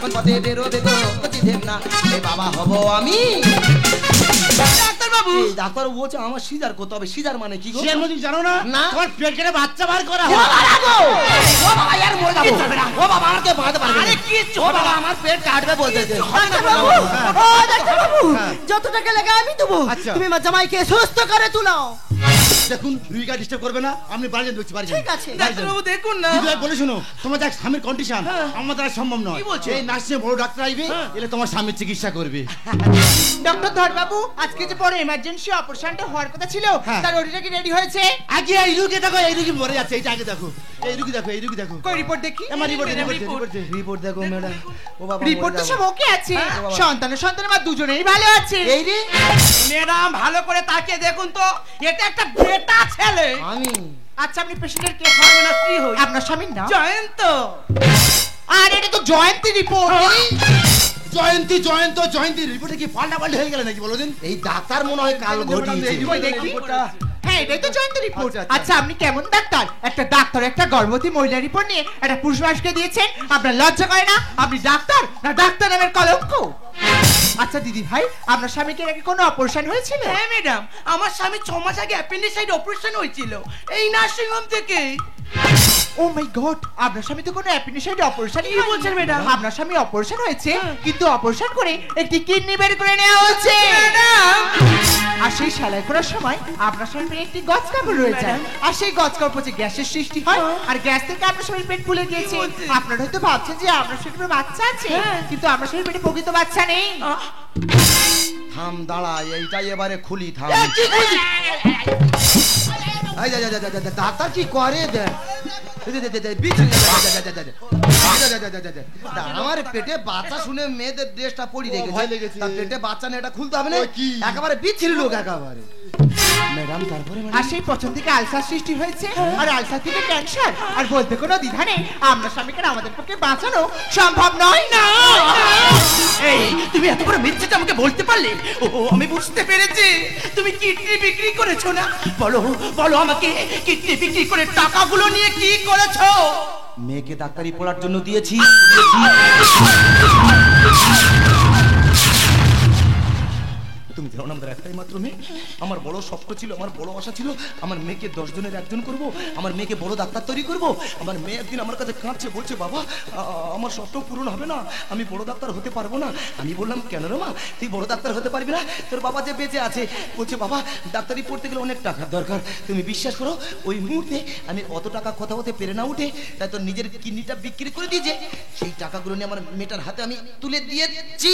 Speaker 3: কোন পথে বেরোবে গো কচি ঢেমনা? এ বাবা হব আমি।
Speaker 6: ডাক্তার বাবু,
Speaker 3: এই ডাক্তার বলছে আমার সিজার করতে হবে। সিজার মানে কি গো?
Speaker 7: সে মধ্যে জানো না,
Speaker 3: না।
Speaker 7: তোমার পেট কেটে বাচ্চা বার করা
Speaker 3: ও
Speaker 7: হয়।
Speaker 3: বাবা গো! ও বাবা, আর মরে যাবো। ও বাবা, আমাকে বাঁধতে পারবে না।
Speaker 6: আরে কিচ্ছু
Speaker 3: ও বাবা, আমার পেট কাটবে বলতেছে।
Speaker 8: ডাক্তার বাবু, ও ডাক্তার বাবু, যত টাকা লাগে আমি দেবো,
Speaker 7: আচ্ছা।
Speaker 8: তুমি আমার জামাইকে সুস্থ করে তুলো।
Speaker 7: দেখুন রুগীকে ডিস্টার্ব করবে না, আপনি বাড়ি যান, ঢুকছি বাড়ি যান।
Speaker 8: ঠিক আছে।
Speaker 6: ডাক্তার বাবু দেখুন না।
Speaker 7: দিদি ভাই বলে শোনো, তোমার দেখ স্বামীর কন্ডিশন আমার দ্বারা সম্ভব নয়।
Speaker 6: কি বলছো?
Speaker 7: এই নার্সিং বড় ডাক্তার আইবে, এলে তোমার স্বামীর চিকিৎসা করবে।
Speaker 9: ডক্টর ধরবাবু, আজকে যে বড় এমার্জেন্সি অপারেশনটা হওয়ার কথা ছিল,
Speaker 7: হ্যাঁ।
Speaker 9: তার ওটিটা কি রেডি হয়েছে?
Speaker 7: আগে এই রুগী দেখো, এই রুগী মরে যাচ্ছে, এইটা আগে দেখো, এই রুগী দেখো, এই রুগী দেখো।
Speaker 9: কই রিপোর্ট দেখি।
Speaker 7: আমার রিপোর্ট
Speaker 3: রিপোর্ট দেখো ম্যাডাম। ও বাবা,
Speaker 9: রিপোর্ট তো
Speaker 3: মরে
Speaker 9: সব
Speaker 3: যাবো।
Speaker 9: ওকে আছে,
Speaker 3: বাবা।
Speaker 9: সন্তান আমার দুজনেরই ভালো আছে।
Speaker 3: এই রে
Speaker 6: ম্যাডাম ভালো করে তাকিয়ে দেখুন তো, এটা একটা বেটা ছেলে।
Speaker 3: আমি
Speaker 9: আচ্ছা, আপনি পেশেন্টের কে
Speaker 6: হয় না কি হই?
Speaker 9: আপনার স্বামীর নাম?
Speaker 6: জয়ন্ত।
Speaker 9: আর এটা তো জয়ন্তী রিপোর্ট।
Speaker 7: জয়ন্তী জয়ন্ত জয়ন্তী রিপোর্টে কি পাল্টা পাল্টি হয়ে গেল নাকি বলো দিন?
Speaker 3: এই ডাক্তার মনে হয় কাল ঘটিয়েছে।
Speaker 9: কই দেখি। হ্যাঁ এটাই তো জয়ন্ত রিপোর্ট।
Speaker 3: আচ্ছা, আচ্ছা।
Speaker 9: আচ্ছা আপনি কেমন ডাক্তার? একটা ডাক্তার একটা গর্ভবতী মহিলার রিপোর্ট নিয়ে একটা পুরুষ মানুষকে দিয়েছেন, আপনার লজ্জা করে না? আপনি ডাক্তার না ডাক্তার নামের কলঙ্ক? আচ্ছা দিদি ভাই, আপনার স্বামীকে নাকি কোনো অপারেশন হয়েছিল?
Speaker 6: হ্যাঁ ম্যাডাম, আমার স্বামী 6 মাস আগে অ্যাপেন্ডিসাইড অপারেশন হয়েছিল এই নার্সিং হোম থেকে।
Speaker 9: ও মাই গড, আপনার স্বামী তো কোনো অ্যাপেন্ডিসাইড অপারেশন
Speaker 6: কি বলছেন ম্যাডাম?
Speaker 9: আপনার স্বামী অপারেশন হয়েছে, কিন্তু অপারেশন করে একটি কিডনি বের করে নেওয়া হয়েছে আর সেই সেলাই করার সময় আপনার স্বামীর একটি গজ কাপড় রয়েছে, আর সেই গজ কাপড় পচে গ্যাসের সৃষ্টি হয়, আর গ্যাস থেকে আপনার স্বামীর পেট ফুলে গিয়েছে। আপনারা হয়তো ভাবছেন যে আপনার স্বামীর বাচ্চা আছে, কিন্তু আপনার স্বামীর পেটে প্রকৃত বাচ্চা নেই।
Speaker 3: থাম, দাঁড়া, এইটাই এবারে খুলি, থাম। এই যা, যা, যা, যা, যা, ডাক্তার কি করে দেখ, আমার পেটে বাচ্চা শুনে মেয়েদের ড্রেসটা পরি রেখেছে, তার পেটে বাচ্চা নেই, এটা খুলতে হবে না, একেবারে বিচ্ছিরি লোক একেবারে। ম্যাডাম তারপরে
Speaker 9: আর সেই পছন থেকে আলসার সৃষ্টি হয়েছে, আর আলসার থেকে ক্যান্সার, আর বলতে কোনো দ্বিধা নেই, আপনার স্বামীকে আমাদের পক্ষে বাঁচানো সম্ভব নয়। না
Speaker 6: এই তুমি এত বড় মিথ্যেটা আমাকে বলতে পারলে? ও আমি বুঝতে পেরেছি, তুমি কিডনি বিক্রি করেছো না? বলো বলো আমাকে, কিডনি বিক্রি করে টাকাগুলো নিয়ে কি করেছো?
Speaker 3: মেয়েকে ডাক্তারি পড়ার জন্য দিয়েছি। তুমি জানো না, আমাদের একটাই মাত্র মেয়ে। আমার বড় স্বপ্ন ছিল, আমার বড় আশা ছিল, আমার মেয়েকে 10 জনের একজন করব, আমার মেয়েকে বড় ডাক্তার তৈরি করব। আমার মেয়ে একদিন আমার কাছে কাঁদছে, বলছে বাবা আমার স্বপ্ন পূরণ হবে না, আমি বড় ডাক্তার হতে পারবো না। আমি বললাম কেন রে মা, তুই বড় ডাক্তার হতে পারবি না? তোর বাবা যে বেঁচে আছে, বলছে বাবা ডাক্তারি পড়তে গেলে অনেক টাকার দরকার। তুমি বিশ্বাস করো, ওই মুহূর্তে আমি অত টাকা কথা হতে পেরে না উঠে, তাই তোর নিজের কিডনিটা বিক্রি করে দিয়েছে, সেই টাকাগুলো নিয়ে আমার মেয়েটার হাতে আমি তুলে দিয়েছি।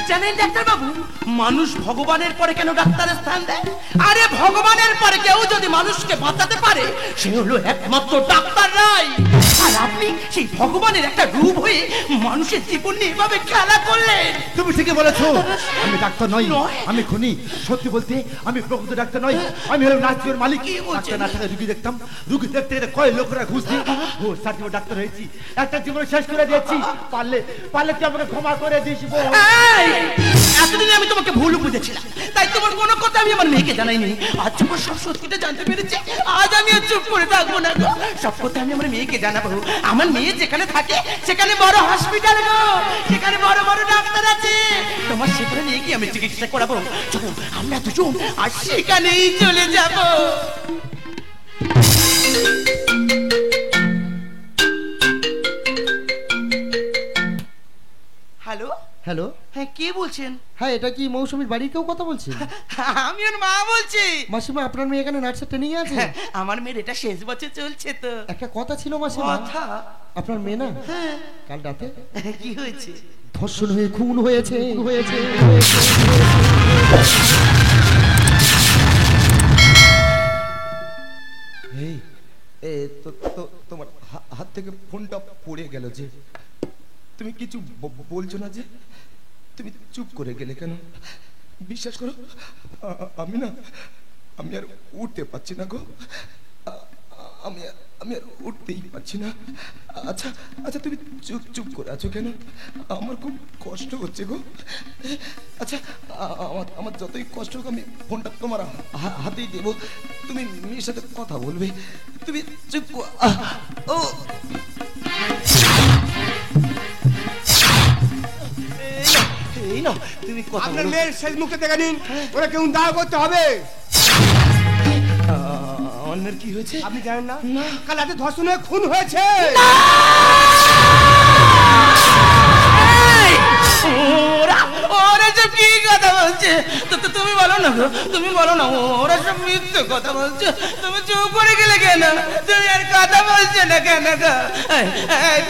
Speaker 6: জানেন ডাক্তার বাবু, মানুষ ভগবানের পরে কেন ডাক্তারের স্থান দেয়? আরে ভগবানের পরে কেউ যদি মানুষকে বাঁচাতে পারে, সে হলো একমাত্র ডাক্তার রাই। আর আপনি সেই ভগবানের একটা রূপ হয়ে মানুষের জীবন নিয়ে এভাবে খেলা করলেন।
Speaker 4: তুমি ঠিকই বলেছো, আমি ডাক্তার নই, আমি খুনি। সত্যি বলতে আমি প্রকৃত ডাক্তার নই, আমি হলাম নার্সিংয়ের মালিক। ডাক্তার না থাকা রুগী দেখতাম, রুগী দেখতে গেলে কয় লোকরা ঘুষ দিয়ে ও সার্টিফিকেট ডাক্তার হয়েছি, একটা জীবন শেষ করে দিয়েছি। পারলে পারলে তুই আমাকে ক্ষমা করে দিস।
Speaker 6: এতদিন আমি তোমাকে ভুল বুঝেছিলাম, তাই তোমার কোনো কথা আমি আমার মেয়েকে জানাইনি। আজ যখন সব সত্যিটা জানতে পেরেছি, আজ আমি আর চুপ করে থাকবো না গো। সব কথা আমি আমার মেয়েকে জানাবো। আমার মেয়ে যেখানে থাকে সেখানে বড় হসপিটাল গো, সেখানে বড় বড় ডাক্তার আছে, তোমার সেখানে নিয়ে গিয়ে আমি চিকিৎসা করাবো। চলো আমরা দুজন আর সেখানেই চলে যাবো। হ্যালো
Speaker 3: হ্যালো,
Speaker 6: হ্যাঁ কে বলছেন?
Speaker 3: হ্যাঁ এটা কি মৌসুমীর বাড়ির কেউ কথা বলছে?
Speaker 6: আমি ওর মা বলছি।
Speaker 3: মাসিমা, আপনার মেয়ে এখানে নার্সের ট্রেনিং এ আছে?
Speaker 6: আমার মেয়ের এটা শেষ বছর চলছে তো।
Speaker 3: একটা কথা ছিল মাসিমা,
Speaker 6: কথা?
Speaker 3: আপনার মেয়ে না কাল রাতে
Speaker 6: কি হয়েছে?
Speaker 3: ধর্ষণ হয়ে খুন হয়েছে। এই তোমার হাত থেকে ফোনটা পড়ে গেল যে, তুমি কিছু বলছো না যে? তুমি চুপ করে গেলে কেন? বিশ্বাস করো, আমি আর উঠতে পারছি না গো, আমি আর উঠতেই পারছি না। আচ্ছা আচ্ছা, তুমি চুপ করে আছো কেন? আমার খুব কষ্ট হচ্ছে গো। আচ্ছা আমার যতই কষ্ট হোক, আমি ফোনটা তোমার হাতেই দেবো, তুমি মেয়ের সাথে কথা বলবে। তুমি চুপ ও এই না, তুমি কথা
Speaker 5: আপনার
Speaker 3: বলো।
Speaker 5: মেয়ের শেষ মুখে দেখে নিন, ওরা কেউ দাও করতে হবে।
Speaker 3: অন্যের কি হয়েছে
Speaker 5: আপনি জানেন না? কাল রাতে ধর্ষণ হয়ে খুন হয়েছে।
Speaker 6: ওরা সব কি কথা বলছে? তুমি বলো না গো, তুমি বলো না, ওরা সব মিথ্যে কথা বলছে। তুমি চুপ করে গেলে কেন? তুমি আর কথা বলছে না কেন গো?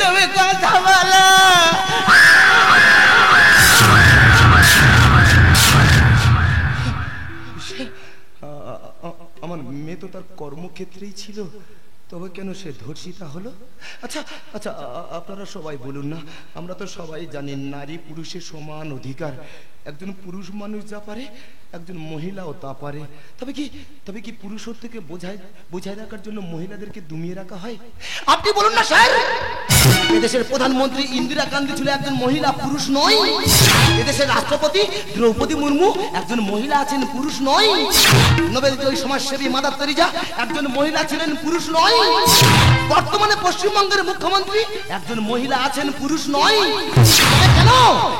Speaker 6: তুমি কথা বলো।
Speaker 3: আমার মেয়ে তো তার কর্মক্ষেত্রেই ছিল, তবে কেন সে ধর্ষিতা হলো? আচ্ছা আচ্ছা, আপনারা সবাই বলুন না, আমরা তো সবাই জানি নারী পুরুষের সমান অধিকার,
Speaker 7: একজন পুরুষ মানুষ যা পারে একজন মহিলাও তা পারে। তবে কি পুরুষত্বকে বোঝায় রাখার জন্য মহিলাদেরকে দমিয়ে রাখা হয়? আপনি বলুন না স্যার, এদেশের প্রধানমন্ত্রী ইন্দিরা গান্ধী ছিল একজন মহিলা, পুরুষ নয়? এদেশের রাষ্ট্রপতি দ্রৌপদী মুর্মু একজন মহিলা আছেন, পুরুষ নয়? নোবেল জয়ী সমাজসেবী মাদার তেরেসা একজন মহিলা ছিলেন, পুরুষ নয়? বর্তমানে পশ্চিমবঙ্গের মুখ্যমন্ত্রী একজন মহিলা আছেন, পুরুষ নয়? কেন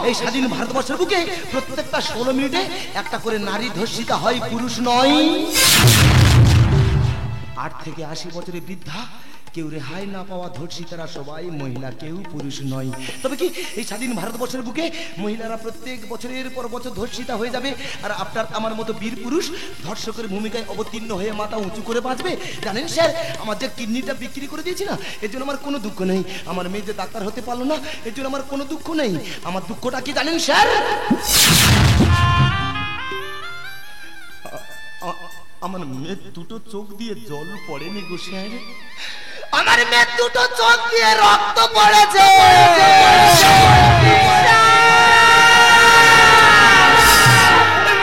Speaker 7: এই স্বাধীন ভারতবর্ষের বুকে প্রত্যেকটা 16 মিনিটে একটা করে নারী ধর্ষিতা হয়, পুরুষ নয়? 8 থেকে 80 বছরের বৃদ্ধা কেউ রেহাই না পাওয়া ধর্ষিতারা সবাই মহিলা, কেউ পুরুষ নয়। তবে কি এই স্বাধীন ভারতবর্ষের বুকে মহিলারা প্রত্যেক বছরের পর বছর ধর্ষিতা হয়ে যাবে, আর আপনার আমার মতো বীর পুরুষ ধর্ষকের ভূমিকায় অবতীর্ণ হয়ে মাথা উঁচু করে বাঁচবে? জানেন স্যার, আমার যে কিডনিটা বিক্রি করে দিয়েছি না, এর জন্য আমার কোনো দুঃখ নেই। আমার মেয়ে যে ডাক্তার হতে পারলো না, এর জন্য আমার কোনো দুঃখ নেই। আমার দুঃখটা কি জানেন স্যার? আমার মেয়ে দুটো চোখ দিয়ে জল পড়েনি গো স্যার, আমার মেয়ে দুটো চোখ দিয়ে রক্ত পড়েছে।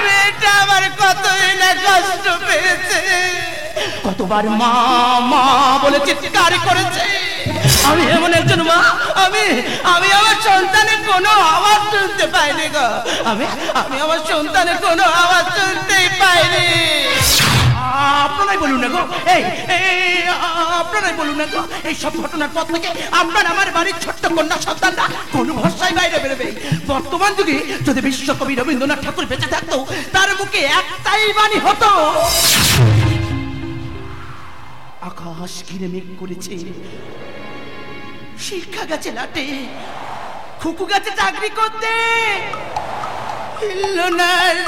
Speaker 7: মেয়েটা আমার কতই না কষ্ট পেয়েছে, কতবার মা মা বলে চিৎকার করেছে। আমি এমন একজন মা, আমি আমার সন্তানের কোনো আওয়াজ শুনতে পাইনি গো। আমি আমার সন্তানের কোনো আওয়াজ শুনতেই পাইনি। আপনারাই বলুন না গো, আপনারাই বলুন না গো, এই সব ঘটনার পর থেকে আপনার আমার বাড়ির ছোট্ট কন্যা সন্তানরা কোন ভরসায় বাইরে বেরোবে? বর্তমান যুগে যদি বিশ্বকবি রবীন্দ্রনাথ ঠাকুর বেঁচে থাকতো, তার মুখে একটাই বাণী হতো, আকাশ ঘিরে মেঘ করেছে, শিক্ষা গেছে লাটে, খুকু গেছে চাকরি করতে,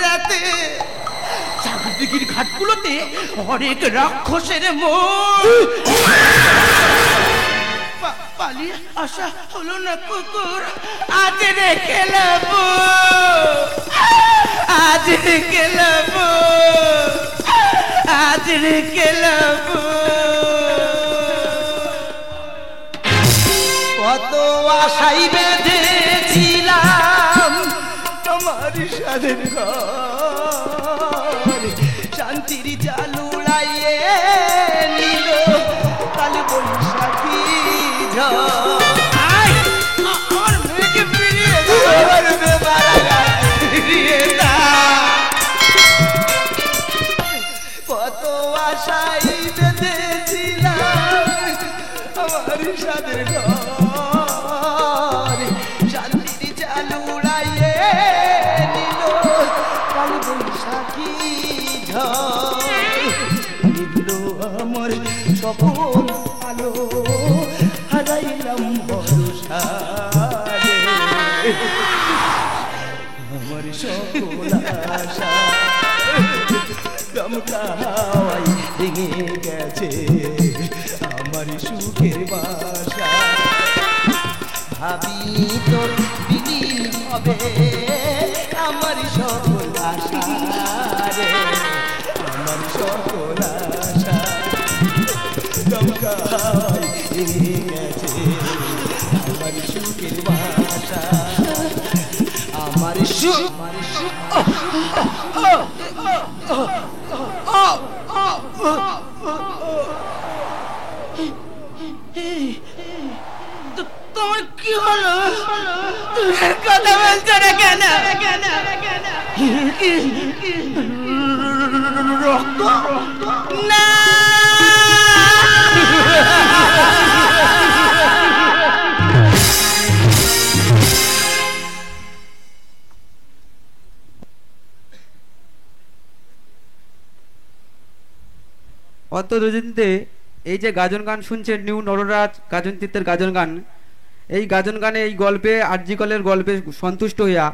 Speaker 7: রাতে চাকরির ঘাটগুলোতে অনেক রাক্ষসের পালিয়ে আসা হলো না কুকুর, আজ রেখে লাবো, আজ রেখে লাবো, আজ রেখে লাবো। কত আশাই বেঁধেছিলাম আমার স্বাদের ঘর, শান্তির জাল উড়াইয়ে নিল কাল বৈশাখী ঝড়। আমার মেয়েকে ফিরিয়ে কত আশাই বেঁধেছিলাম আমার স্বাদের ঘর, শান্তির জাল উড়াইয়ে নিল কাল বৈশাখী ঝড়। নিলো আমার সপন আলো, হারাইলাম ভরসা, আমার সকল আশা দমকা হাওয়ায় ভেঙে গেছে আমার সুখের বাসা। ভাবি তোর বিলীন হবে আমার সকল আশা রে, আমার সকল আশা দমকা হাওয়ায় ভেঙে গেছে আমার সুখের বাসা, আমার সুখ। তোমার কি হলো? কথা বলছো না কেন? রক্ত না,
Speaker 10: অত দুদিনতে এই যে গাজন গান শুনছেন, নিউ নররাজ গাজন চিত্রের গাজন গান, এই গাজন গানে এই গল্পে আরজিকলের গল্পে সন্তুষ্ট হইয়া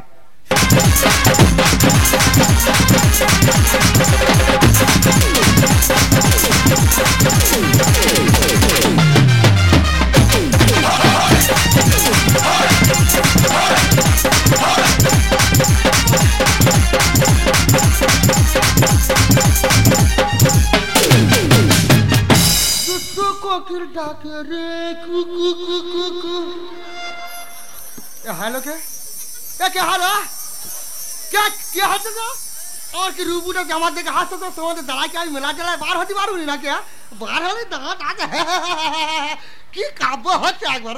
Speaker 3: কোকিল ডাকে রে কুকু কুকু। হ্যালো, কে কে? হ্যালো, কে কি হাসতে তো আমার কি রূপুটা জামার দিকে হাসতে তো তোমাদের দাঁড়ায় কি আমি মেলা জেলায় বার হতে পারবো নাকি? বার হলে দাঁড়া কি কাব্য হচ্ছে একবার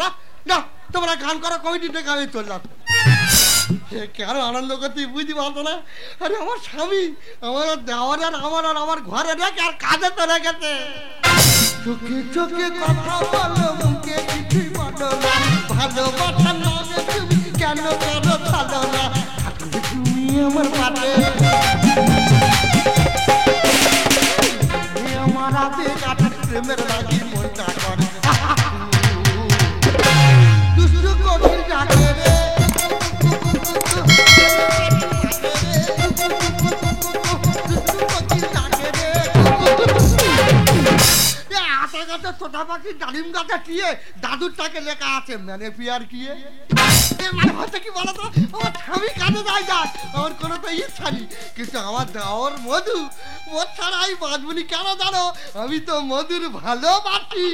Speaker 3: না তোমরা গান করা কমিটি থেকে আমি চললাম। কেন আনন্দ করতে বুঝতে পারতো না? আরে আমার স্বামী আমার দেওয়ার আর আমার ঘরে রেখে আর কাজে তো রেখেছে। চোখে চোখে কথা বলো মুখে কিছুই বলো না, ভালোবাসার নামে তুমি কেন করো ভালো না? তুমি আমার পাশে আমার হাতে কাটা প্রেমের লাগি মনটা করে দুষ্টু কঠিন ডাকে রে ছোটা পাখি ডালিম গাছা কিয়ে দাদুর টাকে লেখা আছে মানে পিয়ার কিয়ে মানে হচ্ছে কি বলতো আমার স্বামী কাজে যায় যাক আমার কোনো তো ইচ্ছা নেই, কিন্তু আমার দেওয়ার মধু ওর ছাড়া আমি বাঁচবনি কেন জানো? আমি তো মধুর ভালোবাসি।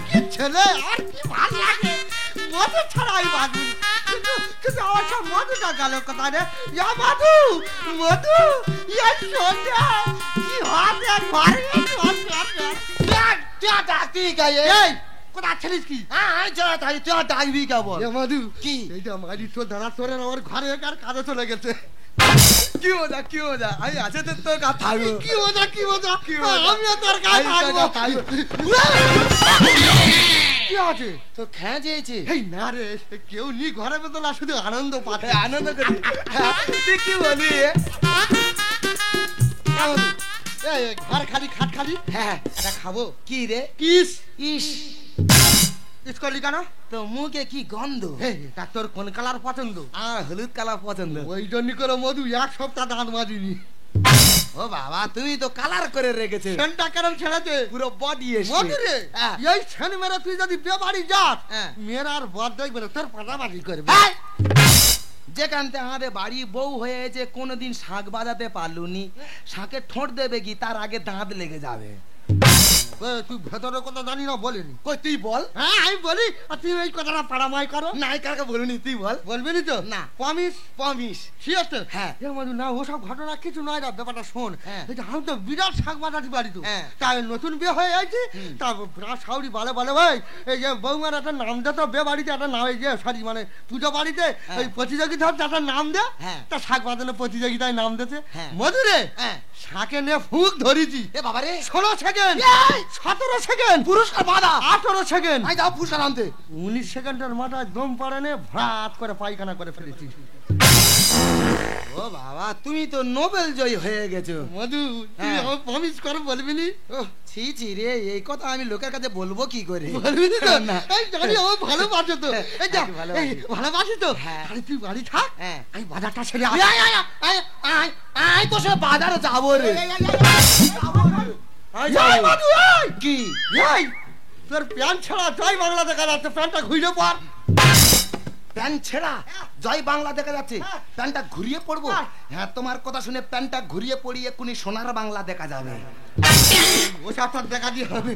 Speaker 3: কি ছেলে আর কি ভালো লাগে মধু ছাড়া আমি বাঁচবনি, কিন্তু আমার সব মধুটা গেল কোথায় রে? ইয়া মধু মধু ইয়া সোনা কি হবে ঘরে কোথা ছিলিস কি?
Speaker 7: ডাকবি কেবল
Speaker 3: মধু
Speaker 7: কি
Speaker 3: এইটা মারি তোর দাঁড়া তোর আমার ঘরে আর কাজে চলে গেছে।
Speaker 7: কি মজা কি মজা আমি আছে তো তোর কাছে থাকবো।
Speaker 3: কি মজা কি মজা আমিও তোর কাছে থাকবো। কি আছে
Speaker 7: তো খেয়েছে
Speaker 3: এই না রে কেউ নি ঘরে বেতন না শুধু আনন্দ পাচ্ছে
Speaker 7: আনন্দ করি তুই কি বলি
Speaker 3: ঘর খালি খাট খালি
Speaker 7: হ্যাঁ
Speaker 3: এটা খাবো
Speaker 7: কি রে
Speaker 3: কিস
Speaker 7: ইস
Speaker 3: ইস করলি কেন?
Speaker 7: তো মুখে কি গন্ধ?
Speaker 3: তা তোর কোন কালার পছন্দ?
Speaker 7: আর হলুদ কালার পছন্দ।
Speaker 3: ওই জন্য করে মধু এক সপ্তাহ দাঁত মাজিনি।
Speaker 7: ও বাবা তুমি তো কালার করে রেখেছে।
Speaker 3: সেনটা কেরম ছেড়েছে
Speaker 7: পুরো বডি এসে
Speaker 3: মধু রে এই সেন মেরে তুই যদি বিয়ে বাড়ি যাস মেয়েরা আর বর দেখবে না তোর পাটাপাটি করবে।
Speaker 7: যেখান থেকে আমাদের বাড়ি বউ হয়েছে কোনোদিন শাঁখ বাজাতে পারলুনি, শাঁখে ঠোঁট দেবে কি তার আগে দাঁত লেগে যাবে।
Speaker 3: তুই ভেতরের কথা জানি না বলিনি?
Speaker 7: কই তুই বল।
Speaker 3: হ্যাঁ আমি বলি আর তুই এই কথাটা পাড়ামাই করো।
Speaker 7: নাই কাকে বলিনি তুই বল।
Speaker 3: বলবি নি তো?
Speaker 7: না
Speaker 3: প্রমিস
Speaker 7: প্রমিস
Speaker 3: সিরিয়াস?
Speaker 7: হ্যাঁ
Speaker 3: মধু না ওসব ঘটনা কিছু নয় না, ব্যাপারটা শোন।
Speaker 7: হ্যাঁ
Speaker 3: আমি তো বিরাট শাক বাজাতে পারি তো,
Speaker 7: হ্যাঁ
Speaker 3: তাই নতুন বিয়ে হয়ে যাচ্ছি তারপর বিরাট সাউরি বলে বলে ভাই এই যে বৌমার একটা নাম দে তো বিয়ে বাড়িতে একটা নাম, এই যে সরি মানে পুজো বাড়িতে ওই প্রতিযোগিতা হচ্ছে একটা নাম দে, তা শাক বাজানোর প্রতিযোগিতায় নাম দিয়েছে। মধু রে শাকে নিয়ে ফুঁক ধরেছি
Speaker 7: এ বাবা রে
Speaker 3: 16 সেকেন্ড 17 সেকেন্ড
Speaker 7: পুরস্কার বাধা
Speaker 3: 18 সেকেন্ড
Speaker 7: আই যাও পুরস্কার আনতে
Speaker 3: 19 সেকেন্ডের মাথায় দম পড়ে নে ভাত করে পায়খানা করে ফেলেছি।
Speaker 7: ও বাবা তুমি তো নোবেল জয়ী হয়ে গেছো
Speaker 3: মধু। তুই আমার প্রমিস করে বলবি নি?
Speaker 7: ছি ছি রে এই কথা আমি লোকের কাছে বলবো কি করে?
Speaker 3: বলবি নি তো?
Speaker 7: না
Speaker 3: এই জানি ও ভালোবাসে তো, এই যা ভালোবাসি তো। আরে তুই বাড়ি থাক আমি বাজারটা ছেড়ে আসি।
Speaker 7: আই তো সে বাজারে যাবো রে।
Speaker 3: কি তোর প্যান্ট ছাড়া জয় বাংলা দেখা যাচ্ছে, প্যান্টটা ঘুরে পর।
Speaker 7: প্যান্ট ছেড়া জয় বাংলা দেখা যাচ্ছে, প্যান্টটা ঘুরিয়ে পড়বো? হ্যাঁ তোমার কথা শুনে প্যান্টটা ঘুরিয়ে পড়িয়ে কোনি সোনার বাংলা দেখা যাবে।
Speaker 3: ওসব দেখা দিয়ে হবে।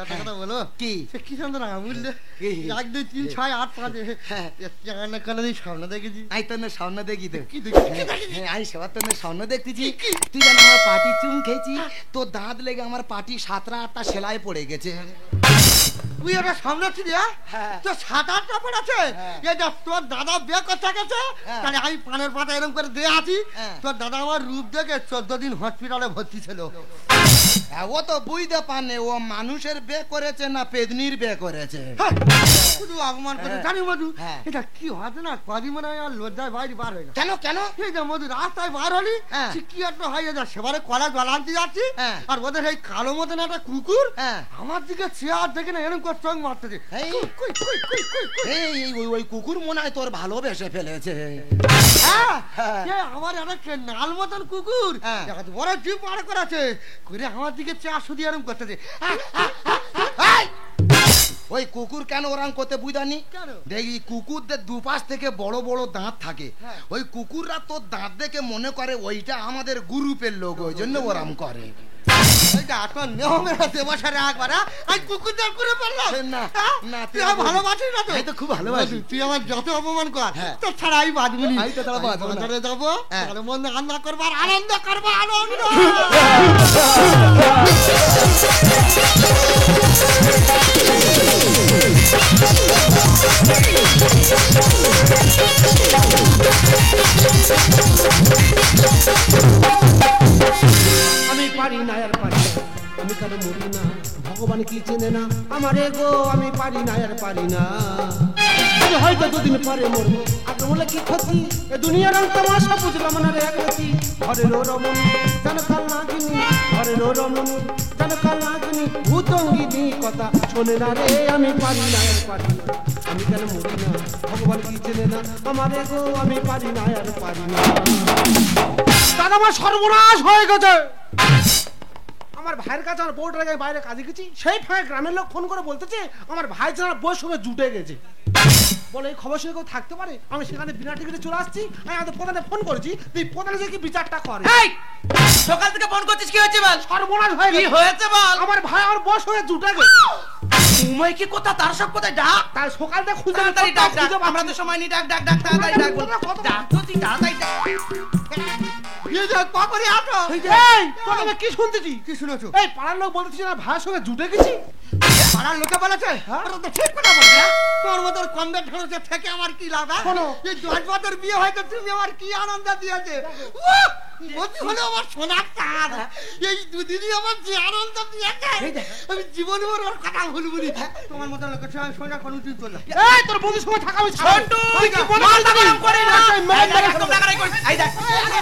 Speaker 3: একটা কথা বলো কি কি সুন্দর আমূল্য 1 2 3 6 8 5 কোনদিন স্বপ্ন দেখেছি?
Speaker 7: আই তোর স্বপ্ন দেখি তো
Speaker 3: কি দেখি?
Speaker 7: আই সবার তোর স্বপ্ন দেখতেছি তুই জানো আমার পাটি চুম খেয়েছি, তোর দাঁত লেগে আমার পাটি 7টা 8টা সেলাই পড়ে গেছে।
Speaker 3: তুই ওটা সামলাচ্ছি রে? তোর 7-8টা পড়েছে? এই দেখ তোর দাদা বিয়ে করতে গেছে, তাহলে আমি পানের পাতা এরকম করে দিয়ে আছি। তোর দাদা আমার রূপ দেখে 14 দিন হসপিটালে ভর্তি ছিল।
Speaker 7: ও তো বুঝতে পারনে ও মানুষের বিয়ে করেছে না পেদনির বিয়ে করেছে।
Speaker 3: শুধু অপমান করে জানি মধু এটা কি হচ্ছে না কদি মনে হয় আর লজ্জায় বাইরে বার হয়ে গেল।
Speaker 7: কেন কেন?
Speaker 3: এই যে মধু রাস্তায় বার হলি কি একটা হয়ে যায়, সেবারে কলা জল আনতে যাচ্ছি আর ওদের এই কালো মতন একটা কুকুর আমার দিকে চেয়ার দেখে না এরকম করে চোখ মারতেছে।
Speaker 7: ওই কুকুর মনে হয় তোর ভালোবেসে ফেলেছে।
Speaker 3: আমার একটা নাল মতন কুকুর বড় জিপ পার করেছে করে আমার দিকে চেয়ার শুধু এরকম করতেছে।
Speaker 7: ওই কুকুর কেন ওরকম করতে বুঝানি? দেখি কুকুরদের দুপাশ থেকে বড় বড় দাঁত থাকে, ওই কুকুররা তোর দাঁত দেখে মনে করে ওইটা আমাদের গ্রুপের লোক, ওই জন্য ওরম করে।
Speaker 3: এইটা এখন নিয়মের দেবসারে একবার আমি কুকুরদের করে পারলাম
Speaker 7: না, না,
Speaker 3: তুই আমার ভালোবাসিস না তো
Speaker 7: আমি তো খুব ভালোবাসি।
Speaker 3: তুই আমার যত অপমান কর
Speaker 7: হ্যাঁ।
Speaker 3: তোর ছাড়া আমি বাঁচবো না
Speaker 7: আমি তো ছাড়া বাঁচবো না।
Speaker 3: বাজারে যাবো
Speaker 7: হ্যাঁ।
Speaker 3: ভালো মন্দ রান্না করবার আনন্দ করবো আনন্দ
Speaker 4: আমি পারি না আর পারি না, আমি কেন মরি না, ভগবান কি চেনে না আমারে গো, আমি পারি না আর পারি না। আমি হয়তো দুদিন পরে মরবো, আগে বলে কি ক্ষতি, এ দুনিয়ার তামাশা বুঝলাম না রে একরতি। ঘরেরও রমণী যেন কাল নাগিনী, ঘরেরও রমণী যেন কাল নাগিনী, ভূতঙ্গিনী কথা শোনে না রে, আমি পারি না আর পারি না, আমি কেন মরি না, ভগবান কি চেনে না আমারে গো, আমি পারি না আর পারি না। দাদা আমার সর্বনাশ হয়ে গেছে। আমার ভাইয়ের কাছে আমার বউটার আগে বাইরে কাজে গেছি, সেই ফাঁকে গ্রামের লোক ফোন করে বলতেছে আমার ভাই যেন বউর সঙ্গে জুটে গেছে। বলে এই খবর শুনে কেউ থাকতে পারে? আমি সেখানে বিনা টিকিটে চলে আসছি, আমি আমাদের প্রধানে ফোন করেছি, তুই প্রধানে যে কি বিচারটা করে।
Speaker 8: সকাল থেকে ফোন করছিস, কি হয়েছে বল?
Speaker 4: সর্বনাশ হয়ে
Speaker 8: কি
Speaker 4: গেছে।
Speaker 8: হয়েছে বল?
Speaker 4: আমার ভাই আমার বউর সঙ্গে জুটে গেছে।
Speaker 8: তুমি কি কথা, তার সব কোথায় ডাক,
Speaker 4: তাই সকালটা খুঁজে
Speaker 8: তাড়াতাড়ি ডাক, ডাক।
Speaker 4: খুঁজে
Speaker 8: আমরা তো সময় নেই, ডাক ডাক ডাক, তাড়াতাড়ি ডাক বল। ডাক তো তুই, তাড়াতাড়ি ডাক।
Speaker 3: পাপড়ি আটো
Speaker 4: এই, তোর আমি কি শুনতেছি?
Speaker 3: কি শুনেছো?
Speaker 4: এই পাড়ার লোক বলতেছি না ভাইয়ের সঙ্গে জুটে গেছি।
Speaker 3: পাড়ার লোকে বলেছে ওরা তো ঠিক কথা বলছে। তোর মতো কমবে ঢেড়সে থেকে আমার কি লাভ?
Speaker 4: শোনো।
Speaker 3: এই 10 বছর বিয়ে হয়তো তুমি আমার কি আনন্দ দিয়েছে। উহ! মতি হলো আমার সোনার চাঁদ। এই দুদিনই আমার যে আনন্দ দিয়েছে আমি জীবন ভর ওর কথা ভুলবো না। তোমার মতো লোকের সঙ্গে সোনা কোন তুই চলে
Speaker 4: এই তোর বন্ধুর সঙ্গে থাকা আমি
Speaker 8: ছোট্টু, মাথা গরম করে না। এই দেখ, একদম রাগারাগি করিস। এই দেখ,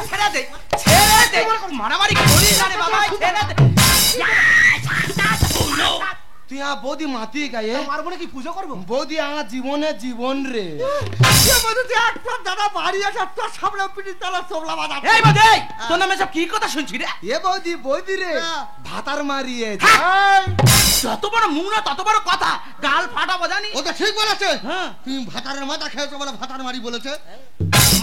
Speaker 8: ছেড়ে দে, ছেড়ে দে। মারামারি করিস না রে বাবা, ছেড়ে দে।
Speaker 7: তুই আমার বৌদি মাতি গায়ে
Speaker 4: মারবো নাকি পুজো করবো?
Speaker 7: বৌদি আমার জীবনে জীবন রে।
Speaker 3: একবার দাদা বাড়ি আসা তোর সামনে পিঠি তালা চোবলা বাঁধা।
Speaker 8: এই বাদে, এই, তোর নামে সব কি কথা শুনছি রে?
Speaker 7: এ বৌদি বৌদি রে ভাতার মারিয়েছে।
Speaker 8: যত বড় মুখ না তত বড় কথা, গাল ফাটাবো জানি।
Speaker 3: ও তো ঠিক বলেছে।
Speaker 8: হ্যাঁ।
Speaker 3: তুমি ভাতারের মাথা খেয়েছো বলে ভাতার মারি বলেছে।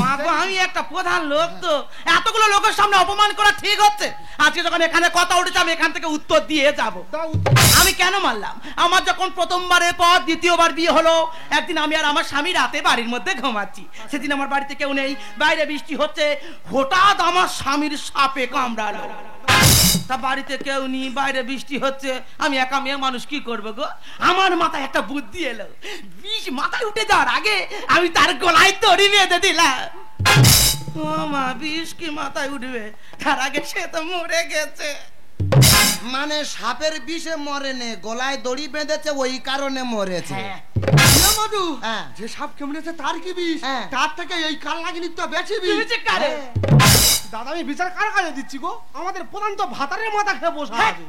Speaker 8: মা গো, আমি একটা প্রধান লোক তো, এতগুলো লোকের সামনে অপমান করা ঠিক হচ্ছে? আজকে যখন এখানে কথা উঠেছে আমি এখান থেকে উত্তর দিয়ে যাব। আমি কেন মারলাম? আমার যখন প্রথমবারের পর দ্বিতীয়বার বিয়ে হলো, একদিন আমি আর আমার স্বামী রাতে বাড়ির মধ্যে ঘুমাচ্ছি। সেদিন আমার বাড়িতে কেউ নেই, বাইরে বৃষ্টি হচ্ছে, হঠাৎ আমার স্বামীর সাপে কামড়ালো। তা বাড়িতে কেউ নেই, বাইরে বৃষ্টি হচ্ছে, আমি একা মেয়ে মানুষ কি করবো গো? আমার মাথায় একটা বুদ্ধি এলো, বিষ মাথায় উঠে যাওয়ার আগে আমি তার গলায় দড়ি বেঁধে দিলাম। ও মা, বিষ কি মাথায় উঠবে, তার আগে সে তো মরে গেছে।
Speaker 7: মানে সাপের বিষে মরেনে, গলায় দড়ি বেঁধেছে ওই কারণে মরেছে।
Speaker 8: হ্যাঁ।
Speaker 3: মধু
Speaker 7: হ্যাঁ।
Speaker 3: যে সাপ কেমনেছে তার কি বিষ?
Speaker 7: হ্যাঁ।
Speaker 3: তার থেকে এই কাল লাগিনি তো বেশি
Speaker 8: তুই
Speaker 3: বিষ।
Speaker 8: যে কারে?
Speaker 4: দাদা আমি বিচার কার কাজে দিচ্ছি গো? আমাদের প্রধান তো ভাতারের মাথা খেয়ে বসে
Speaker 8: হ্যাঁ।
Speaker 4: আছে।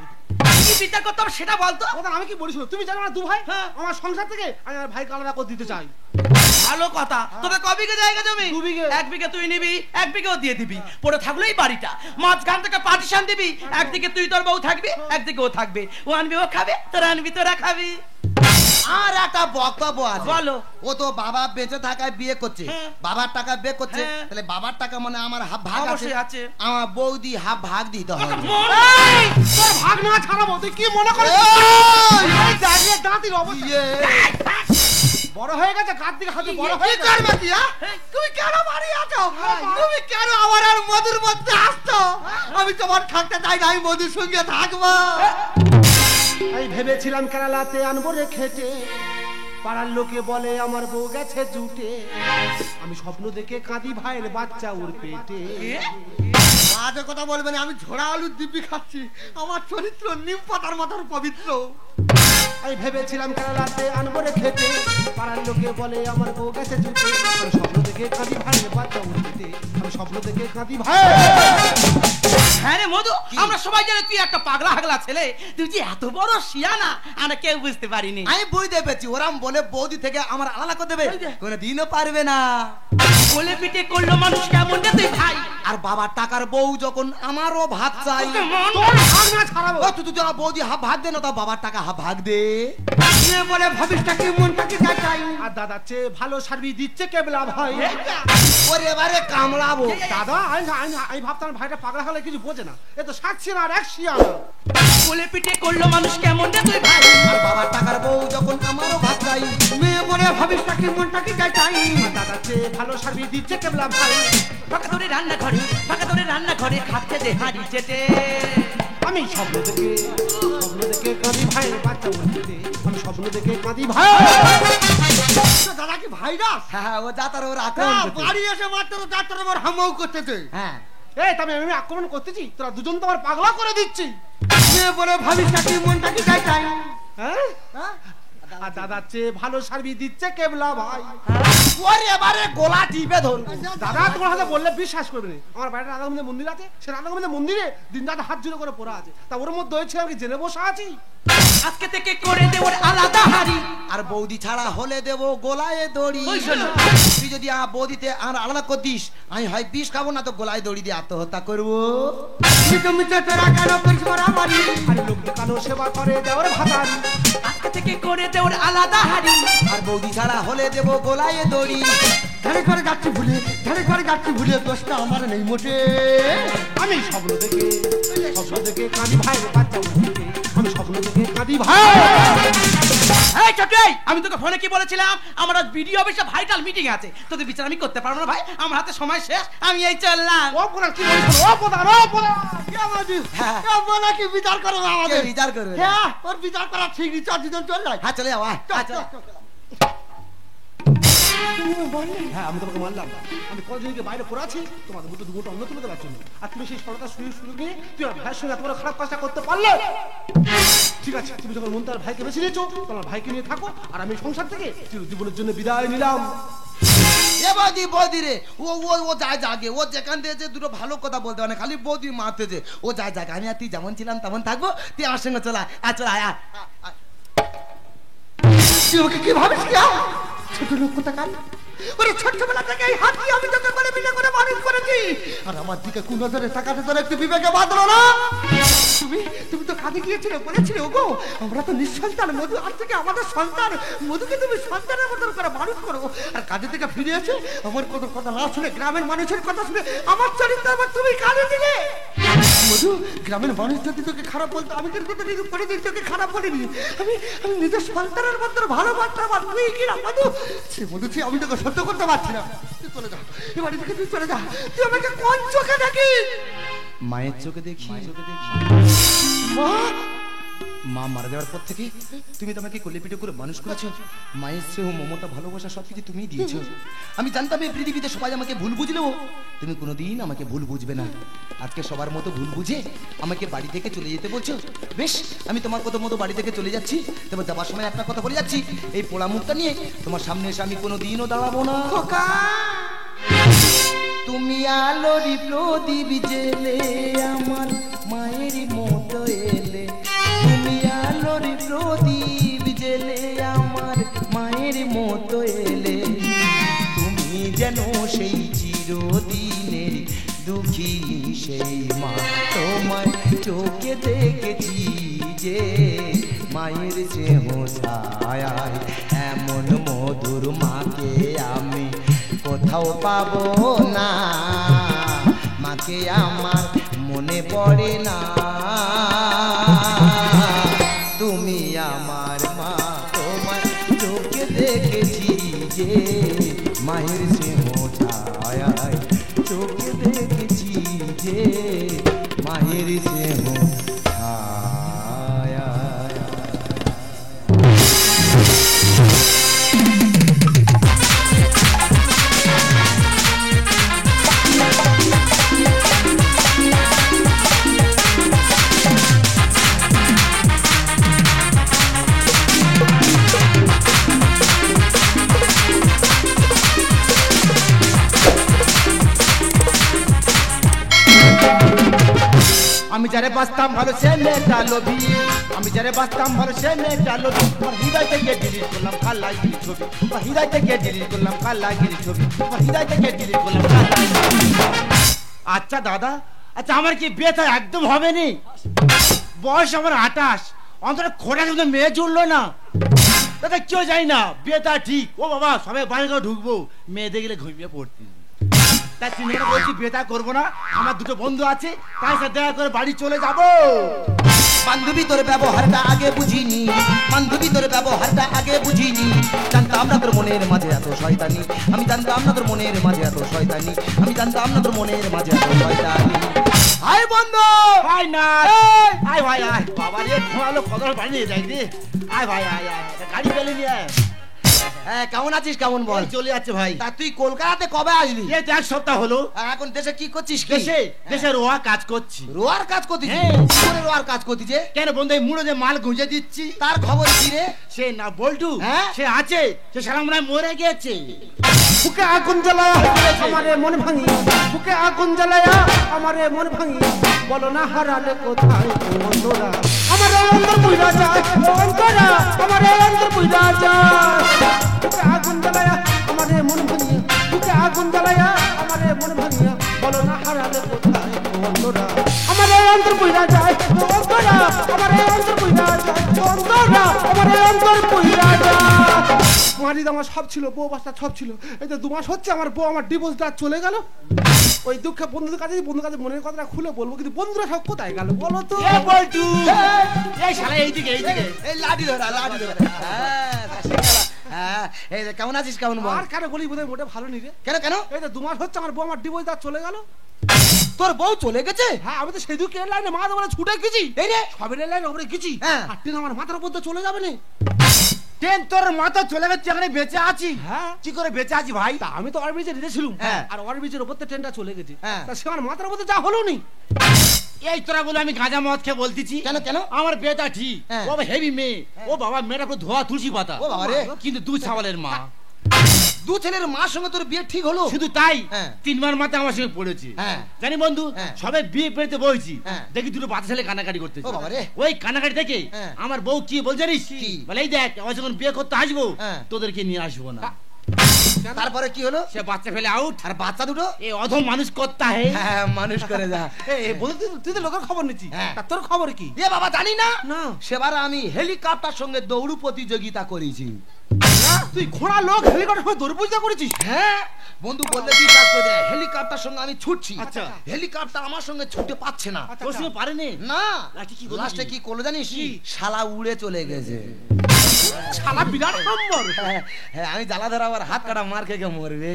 Speaker 8: কি বিচার করতে হবে সেটা বলতো।
Speaker 4: প্রধান আমি কি বলিস, তুমি জানো না দু ভাই?
Speaker 8: হ্যাঁ।
Speaker 4: আমার সংসার থেকে আমি আমার ভাই আলাদা করে দিতে চাই।
Speaker 8: ভালো কথা। তোদের ক বিঘে জায়গা জমি?
Speaker 4: 2 বিঘে।
Speaker 8: 1 বিঘে তুই নিবি, 1 বিঘেও দিয়ে দিবি, পড়ে থাকলো এই বাড়িটা। মাঝখান থেকে পার্টিশন দিবি, একদিকে তুই তোর বউ থাকবি, একদিকে ও থাকবে। ও আনবি ও খাবে, তোরা আনবি তোরা খাবি।
Speaker 7: আর একটা বক্তব্য আছে।
Speaker 8: বলো।
Speaker 7: ও তো বাবা বেঁচে থাকায় বিয়ে করছে,
Speaker 8: হ্যাঁ।
Speaker 7: বাবার টাকা বিয়ে করছে,
Speaker 8: হ্যাঁ।
Speaker 7: তাহলে বাবার টাকা মানে আমার হাফ ভাগ আছে,
Speaker 8: অবশ্যই আছে।
Speaker 7: আমার বৌদি হাফ ভাগ দিতে হবে।
Speaker 4: এই, তোর ভাগ না ছাড়াবো, তুই কি মনে করিস? এই দাঁড়িয়ে দাঁতির অবস্থা বড় হয়ে গেছে, কার দিকে হাতে বড় হয়ে
Speaker 3: কি
Speaker 4: গেছে।
Speaker 3: করবে কি? তুমি কেন বাড়ি আছো? তুমি কেন আমার আর মধুর মধ্যে আসছো? আমি তোমার থাকতে চাই না, আমি মধুর সঙ্গে থাকবো।
Speaker 4: আমি ভেবেছিলাম কেরালাতে আনবো রে খেটে, পাড়ার লোকে বলে আমার বউ গেছে জুটে, আমি স্বপ্ন দেখে কাঁদি ভাইয়ের বাচ্চা ওর পেটে।
Speaker 3: আজে কথা বলবে না, আমি ঝোড়া আলুর দিব্যি খাচ্ছি। আমার চরিত্র নিম পাতার মতো পবিত্র।
Speaker 4: আমি ভেবেছিলাম কেরালাতে আনবো রে খেটে, পাড়ার লোকে বলে আমার বউ গেছে জুটে, আমি স্বপ্ন দেখে কাঁদি ভাইয়ের বাচ্চা ওর পেটে, আমি স্বপ্ন দেখে কাঁদি ভাই।
Speaker 8: হ্যাঁ রে মধু, আমরা সবাই জানি তুই একটা পাগলা হাগলা ছেলে, তুই যে এত বড় শিয়ানা আমরা কেউ বুঝতে পারিনি।
Speaker 7: আমি বুঝতে পেরেছি, ওরাম বলে বৌদি থেকে আমার আলাদা করে দেবে, কোনো দিনও পারবে না।
Speaker 8: বলে পিটে করলো মানুষ কেমন রে তুই ভাই?
Speaker 7: আর
Speaker 3: আর বাবার টাকার বউ যখন আমারও ভাগ চাই,
Speaker 4: তোর ভাগ না ছাড়াবো।
Speaker 3: ও তুই বৌদি হাফ ভাগ দে না, তা বাবার টাকা হাফ ভাগ দে।
Speaker 4: মেয়ে বলে ভাবিসটাকে মনটাকে চাই। আর দাদা চেয়ে ভালো সার্ভিস দিচ্ছে কেবলা ভাই।
Speaker 3: ওরে এবারে কামড়াবো।
Speaker 4: দাদা আমি ভাবতাম ভাইটা পাগলা হলে কিছু বোঝে না, এ তো 60 আর 100 আনা।
Speaker 8: কোলে পিঠে করলো মানুষ কেমন রে তুই ভাই।
Speaker 3: আর বাবার টাকার বউ যখন আমারও ভাগ চাই,
Speaker 4: মেয়ে বলে ভাবিসটাকে মনটাকে চাই। দাদা চেয়ে ভালো সার্ভিস দিচ্ছে কেবলা ভাই।
Speaker 8: ফাঁকা তোরে রান্না ঘরে খাচ্ছে যে হাঁড়ি চেটে।
Speaker 4: আমি স্বপ্ন দেখে কাঁদি ভাই, বাচ্চা উঠতে আমি স্বপ্ন দেখে কাঁদি ভাই। দাদা কি ভাইরাস?
Speaker 3: হ্যাঁ ও যাতার ওর
Speaker 4: না,
Speaker 3: আক্রমণ
Speaker 4: বাড়ি এসে মাত্র যাত্রা আমার হামাও করতেছে।
Speaker 3: হ্যাঁ
Speaker 4: এই আমি আক্রমণ করতেছি, তোরা দুজন তো আমার পাগলা করে দিচ্ছি। মেয়ে বলে ভাবিসটাকে মনটাকে চাই। হ্যাঁ আর দাদা চেয়ে ভালো সার্ভিস দিচ্ছে কেবলা ভাই।
Speaker 3: ওরে এবারে গোলা টিপে ধরবো।
Speaker 4: দাদা তোমার হাতে বললে বিশ্বাস করবে না, আমার বাড়িতে রাধা গোবিন্দের মন্দির আছে, সে রাধা গোবিন্দের মন্দিরে দিন রাত হাত জুড়ে করে পড়া আছে, তা ওর মধ্যে হয়েছে আমি জেনে বসা আছি।
Speaker 8: আজকে থেকে করে দেব আলাদা হাড়ি।
Speaker 3: আর বৌদি ছাড়া হলে দেব গোলায় দড়ি। তুই যদি বৌদিতে আর আলাদা করতিস, আমি হয় বিষ খাবো না তো গোলায় দড়ি দিয়ে আত্মহত্যা করবো।
Speaker 4: আর লোক দেখানো সেবা করে দেওয়ার ভাতারি।
Speaker 8: আজকে থেকে করে দেব আলাদা হাড়ি।
Speaker 3: আর বৌদি ছাড়া হলে দেব গোলায় দড়ি।
Speaker 4: ধারে ঘরে যাচ্ছি ভুলে দোষটা আমার নেই মোটে। আমি স্বপ্ন দেখে কাঁদি ভাই, বাচ্চা উঠতে আমি স্বপ্ন দেখে কাঁদি ভাই।
Speaker 8: এই চটে, আমি তোকে ফোনে কি বলেছিলাম? আমার আজ বিডিও অফিসে ভাইটাল মিটিং আছে, তোদের বিচার আমি করতে পারবো না ভাই, আমার হাতে সময় শেষ, আমি এই চললাম।
Speaker 4: ও প্রধান কি বলছো? ও প্রধান কি আমাদের বলা কি বিচার করো আমাদের?
Speaker 3: বিচার করবে?
Speaker 4: হ্যাঁ ওর বিচার করা ঠিক নেই, চল দুজন চল যাই।
Speaker 3: হ্যাঁ চলে যাও।
Speaker 4: হ্যাঁ আমি তোমাকে মানলাম, আমি কদিনকে বাইরে পড়ে আছি তোমাদের দুটো দুটো অন্য তুলে দেওয়ার জন্য, আর তুমি সেই সরকার সুযোগ নিয়ে তুই আমার ভাইয়ের সঙ্গে তোমার খারাপ কাজটা করতে পারলে। ঠিক আছে, তুমি যখন মন তার ভাইকে বেছে নিয়েছো, তোমার ভাইকে নিয়ে থাকো, আর আমি সংসার থেকে চিরজীবনের জন্য বিদায় নিলাম।
Speaker 3: এ বৌদি রে, ও যায় জাগে, ও যেখান থেকে যে দুটো ভালো কথা বলতে পারে, খালি বৌদি মারতে যে ও যায় জাগে। আমি আর তুই যেমন ছিলাম তেমন থাকবো, তুই আমার সঙ্গে চলা চল আয়।
Speaker 4: তুই ওকে কি ভাবিস? ছোট লোক কোথাকার, ওরে ছোটবেলা থেকে এই হাত দিয়ে আমি তোকে করে বিলে করে মানুষ করেছি, আর আমার দিকে কোন নজরে তাকাতে তোর একটু বিবেকে বাঁধলো না? তুমি তো কাঁদে গিয়েছিলে, বলেছিলে ওগো আমরা তো নিঃসন্তান, মধু আজ থেকে আমাদের সন্তান, মধুকে তুমি সন্তানের মতন করে মানুষ করো। আর কাজে থেকে ফিরে এসে আমার কোনো কথা না শুনে, গ্রামের মানুষের কথা শুনে আমার চরিত্র আবার তুমি কাঁদে দিলে। মধু, গ্রামের মানুষ যদি তোকে খারাপ বলতো, আমি কিন্তু কোনোদিন তোকে খারাপ বলিনি। আমি নিজের সন্তানের মধ্যে ভালোবাসতাম, আর তুই কিনা মধু, সে মধু আমি তোকে সহ্য করতে পারছি না। তুই চলে যা, এ বাড়ি থেকে তুই চলে যা। তুই আমাকে কোন চোখে দেখিস?
Speaker 3: মায়ের চোখে দেখি। মা মারা যাওয়ার পর থেকে তুমি তো আমাকে কোলে পিঠে করে মানুষ করেছো। মায়ের স্নেহ, মমতা, ভালোবাসা সবকিছু তুমিই দিয়েছো। আমি জানতাম এই পৃথিবীতে সবাই আমাকে ভুল বুঝলেও তুমি কোনোদিন আমাকে ভুল বুঝবে না। আজকে সবার মতো ভুল বুঝে আমাকে বাড়ি থেকে চলে যেতে বলছো। বেশ, আমি তোমার কথা মতো বাড়ি থেকে চলে যাচ্ছি। তবে যাবার সময় একটা কথা বলে যাচ্ছি, এই পোড়া মুখটা নিয়ে তোমার সামনে এসে আমি কোনোদিনও দাঁড়াবো না। তুমি আলোরি প্রদীপ জেলে আমার মায়ের মতো এলে, তুমি আলোরি প্রদীপ জেলে আমার মায়ের মতো এলে, তুমি যেন সেই চিরদিনের দুঃখী সেই মা, তোমার চোখে দেখেছি যে মায়ের স্নেহ ছায়ায়, এমন মধুর মাকে আমি কোথাও পাবো না। মাকে আমার মনে পড়ে না, তুমি আমার মা, তোমার চোখে দেখেছি যে মায়ের স্নেহ ছায়ায়, চোখে দেখেছি যে মায়ের স্নেহ ছায়ায়। আমি যারে বাঁচতাম ভালো সে মেয়েটা লোভী, আমি যারে বাঁচতাম ভালো সে মেয়েটা লোভী, আমার হৃদয় থেকে ডিলিট করলাম কালাগিরি ছবি, আমার হৃদয় থেকে ডিলিট করলাম কালাগিরি ছবি, আমার হৃদয় থেকে ডিলিট করলাম কালাগিরি।
Speaker 7: আচ্ছা দাদা, আচ্ছা আমার কি বিয়ে তো একদম হবে নি? বয়স আমার 28, অন্তত খোঁড়া কিন্তু মেয়ে জুড়লো না দাদা, কেউ যাই না বিয়েটা ঠিক। ও বাবা, সবাই বাড়ি করে ঢুকবো, মেয়ে দেখলে ঘুমিয়ে পড়তি। তাই চিন্তা বলছি বিয়েটা করবো না। আমার দুটো বন্ধু আছে, তাই সাথে দেখা করে বাড়ি চলে যাবো।
Speaker 3: বান্ধবী তোর ব্যবহারটা আগে বুঝিনি, বান্ধবী তোর ব্যবহারটা আগে বুঝিনি, জানতাম না তোর মনের মাঝে এত শয়তানি, আমি জানতাম না তোর মনের মাঝে এত শয়তানি, আমি জানতাম না তোর মনের মাঝে এত শয়তানি। আয় বন্ধু,
Speaker 7: ভাই না, আয় ভাই আয়, বাবা রে ঘোরালো কদর বাড়ি নিয়ে যাই রে। আয় ভাই আয় আয়, গাড়ি পেলে নিয়ে আয়।
Speaker 3: হ্যাঁ কেমন আছিস, কেমন বল?
Speaker 7: চলে যাচ্ছে ভাই।
Speaker 3: তা তুই কলকাতাতে কবে আসবি?
Speaker 7: এই তো 1 সপ্তাহ হলো।
Speaker 3: আর এখন দেশে কি করছিস? কি
Speaker 7: দেশে রোয়া কাজ করছি।
Speaker 3: রোয়ার কাজ করছিস?
Speaker 7: হ্যাঁ।
Speaker 3: কি করে রোয়ার কাজ করছিস?
Speaker 7: কেন বন্ধু, এই মুড়ো যে মাল গুঁজে দিচ্ছি,
Speaker 3: তার খবর কি রে?
Speaker 7: সে না বল্টু,
Speaker 3: হ্যাঁ?
Speaker 7: সে আছে, সে সারা মনে হয় মরে গেছে।
Speaker 4: বুকে আগুন জ্বালায়া আমারে মন ভাঙি, বুকে আগুন জ্বালায়া আমারে মন ভাঙি, বলো না হারালে কোথায় অন্তরা, আমারে অন্তর বুইরা যায় অন্তরা, আমারে অন্তর বুইরা যায়। বুকে আগুন জ্বালায়া আমারে মন ভাঙি, বুকে আগুন জ্বালায়া আমারে মন ভাঙি, বলো না হারালে কোথায় অন্তরা, আমারে অন্তর বুইরা যায় অন্তরা, আমারে অন্তর বুইরা যায় অন্তরা, আমারে অন্তর বুইরা যায়। মারিদ আমার সব ছিল, বউ বাচ্চা সব ছিল, এই তো 2 মাস হচ্ছে আমার বউ আমার ডিভোর্স দেওয়া চলে গেল। ওই দুঃখে বন্ধুদের কাছে মনের কথাটা খুলে বলবো, কিন্তু বন্ধুরা সব কোথায় গেল বলো তো?
Speaker 7: এ বল্টু, এই শালা এইদিকে এইদিকে,
Speaker 3: এই লাঠি ধরা, লাঠি ধরা। হ্যাঁ, এই যে কেমন আছিস, কেমন বল?
Speaker 4: আর কেন বলি বোধহয় মোটে ভালো নি রে।
Speaker 3: কেন কেন?
Speaker 4: এই তো 2 মাস হচ্ছে আমার বউ আমার ডিভোর্স দেওয়া চলে গেল।
Speaker 3: তোর বউ চলে গেছে?
Speaker 4: হ্যাঁ, আমি তো সেদিকে এর লাইনে মাথা বলে ছুটে গেছি।
Speaker 3: এই রে
Speaker 4: সবের লাইনে ওপরে গেছি,
Speaker 3: হ্যাঁ।
Speaker 4: আর ট্রেন আমার মাথার উপর চলে যাবে না।
Speaker 7: ট্রেন তোর মাথা চলে গেছে, এখানে বেঁচে আছি।
Speaker 4: হ্যাঁ।
Speaker 7: কি করে বেঁচে আছি ভাই?
Speaker 4: তা আমি তো ওভারব্রিজে রেখেছিলাম,
Speaker 3: হ্যাঁ।
Speaker 4: আর ওভারব্রিজের উপর থেকে ট্রেনটা চলে গেছে।
Speaker 3: হ্যাঁ।
Speaker 4: তা সে আমার মাথার উপর যা হলো নি।
Speaker 7: এই তোরা বলে আমি গাঁজা মদ খেয়ে বলতেছি
Speaker 3: কেন কেন?
Speaker 7: আমার বিয়েটা ঠিক।
Speaker 3: হ্যাঁ।
Speaker 7: ও বাবা হেভি মেয়ে, ও বাবা মেয়েটা পুরো ধোয়া তুলসী পাতা।
Speaker 3: ও বাবা রে।
Speaker 7: কিন্তু 2 ছাওয়ালের মা।
Speaker 3: 2 ছেলের মার সঙ্গে তোর বিয়ে ঠিক হলো?
Speaker 7: শুধু তাই,
Speaker 3: হ্যাঁ।
Speaker 7: 3 বার মাথা আমার সঙ্গে পড়েছে।
Speaker 3: হ্যাঁ।
Speaker 7: জানি বন্ধু,
Speaker 3: হ্যাঁ।
Speaker 7: সবাই বিয়ে পেতে বলছি,
Speaker 3: হ্যাঁ।
Speaker 7: দেখি 2 বাচ্চা ছেলে কানাকাটি করতেছে।
Speaker 3: ও বাবা রে।
Speaker 7: ওই কানাকাটি দেখে
Speaker 3: হ্যাঁ।
Speaker 7: আমার বউ কি বল জানিস?
Speaker 3: কি?
Speaker 7: বলে এই দেখ, আমার যখন বিয়ে করতে আসবো,
Speaker 3: হ্যাঁ।
Speaker 7: তোদেরকে নিয়ে আসবো না।
Speaker 3: তারপরে কি হলো?
Speaker 7: সে বাচ্চা ফেলে আউট।
Speaker 3: আর বাচ্চা দুটো?
Speaker 7: এ অধম মানুষ করতা হে।
Speaker 3: হ্যাঁ, মানুষ করে যা।
Speaker 4: এই বন্ধু, তুই তো লোকের খবর নিচ্ছি,
Speaker 3: হ্যাঁ।
Speaker 4: তা তোর খবর কি?
Speaker 3: এ বাবা জানি না।
Speaker 4: না।
Speaker 3: সেবার আমি হেলিকপ্টার সঙ্গে দৌড় প্রতিযোগিতা করেছি।
Speaker 4: তুই ঘোড়া লোক হেলিকপ্টার হয়ে দৌড় পূজা করেছিস?
Speaker 3: হ্যাঁ বন্ধু, বললে বিশ্বাস করে দে, হেলিকপ্টার সঙ্গে আমি ছুটছি।
Speaker 4: আচ্ছা।
Speaker 3: হেলিকপ্টার আমার সঙ্গে ছুটে পাচ্ছে না।
Speaker 7: তোর সঙ্গে পারেনি?
Speaker 3: না,
Speaker 7: লাস্টে কি করলো?
Speaker 3: লাস্টে কি করলো জানিস? শালা উড়ে চলে গেছে।
Speaker 4: শালা বিরাট নম্বর।
Speaker 3: হ্যাঁ, হ্যাঁ, আমি জ্বালা ধরা আবার হাত কাটা মার খেয়ে মরবে।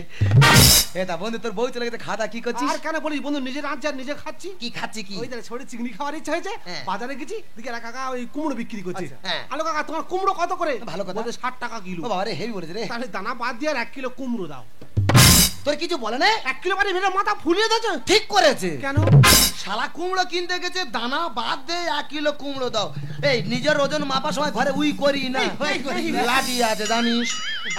Speaker 3: এটা বন্ধু, তোর বউ চলে গেছে, খাওয়া কি করছিস?
Speaker 4: আর কেন বলিস বন্ধু, নিজে রাঁধছি আর নিজে খাচ্ছি।
Speaker 3: কি খাচ্ছি? কি?
Speaker 4: ওই দেখ ছোট চিংড়ি খাওয়ার ইচ্ছা হয়েছে,
Speaker 3: হ্যাঁ।
Speaker 4: বাজারে গেছি, দিকে এক কাকা ওই কুমড়ো বিক্রি করছে।
Speaker 3: হ্যাঁ।
Speaker 4: আলো কাকা, তোমার কুমড়ো কত করে?
Speaker 3: ভালো কথা।
Speaker 4: বলছে 60 টাকা কিলো।
Speaker 3: ও বাবা রে, হেভি বলেছে রে।
Speaker 4: তাহলে দানা বাদ দিয়ে আর 1 কিলো কুমড়ো দাও।
Speaker 3: তোর কিছু বলে না?
Speaker 4: 1 কিলো মানে ভেবে মাথা ফুলিয়ে দিয়েছে।
Speaker 3: ঠিক করেছে।
Speaker 4: কেন?
Speaker 3: শালা কুমড়ো কিনতে গেছে, দানা বাদ দে 1 কিলো কুমড়ো দাও। এই নিজের ওজন মাপার সময় ঘরে উই করি না, লাঠি আছে জানিস।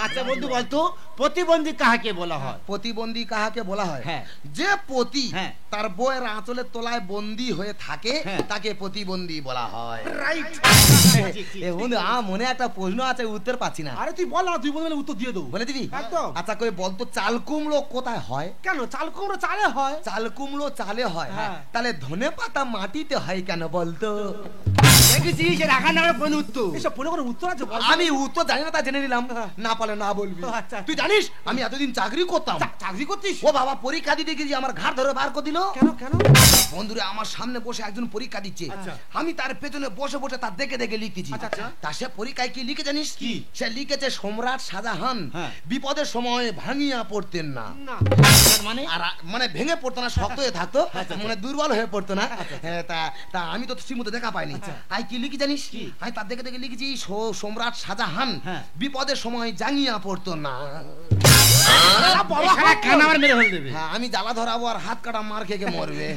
Speaker 7: আচ্ছা বন্ধু বলতো, প্রতিবন্ধী কাহাকে বলা হয়?
Speaker 3: প্রতিবন্ধী কাহাকে বলা হয়?
Speaker 7: হ্যাঁ।
Speaker 3: যে পতি
Speaker 7: হ্যাঁ।
Speaker 3: তার বউয়ের আঁচলের তলায় বন্দী হয়ে থাকে,
Speaker 7: হ্যাঁ।
Speaker 3: তাকে প্রতিবন্ধী বলা হয়।
Speaker 4: রাইট।
Speaker 3: এ বন্ধু, আমার মনে একটা প্রশ্ন আছে, উত্তর পাচ্ছি না।
Speaker 4: আরে তুই বল না, তুই বললে উত্তর দিয়ে দেবো।
Speaker 3: বলে দিবি?
Speaker 4: একদম।
Speaker 3: আচ্ছা কই বলতো, চাল কুমড়ো কোথায় হয়?
Speaker 4: কেন চাল কুমড়ো চালে হয়?
Speaker 3: চাল কুমড়ো চালে হয়,
Speaker 4: হ্যাঁ।
Speaker 3: তাহলে ধনে পাতা মাটিতে হয় কেন বলতো?
Speaker 7: দেখেছিস এর আঘাত নামের কোন উত্তর?
Speaker 4: এসব পড়ে কোনো উত্তর আছে বল?
Speaker 3: আমি উত্তর জানি না, তা জেনে নিলাম। না পারলে না বলবি।
Speaker 4: আচ্ছা।
Speaker 3: তুই জানিস আমি এতদিন চাকরি করতাম।
Speaker 4: চাকরি করতিস?
Speaker 3: ও বাবা, পরীক্ষা দিতে গিয়ে আমার ঘাট ধরে বার করে দিল।
Speaker 4: কেন কেন?
Speaker 3: বন্ধুরা, আমার সামনে বসে একজন পরীক্ষা দিচ্ছে,
Speaker 4: আচ্ছা।
Speaker 3: আমি তার পেছনে বসে বসে তার দেখে দেখে লিখতেছি।
Speaker 4: আচ্ছা, আচ্ছা।
Speaker 3: তা সে পরীক্ষায় কি লিখে জানিস?
Speaker 7: কি?
Speaker 3: সে লিখেছে, সম্রাট শাহজাহান
Speaker 7: হ্যাঁ।
Speaker 3: বিপদের সময় ভাঙিয়া পড়তেন না।
Speaker 4: না।
Speaker 7: মানে
Speaker 3: আর মানে ভেঙে পড়তো না, শক্ত হয়ে থাকতো, মানে দুর্বল হয়ে পড়তো না। হ্যাঁ, তা আমি তো শ্রীমতো দেখা পাইনি। তাই কি লিখি জানিস? আমি তার দেখে দেখে লিখেছি, সম্রাট শাহজাহান
Speaker 7: হ্যাঁ।
Speaker 3: বিপদের সময় জাঙিয়া পড়তো না। হ্যাঁ, আমি জ্বালা ধরাবো আর হাত কাটা মার খেয়ে মরবে।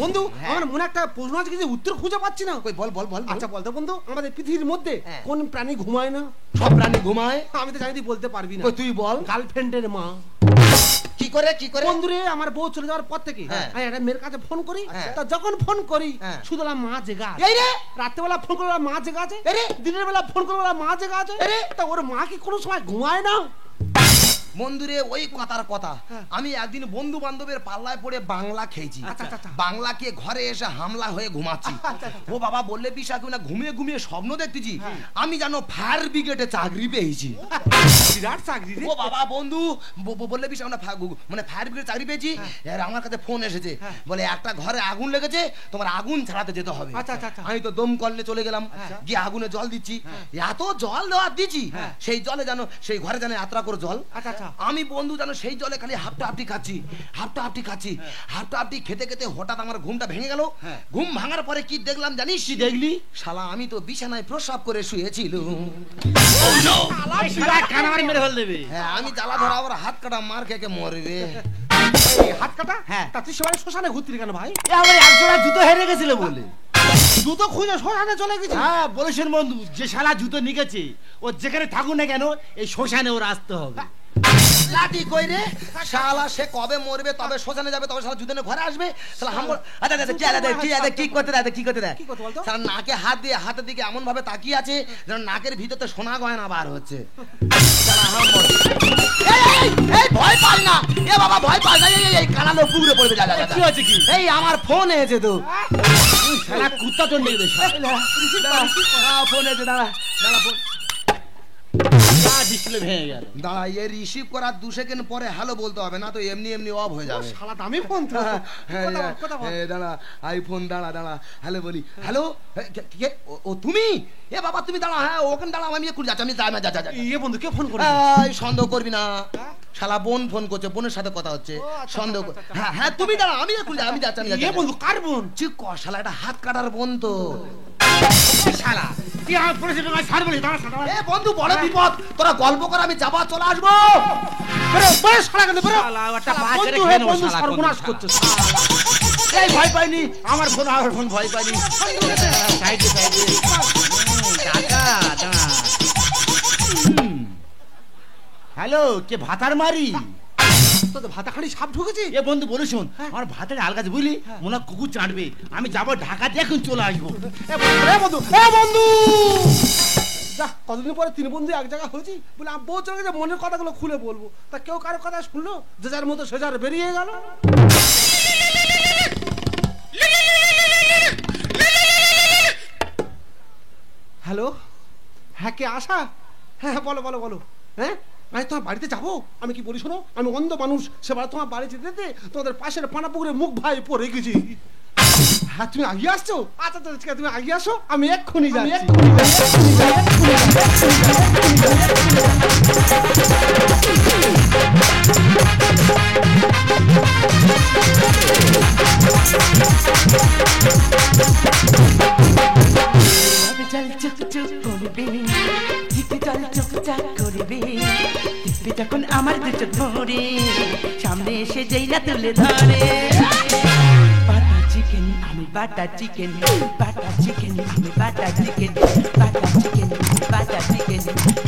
Speaker 4: বন্ধু, আমার মনে একটা প্রশ্ন আছে, কিন্তু উত্তর খুঁজে পাচ্ছি না।
Speaker 3: কই বল বল বল।
Speaker 4: আচ্ছা বলতো বন্ধু, আমাদের পৃথিবীর মধ্যে
Speaker 3: হ্যাঁ।
Speaker 4: কোন প্রাণী ঘুমায় না?
Speaker 3: সব প্রাণী ঘুমায়।
Speaker 4: আমি তো জানি তুই বলতে পারবি না।
Speaker 3: কই তুই বল।
Speaker 4: গার্লফ্রেন্ডের মা।
Speaker 3: কি করে কি করে?
Speaker 4: বন্ধুরে, আমার বউ চলে যাওয়ার পর থেকে
Speaker 3: হ্যাঁ।
Speaker 4: আমি একটা মেয়ের কাছে ফোন করি,
Speaker 3: হ্যাঁ।
Speaker 4: তা যখন ফোন করি
Speaker 3: হ্যাঁ।
Speaker 4: শুধু বলা মা জেগা আছে।
Speaker 3: এই রে,
Speaker 4: রাত্রেবেলা ফোন করে বলা মা জেগা আছে,
Speaker 3: এই রে,
Speaker 4: দিনের বেলা ফোন করে বলা মা জেগা আছে। তা ওর মা কি কোনো সময় ঘুমায় না?
Speaker 11: বন্ধুরে ওই কথার কথা, আমি একদিন বন্ধু বান্ধবের পাল্লায় পড়ে বাংলা খেয়েছি। বাংলা খেয়ে ঘরে এসে হামলা হয়ে ঘুমাচ্ছি। ও বাবা বললে বিশ্বাস করি না, ঘুমিয়ে ঘুমিয়ে স্বপ্ন দেখতেছি আমি জানো ফায়ার ব্রিগেডে চাকরি পেয়েছি।
Speaker 4: বিরাট চাকরি রে।
Speaker 11: ও বাবা বন্ধু বললে বিশ্বাস না, মানে ফায়ার ব্রিগেডে চাকরি পেয়েছি। এর আমার কাছে ফোন এসেছে, বলে একটা ঘরে আগুন লেগেছে, তোমার আগুন ছাড়াতে যেতে হবে। আমি তো দমকল নিয়ে চলে গেলাম, গিয়ে আগুনে জল দিচ্ছি। এত জল দেওয়ার দিচ্ছি, সেই জলে জানো সেই ঘরে জানো এতটা করে জল। আমি বন্ধু জানো সেই জলে খালি হাফটা হাফটি খাচ্ছি, হাফটা হাফটি খাচ্ছি, হাফটা হাফটি খেতে খেতে হঠাৎ আমার ঘুমটা ভেঙে গেল। ঘুম ভাঙার পরে কি দেখলাম জানিস? কি দেখলি? শালা আমি তো বিছানায় প্রস্রাব করে শুয়েছিল। হ্যাঁ, আমি জ্বালা ধরা আবার হাত কাটা মার খেয়ে মরবে।
Speaker 4: হাত কাটা? হ্যাঁ। তা তুই সবাই শ্মশানে ঘুরতি কেন ভাই?
Speaker 7: আমার একজোড়া জুতো হেরে গেছিল বলে
Speaker 4: জুতো খুঁজে শ্মশানে চলে গেছি।
Speaker 7: হ্যাঁ বলেছেন বন্ধু, যে শালা জুতো নিকেছে ও যেখানে থাকুক না কেন এই শ্মশানে ওর আসতে হবে।
Speaker 11: লাঠি কই রে শালা, সে কবে মরবে তবে শ্মশানে যাবে, তবে শালা জুতনে ঘরে আসবে। শালা হাম আচ্ছা আচ্ছা কি আলাদা কি আলাদা কি করতে দেয়, কি করতে দেয়? কি করতে বলতো? শালা নাকে হাত দিয়ে হাতের দিকে এমন ভাবে তাকিয়ে আছে যেন নাকের ভিতরে সোনা গয়না বার হচ্ছে। শালা হাম এই ভয় পাস না, এ বাবা ভয় পাস না, এই কানালো পুকুরে পড়বে। যা যা যা। কি হচ্ছে কি? এই আমার ফোন এসেছে তো।
Speaker 7: শালা কুত্তা তো নেই রে শালা।
Speaker 11: ফোন এসেছে, দাঁড়া দাঁড়া ফোন
Speaker 7: ডিসপ্লে ভেঙে গেল।
Speaker 11: দাঁড়া, এ রিসিভ করার 2 সেকেন্ড পরে হ্যালো বলতে হবে, না তো এমনি এমনি অফ হয়ে যাবে।
Speaker 4: শালা দামি ফোন তো।
Speaker 11: দাঁড়া আইফোন, দাঁড়া দাঁড়া হ্যালো বলি। হ্যালো, ও তুমি? এ বাবা তুমি দাঁড়া, হ্যাঁ ওখানে দাঁড়া, আমি এক্ষুনি যাচ্ছি। আমি যাই না, যা যা।
Speaker 4: এ বন্ধু কে ফোন করে?
Speaker 11: সন্দেহ করবি না, শালা বোন ফোন করছে, বোনের সাথে কথা হচ্ছে। সন্দেহ হ্যাঁ হ্যাঁ তুমি দাঁড়া, আমি এক্ষুনি যাই, আমি যাচ্ছি।
Speaker 4: এ বন্ধু কার বোন?
Speaker 11: চুপ কর শালা, এটা হাত কাটার বোন তো।
Speaker 7: শালা তুই আমার পরিচিত নয়, ছাড় বলি। দাঁড়া শালা।
Speaker 11: এ বন্ধু বড় বিপদ, তোরা গল্প কর, আমি যাবা চলে আসবো।
Speaker 7: এই ভয় পাইনি, আমার ফোন আমার ফোন ভয় পাইনি। হ্যালো, কে ভাতার মারি?
Speaker 4: তোদের ভাতা খালি সাপ ঢুকেছি।
Speaker 7: এ বন্ধু বলে শোন, আমার ভাতের আলগাছে বুঝলি, মনে হয় কুকুর চাটবে। আমি যাবো ঢাকাতে, এখন চলে আসবো।
Speaker 4: বন্ধু যা, কতদিন পরে 3 বন্ধু এক জায়গা হয়েছি বলে আমি বউ চলে গেছে, মনের কথাগুলো খুলে বলবো। তা কেউ কারো কথা শুনলো, যে যার মতো সে যার বেরিয়ে গেল। হ্যালো, হ্যাঁ কে আশা? হ্যাঁ বলো বলো বলো। হ্যাঁ আমি তোমার বাড়িতে যাবো। আমি কি বলি শোনো, আমি অন্ধ মানুষ, সেবার তোমার বাড়ি যেতে তোমাদের পাশের পানা পুকুরে মুখ ভাই পড়ে গেছি। হ্যাঁ তুমি আগে আসছো? আচ্ছা ঠিক আছে, তুমি আগে আসো, আমি এক্ষুনি যাচ্ছি।
Speaker 6: যখন আমার দুটো ধরে সামনে এসে যেই না তুলে ধরে, বাটার চিকেন আমি বাটার চিকেন, বাটার চিকেন আমি butter chicken, butter chicken butter chicken,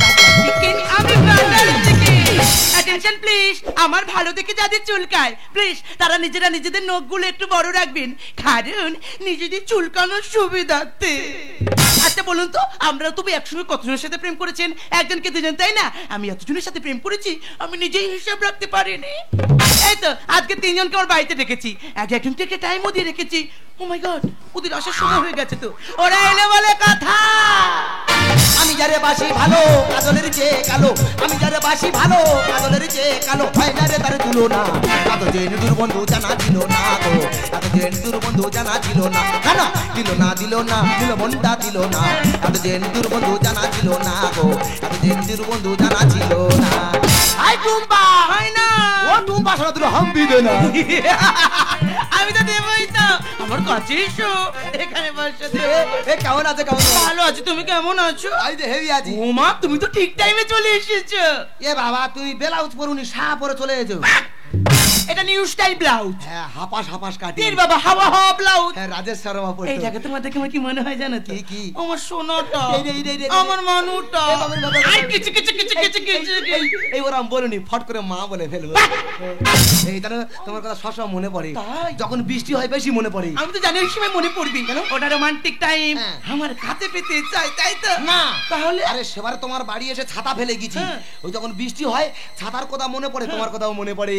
Speaker 6: butter chicken আমি বাটার চিকেন। অ্যাটেনশন প্লিজ, আমার ভালো দেখে যাদের চুলকায় প্লিজ তারা নিজেরা নিজেদের নখগুলো একটু বড় রাখবেন, কারণ নিজেদের চুলকানোর সুবিধার্থে। আচ্ছা বলুন তো, আমরা তুমি একসঙ্গে কতজনের সাথে প্রেম করেছেন? একজনকে দুজন, তাই না? আমি এতজনের সাথে প্রেম করেছি আমি নিজেই হিসাব রাখতে পারিনি। এই তো আজকে 3 জনকে আমার বাড়িতে ডেকেছি, একজনকে একটা টাইমও দিয়ে রেখেছি। ও মাই গড, ওদের আসার সময় হয়ে গেছে তো, ওরা এলে বলে কথা।
Speaker 11: আমি যারে বাসি ভালো কাজলের চেয়ে কালো, আমি যারে বাসি ভালো কাজলের চেয়ে কালো, হয় না রে তার তুলনা। এত জেন দুর্বন্ধু জানা ছিল না গো, এত জেন দুর্বন্ধু জানা ছিল না। কেন দিল না দিল না, দিল মনটা দিল না। এত জেন দুর্বন্ধু জানা ছিল না গো, এত জেন দুর্বন্ধু জানা ছিল না। আই টুম্পা
Speaker 6: হয় না,
Speaker 11: ও টুম্পা সারা তুই হাম্পি দে না।
Speaker 6: আমি তো দেবই তো, আমার কাছে এসো, এখানে বসে দে।
Speaker 11: এ কেমন আছে? কেমন
Speaker 6: ভালো আছি, তুমি কেমন আছো?
Speaker 11: আমি তো হেভি আছি।
Speaker 6: ও মা, তুমি তো ঠিক টাইমে চলে এসেছো।
Speaker 11: এ বাবা, তুমি ব্লাউজ পরুনি, শাহ পরে চলে এসো।
Speaker 8: এটা নিউ স্টাইল ব্লাউজ।
Speaker 11: হ্যাঁ হাপাস হাপাস কাটি।
Speaker 8: তীর বাবা হাওয়া হাওয়া ব্লাউজ।
Speaker 11: হ্যাঁ রাজেশ শর্মা পড়তো।
Speaker 8: এইটাকে তোমার দেখে আমার কি মনে হয় জানো তো?
Speaker 11: কি?
Speaker 8: আমার সোনাটা,
Speaker 11: এই
Speaker 8: আমার মানুটা। আর কিছু কিছু কিছু কিছু কিছু
Speaker 11: এই ওরম বলুনি, ফট করে মা বলে ফেলবো। এই জানো তোমার কথা সবসময় মনে পড়ে, যখন বৃষ্টি হয় বেশি মনে পড়ে।
Speaker 8: আমি তো জানি ওই সময় মনে পড়বি, ওটা রোমান্টিক টাইম। আমার কাছে পেতে চাই, তাই তো?
Speaker 11: না
Speaker 8: তাহলে
Speaker 11: আরে সেবার তোমার বাড়ি এসে ছাতা ফেলে গেছি, ওই যখন বৃষ্টি হয় ছাতার কথা মনে পড়ে, তোমার কথাও মনে পড়ে।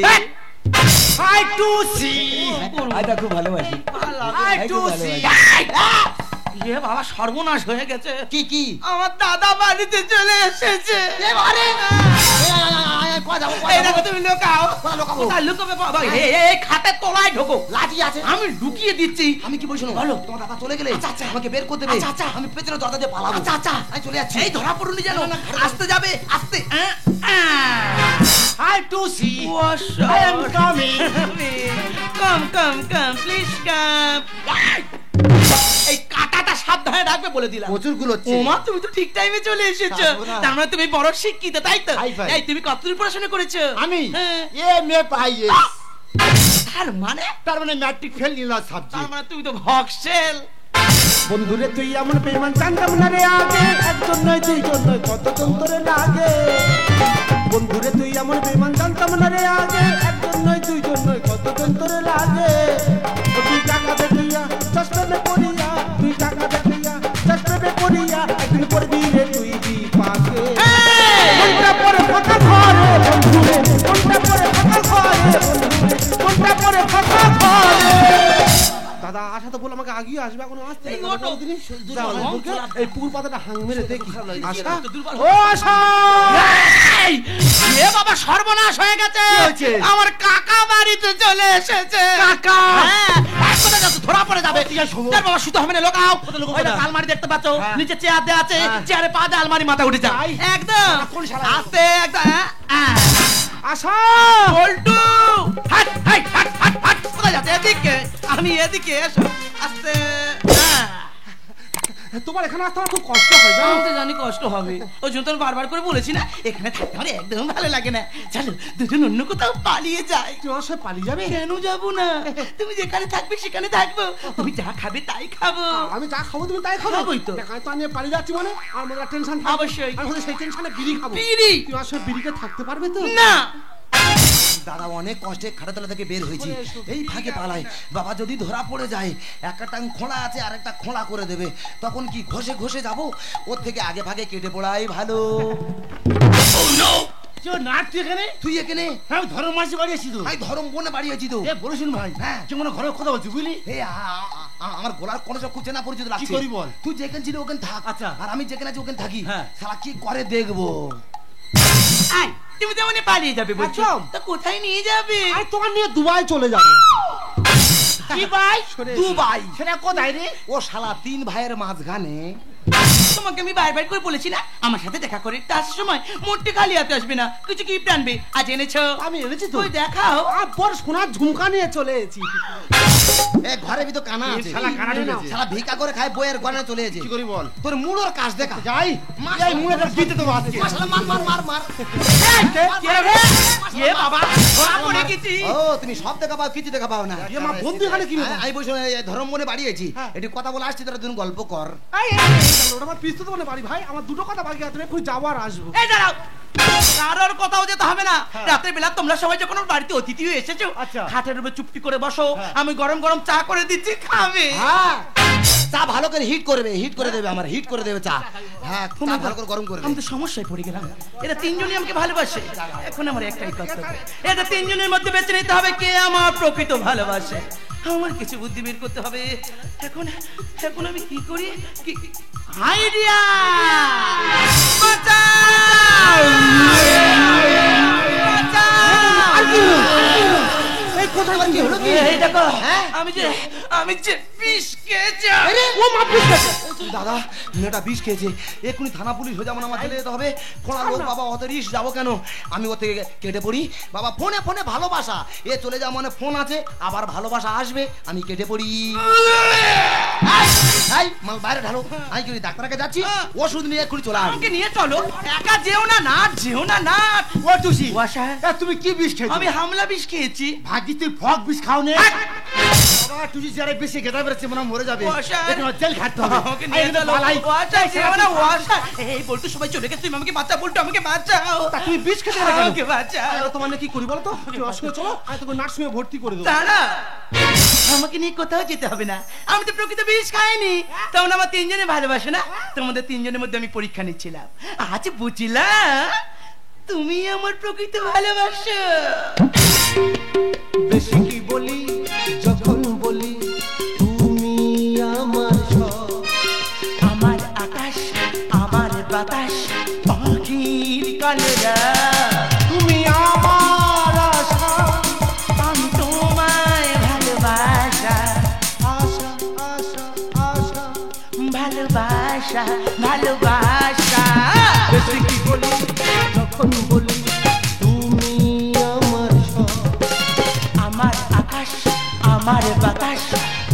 Speaker 5: I to see,
Speaker 11: এটা খুব ভালোবাসি।
Speaker 5: I to see।
Speaker 8: এ বাবা সর্বনাশ হয়ে গেছে।
Speaker 11: কি কি?
Speaker 8: আমার দাদা বাড়িতে চলে এসেছে। এই দেখো তুমি লুকাও। কোথায় লুকাবে বাবা? এই খাটের তলায় ঢোকো।
Speaker 11: লাঠি আছে,
Speaker 8: আমি ঢুকিয়ে দিচ্ছি।
Speaker 11: আমি কি বলছো? বলো তোমার দাদা চলে গেলে আমাকে বের করে দেবে। আমি পেছনে দরজা দিয়ে পালাবো। আমি চলে যাচ্ছি।
Speaker 8: এই ধরা পড়ুনি যেন, আসতে যাবে আস্তে।
Speaker 5: I to see, I am coming।
Speaker 8: Come, please come। এই কাটাটা সাবধানে রাখবে বলে দিলাম।
Speaker 11: প্রচুর গুলো হচ্ছে।
Speaker 8: ওমা তুমি তো ঠিক টাইমে চলে এসেছো। তার মানে তুমি বড় শিক্ষিত, তাই তো? এই তুমি কতদূর পড়াশোনা করেছো?
Speaker 5: আমি
Speaker 8: তার মানে
Speaker 5: ম্যাট্রিক ফেল নিলাম সাবজেক্ট।
Speaker 8: তার মানে তুমি তো ভক্সেল।
Speaker 4: বন্ধুরে তুই এমন বেমান জানতাম না রে আগে, একজন নয় দুইজন নয় কতজন তোরে লাগে। বন্ধুরে তুই এমন বেমান জানতাম না রে আগে, একজন নয় দুইজন নয় কতজন তোরে লাগে। তুই টাকা দেখিয়া চশমে পড়িয়া, তুই টাকা দেখিয়া চশমে পড়িয়া, একদিন পড়বি রে তুই বিপাকে। কোনটা পরে ফাঁকা ঘরে বন্ধুরে, কোনটা পরে ফাঁকা ঘরে বন্ধুরে, কোনটা পরে ফাঁকা ঘরে। দাদা আসা তো বল আমাকে আগিয়ে আসবে, এখন আসতে এই পুকুর পাতাটা হাং মেরে দেখি। আশা ও আশা,
Speaker 8: এ বাবা সর্বনাশ হয়ে গেছে। আমার কাকা বাড়িতে চলে এসেছে।
Speaker 5: কাকা?
Speaker 8: হ্যাঁ, কোথায় যাচ্ছ? ধরা পড়ে যাবে। তার বাবা শুতে হবে না, লোকাও। ওই দেখো আলমারি দেখতে পাচ্ছ, নিচে চেয়ার দেয়া আছে, চেয়ারে পা দিয়ে আলমারি মাথা উঠে যায় একদম আস্তে একদম।
Speaker 4: আশা
Speaker 8: পল্টু হাট হাট হাট হাট হাট, কোথায় যাচ্ছে? এদিকে, আমি এদিকে এসো আস্তে।
Speaker 4: তোমার এখানে আসতে আমার খুব কষ্ট হয়।
Speaker 8: আমি তো জানি কষ্ট হবে, ওই জন্য তোর বারবার করে বলেছি না এখানে থাকতে আমার একদম ভালো লাগে না। চলো দুজন অন্য কোথাও পালিয়ে যাই।
Speaker 4: তুই আমার সাথে পালিয়ে যাবে?
Speaker 8: কেন যাবো না? তুমি যেখানে থাকবে সেখানে থাকবো, তুমি যা খাবে তাই খাবো।
Speaker 4: আমি যা খাবো তুমি তাই খাবো?
Speaker 8: খাবোই তো।
Speaker 4: তো আমি পালিয়ে যাচ্ছি মানে আমার মনে টেনশন।
Speaker 8: অবশ্যই।
Speaker 4: আমি সেই টেনশনে বিড়ি খাবো।
Speaker 8: বিড়ি?
Speaker 4: তুই আমার সাথে বিড়িতে থাকতে পারবে তো?
Speaker 8: না।
Speaker 11: দাদা অনেক কষ্টে খাটাতলা থেকে বের হয়েছি, এই ফাঁকে পালাই। বাবা যদি ধরা পড়ে যায়, একটা টাং খোঁড়া আছে আর একটা খোঁড়া করে দেবে, তখন কি ঘষে ঘষে যাবো? ওর থেকে আগে ভাগে কেটে পড়াই ভালো। তুই এখানে?
Speaker 5: আমি ধর্ম মাসি বাড়ি আছি তো।
Speaker 11: আমি ধরম বনে বাড়িয়েছি তো।
Speaker 5: বলেছেন ভাই,
Speaker 11: হ্যাঁ
Speaker 5: যে মনে ঘরের কথা বলছি বুঝলি।
Speaker 11: আমার গলার কোনো সব খুব চেনা পরিচিত লাগছে।
Speaker 5: কি করি বল?
Speaker 11: তুই যেখানে ছিলি ওখানে থাক।
Speaker 5: আচ্ছা।
Speaker 11: আর আমি যেখানে আছি ওখানে থাকি।
Speaker 5: হ্যাঁ।
Speaker 11: শালা কি করে দেখবো।
Speaker 8: আই তুমি তেমনি পালিয়ে যাবে বলছো, তা কোথায় নিয়ে যাবে?
Speaker 4: আমি তোমার নিয়ে দুবাই চলে যাবো।
Speaker 8: কি ভাই?
Speaker 11: দুবাই?
Speaker 5: সেটা কোথায় রে?
Speaker 11: ও শালা 3 ভাইয়ের মাঝখানে।
Speaker 8: তোমাকে আমি বারবার করে বলেছি না আমার সাথে দেখা করে একটা আসার সময় মোটে খালি হাতে আসবে না, কিছু গিফট আনবে। আজ এনেছো?
Speaker 4: আমি এনেছি তো।
Speaker 8: ওই দেখাও।
Speaker 4: বড় সোনার ঝুমকা নিয়ে চলে এসেছি।
Speaker 11: এ ঘরের ভিতর কানা আছে।
Speaker 5: শালা কানা ঢুকেছে।
Speaker 11: শালা ভিক্ষা করে খায়, বইয়ের গয়না চলে এসেছে।
Speaker 5: কি করি বল?
Speaker 11: তোর মুড়োর কাজ দেখা।
Speaker 5: যাই এই মুড়েটা দিতে তো আজকে।
Speaker 11: শালা মার মার মার মার।
Speaker 8: এ বাবা ধরা পড়ে গেছি।
Speaker 11: ও তুমি সব দেখা পাও, কিছু দেখা পাও না।
Speaker 4: এ মা বন্ধু এখানে কি?
Speaker 11: আমি বসে ধর্ম মনে বাড়িয়েছি, একটু কথা বলে আসছি, তোরা দুজন গল্প কর।
Speaker 4: ওটা আমার পিস্তল মানে বাড়ি ভাই, আমার দুটো কথা বাকি আছে, খুব যাবো আর আসবো।
Speaker 8: এই দাঁড়াও, কারোর কোথাও যেতে হবে না। রাতের বেলা তোমরা সবাই যখন ওর বাড়িতে অতিথি হয়ে এসেছো, খাটের উপর চুপটি করে বসো, আমি গরম গরম চা করে দিচ্ছি, খাবে।
Speaker 11: হ্যাঁ চা ভালো করে হিট করবে, হিট করে দেবে, আমার হিট করে দেবে চা। হ্যাঁ চা ভালো করে গরম করবে।
Speaker 8: আমি তো সমস্যায় পড়ে গেলাম, এরা তিনজনই আমাকে ভালোবাসে। এখন আমার একটাই কর্তব্য, এদের তিনজনের মধ্যে বেছে নিতে হবে কে আমার প্রকৃত ভালোবাসে। আমার কিছু বুদ্ধি বের করতে হবে। এখন এখন আমি কি করি? আইডিয়া! আমি যে আমি যে বিষ খেয়েছি।
Speaker 11: ও মা বিষ খেয়েছে? দাদা মেয়েটা বিষ খেয়েছে, এক্ষুনি থানা পুলিশ হয়ে যাবো, আমার চলে যেতে হবে। কোনা লোক বাবা, অত রিস্ক যাবো কেন? আমি ওর থেকে কেটে পড়ি বাবা। ফোনে ফোনে ভালোবাসা, এ চলে যাওয়া মানে ফোন আছে, আবার ভালোবাসা আসবে, আমি কেটে পড়ি। এই মাল বাইরে ঢালো, আমি কি ডাক্তারকে যাচ্ছি, ওষুধ নিয়ে এক্ষুনি চলে আসবে।
Speaker 8: আমাকে নিয়ে চলো, একা যেও না, না যেও না, না।
Speaker 7: ও টুসি,
Speaker 8: ওয়াসা,
Speaker 7: তুমি কি বিষ খেয়েছো?
Speaker 8: আমি হামলা বিষ খেয়েছি।
Speaker 7: ভাগ্যি তুই ফক বিষ খাও নে। বাবা টুসি যারা বেশি গেটা বেরোচ্ছে মনে হয় মরে যাবে, এখন জেল খাটতে হবে।
Speaker 8: আমাকে নিয়ে চলো। ওয়াসা যেও না, ওয়াসা। এই বলতো সবাই চলে গেছে, তুমি আমাকে বাঁচা, বলতো আমাকে বাঁচাও।
Speaker 7: তা তুমি বিষ খেতে গেলে কেন?
Speaker 8: আমাকে বাঁচাও।
Speaker 4: তোমার কি করি বলো তো? চলো আমি তোকে নার্সিংহোমে ভর্তি করে দেবো।
Speaker 8: দাঁড়া, আমাকে নিয়ে কোথাও যেতে হবে না, আমি তো প্রকৃত বিষ খাইনি। তখন আমার তিনজনে ভালোবাসে না, তোমাদের তিনজনের মধ্যে আমি পরীক্ষা নিচ্ছিলাম। আজ বুঝলাম তুমি আমার প্রকৃত ভালোবাসো।
Speaker 7: বেশি কি বলি যখন বলি তুমি আমার সব,
Speaker 8: আমার আকাশ, আমার বাতাস, পাখির কালেরা,
Speaker 7: তুমি আমার আশা,
Speaker 8: আমি তোমায় ভালোবাসা,
Speaker 7: আশা আশা আশা,
Speaker 8: ভালোবাসা, ভালোবাসা।
Speaker 7: বেশি কি বলি যখন বলি তুমি আমার সব,
Speaker 8: আমার আকাশ, আমার বাতাস,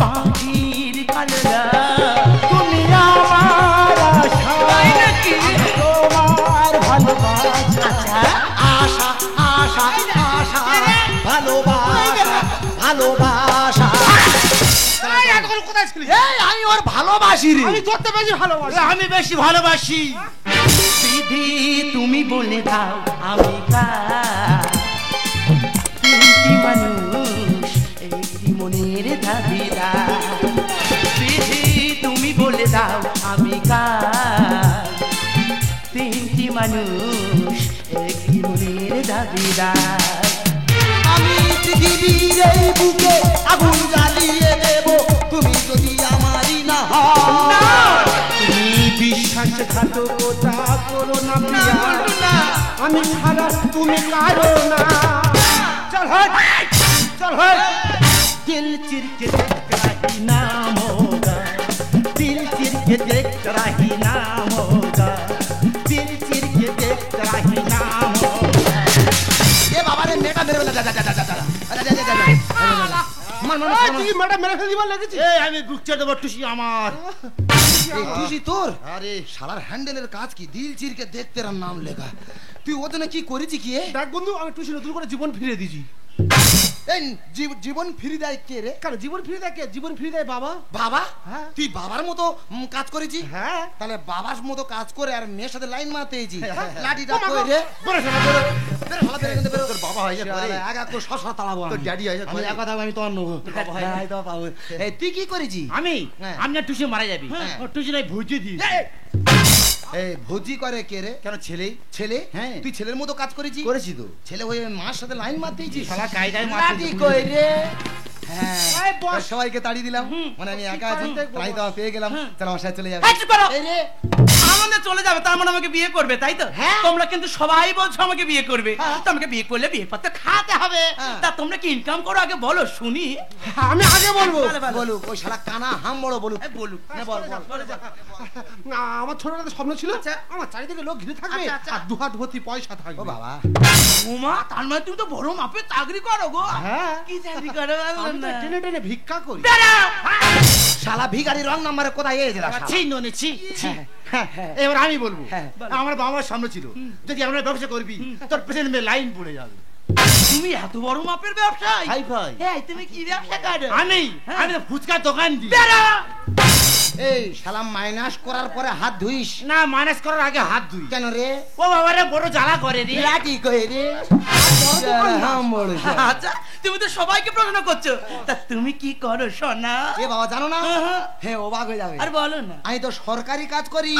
Speaker 8: পাখির কালেরা,
Speaker 7: তুমি আমার আশা,
Speaker 8: তাই নাকি?
Speaker 7: তোমার ভালোবাসা,
Speaker 8: আচ্ছা,
Speaker 11: আশা আশা আশা, ভালোবাসা ভালোবাসা।
Speaker 4: এতক্ষণ কোথায় ছিলি?
Speaker 11: এই আমি ওর ভালোবাসি রে।
Speaker 4: আমি তোরতে বেশি ভালোবাসি।
Speaker 7: আমি বেশি ভালোবাসি।
Speaker 8: বিধি তুমি বলে দাও আমি কার, তিনটি মানুষ একটি মনের দাবিদার। বিধি তুমি বলে দাও আমি কার, তিনটি মানুষ একটি মনের দাবিদার।
Speaker 11: আমি পৃথিবীর এই বুকে আগুন জ্বালিয়ে দেব, তুমি যদি আমারই না হও।
Speaker 7: তুমি বিশ্বাসঘাতকতা করো না প্রিয়া, আমি ছাড়া তুমি কারো না। চল হট, চল হট।
Speaker 8: दिल चिर के देख रही नाम होगा, दिल चिर के देख रही नाम होगा, दिल चिर के देख रही नाम होगा।
Speaker 11: এ বাবা রে, মেয়েটা মেরে ফেলে। যা যা যা যা যা, আরে যা যা যা।
Speaker 4: তুই ম্যাডাম মেরে ফেলে দিবার লেগেছি।
Speaker 7: এই আমি বুক চেয়ে দেবো টুসি আমার।
Speaker 11: এই টুসি তোর? আরে শালার হ্যান্ডেলের কাজ কি, দিল চিরকে দেখতে এর নাম লেখা। তুই ওজনে কি করেছি কি?
Speaker 4: দেখ বন্ধু, আমি টুসি নতুন করে জীবন ফিরে দিয়েছি।
Speaker 11: এই জীবন ফিরে দেয় কে রে?
Speaker 4: কেন জীবন ফিরে দেয় কে? জীবন ফিরে দেয় বাবা।
Speaker 11: বাবা?
Speaker 4: হ্যাঁ।
Speaker 11: তুই বাবার মতো কাজ করেছি?
Speaker 4: হ্যাঁ।
Speaker 11: তাহলে বাবার মতো কাজ করে আর মেয়ের সাথে লাইন মারতে এইছি।
Speaker 4: হ্যাঁ।
Speaker 11: লাঠিটা
Speaker 4: ও মা
Speaker 11: কই
Speaker 4: গো।
Speaker 11: রে?
Speaker 7: বড় শোনা বড়।
Speaker 11: বেরো শালা, বেরো কিন্তু বেরো।
Speaker 7: তোর বাবা হয়েছে
Speaker 11: শালা,
Speaker 7: পরে।
Speaker 11: এক এক করে শশা তাড়াবো আমি।
Speaker 7: তোর ড্যাডি হয়েছে
Speaker 11: আমি
Speaker 7: পরে।
Speaker 11: এক কথা আমি তোমার নেবো।
Speaker 7: বাবা হয়েছে।
Speaker 11: হ্যাঁ, তো পাবো। এই তুই কি করেছি?
Speaker 7: আমি
Speaker 11: হ্যাঁ।
Speaker 7: আমি না টুসি মারা যাবি,
Speaker 11: হ্যাঁ।
Speaker 7: ও টুসি নাই ভুজি দি।
Speaker 11: এই ভোজি করে কে রে?
Speaker 7: কেন ছেলেই?
Speaker 11: ছেলে?
Speaker 7: হ্যাঁ।
Speaker 11: তুই ছেলের মতো কাজ করেছি?
Speaker 7: করেছি তো।
Speaker 11: ছেলে হয়ে মার সাথে লাইন মারতেইছিস?
Speaker 7: শালা কায়দায়
Speaker 11: লাঠি
Speaker 7: মারতে
Speaker 11: কই রে? হ্যাঁ,
Speaker 4: এই বস।
Speaker 11: সবাইকে তাড়িয়ে দিলাম, মানে আমি একা আছি, তাই তো পেয়ে গেলাম। চল আমার সাথে চলে যাবে।
Speaker 8: এই চুপ করো।
Speaker 11: এই রে,
Speaker 8: আমাদের চলে যাবে, তার মানে আমাকে বিয়ে করবে, তাই তো?
Speaker 11: হ্যাঁ।
Speaker 8: তোমরা কিন্তু সবাই বলছো আমাকে বিয়ে করবে,
Speaker 11: হ্যাঁ।
Speaker 8: তো আমাকে বিয়ে করলে বিয়ে করতে খাতে হবে।
Speaker 11: হ্যাঁ।
Speaker 8: তা তোমরা কি ইনকাম করো আগে বলো শুনি।
Speaker 4: আমি আগে বলবো।
Speaker 8: তাহলে বলো।
Speaker 11: বলুক ওই শালা কানা হাম বড় বলুক।
Speaker 8: এই বলুক।
Speaker 11: হ্যাঁ, বল বল।
Speaker 4: না, আমার ছোটবেলাতে স্বপ্ন ছিল
Speaker 8: আচ্ছা।
Speaker 4: আমার চারিদিকে লোক ঘিরে থাকবে
Speaker 8: আচ্ছা, আচ্ছা।
Speaker 4: আর দুহাত ভর্তি পয়সা
Speaker 11: ও
Speaker 4: থাকবে।
Speaker 11: বাবা,
Speaker 8: উমা, তার মানে তুমি তো বড় মাপে চাকরি করো গো।
Speaker 4: হ্যাঁ।
Speaker 8: কি চাকরি করো বলো
Speaker 4: আমি তো
Speaker 8: না?
Speaker 4: টেনে টেনে ভিক্ষা করি।
Speaker 8: দাঁড়াও।
Speaker 11: শালা ভিখারি রং নাম্বারে কোথায় এসেছিল?
Speaker 7: ছি ননি ছি ছি। হ্যাঁ, এবার আমি বলবো।
Speaker 11: হ্যাঁ।
Speaker 7: আমার বাবার সামনে ছিল, যদি আমরা ব্যবসা করবি তোর পেছনে লাইন পড়ে যাবে।
Speaker 8: তুমি এত বড় মাপের ব্যবসায়ী?
Speaker 7: Hi fi.
Speaker 8: এই তুমি কি ব্যবসা করো?
Speaker 7: আমি আমি তো ফুচকার দোকান দিই।
Speaker 8: দাঁড়াও।
Speaker 11: এই শালা মাইনাস করার পরে হাত ধুইস
Speaker 7: না, মাইনাস করার আগে হাত ধুই।
Speaker 11: কেন রে?
Speaker 7: ও বাবা রে, বড় জ্বালা করে রে।
Speaker 11: লাঠি কই রে? হাম বড় শালা।
Speaker 8: আচ্ছা, তুমি তো সবাইকে প্রশ্ন করছো, তা তুমি কি করো সোনা?
Speaker 11: এ বাবা জানো না?
Speaker 8: হ্যাঁ।
Speaker 11: হ্যাঁ, অবাক হয়ে যাবে।
Speaker 8: আর বলো না।
Speaker 11: আমি তো সরকারি কাজ করি।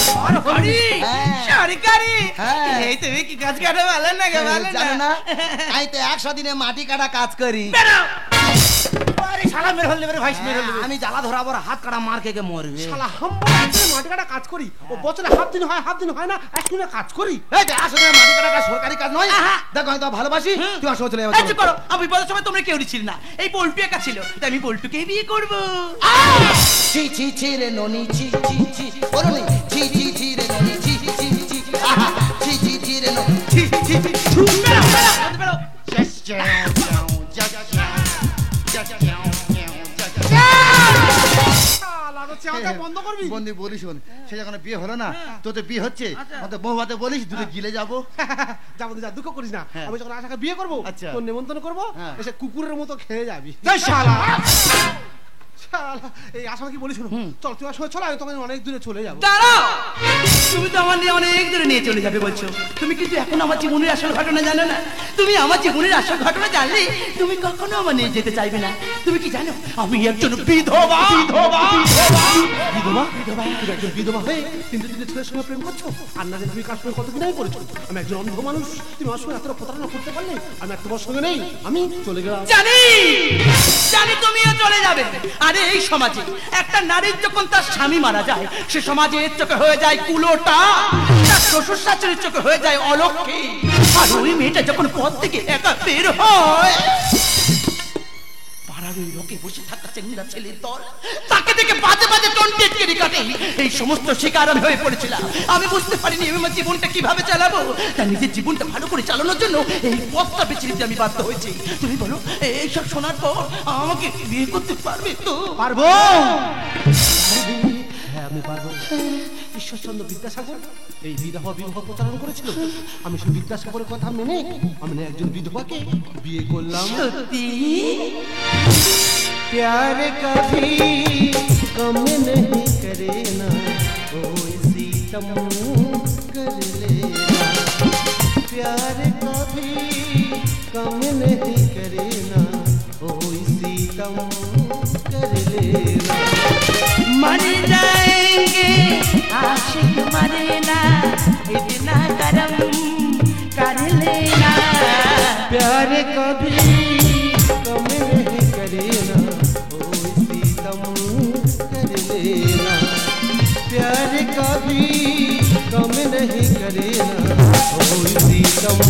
Speaker 8: সরকারি?
Speaker 11: হ্যাঁ।
Speaker 8: সরকারি?
Speaker 11: হ্যাঁ।
Speaker 8: এই তুমি কি কাজ করো বলো না গো, বলো
Speaker 11: জানো না?
Speaker 8: না।
Speaker 11: আমি তো 100 দিনে মাটি কাটা কাজ করি।
Speaker 8: দাঁড়াও।
Speaker 7: আরে
Speaker 8: শালা মেরে হল ভাই মেরে হল
Speaker 11: আমি জ্বালা ধরাবো আর হাত কাটা মার খেয়ে মরবে।
Speaker 4: শালা হাম্বা মাটি কাটা কাজ করি ও বছরে হাফ দিন হয় না একদিনে কাজ করি।
Speaker 11: এই যে আসলে মাটি কাটা কাজ সরকারি কাজ নয়। দেখো আমি তো ভালোবাসি, তুই আমার সঙ্গে চলে যাবে।
Speaker 8: এই চুপ করো, আমি বিপদের সময় তোমরা কেউ ছিল না, এই পল্টু একা ছিল, তাই আমি পল্টুকেই বিয়ে করব।
Speaker 11: ছি ছি ছি রে ননি ছি ছি ছি বলনি ছি ছি ছি রে ননি ছি ছি ছি আহা ছি ছি ছি রে ননি ছি ছি ছি
Speaker 8: বেরো
Speaker 4: বন্ধ করবি।
Speaker 7: বন্ধু বলিস শোন, সে যখন বিয়ে হলো না, তোদের বিয়ে হচ্ছে, আমাদের বউ হাতে বলিস দুটো গিলে যাবো।
Speaker 4: যাবো যা, দুঃখ করিস না। আমি যখন আশাকে বিয়ে করবো,
Speaker 7: আচ্ছা।
Speaker 4: তোর নেমন্তন্ন করবো, এসে কুকুরের মতো খেয়ে যাবি।
Speaker 8: শালা
Speaker 4: শালা, এই আশা কি বলিস, চল তুই আমার সঙ্গে চল, আমি তোমাকে অনেক দূরে চলে যাবো।
Speaker 8: দাঁড়াও, তুমি তো আমার নিয়ে অনেক দূরে নিয়ে চলে যাবে বলছো, তুমি কিন্তু এখন আমার জীবনের আসল ঘটনা জানো না। তুমি আমার জীবনের আসল ঘটনা জানলে তুমি কখনো আমার নিয়ে যেতে চাইবে না। তুমি কি জানো আমি একজন বিধবা? বিধবা
Speaker 4: বিধবা বিধবা তুমি একজন বিধবা হয়ে তিনটে ছেলের সঙ্গে প্রেম করছো, আর না তুমি কার সঙ্গে কতদিন আগে করেছো। আমি একজন অন্ধ মানুষ, তুমি আমার সঙ্গে এতটা প্রতারণা করতে পারলে, আমি আর তোমার সঙ্গে নেই, আমি চলে গেলাম।
Speaker 8: জানি জানি তুমিও চলে যাবে। আরে এই সমাজে একটা নারীর যখন তার স্বামী মারা যায়, সে সমাজের চোখে হয়ে যায় কুলোটা, তার শ্বশুর শাশুড়ির চোখে হয়ে যায় অলক্ষী। আর ওই মেয়েটা যখন পথ থেকে একা বের হয়, পাড়ার ওই লোকে বসে থাকা চেঙ্গা ছেলের দল তাকে দেখে বাজে বাজে টন্টেট কেড়ে কাটে। এই সমস্ত শিকার আমি হয়ে পড়েছিলাম। আমি বুঝতে পারিনি আমি আমার জীবনটা কিভাবে চালাবো, তাই নিজের জীবনটা ভালো করে চালানোর জন্য এই পথটা বেছে নিতে আমি বাধ্য হয়েছি। তুমি বলো এইসব শোনার পর আমাকে বিয়ে করতে পারবে তো?
Speaker 4: পারবো, হ্যাঁ আমি পারবো। ঈশ্বরচন্দ্র বিদ্যাসাগর এই বিধবা বিবাহ প্রচারণ করেছিল, আমি সেই বিদ্যাসাগরের কথা মেনে আমি একজন বিধবাকে বিয়ে করলাম।
Speaker 7: प्यार कभी कम नहीं करे ना, कोई सितम कर लेना। प्यार कभी कम नहीं करे ना, कोई सितम कर लेना।
Speaker 8: मर जाएंगे आशिक मरे ना, इतना करम कर लेना।
Speaker 7: प्यार कभी कम नहीं करे ना, कोई सितम कर लेना। प्यार कभी कम नहीं करे ना, कोई सितम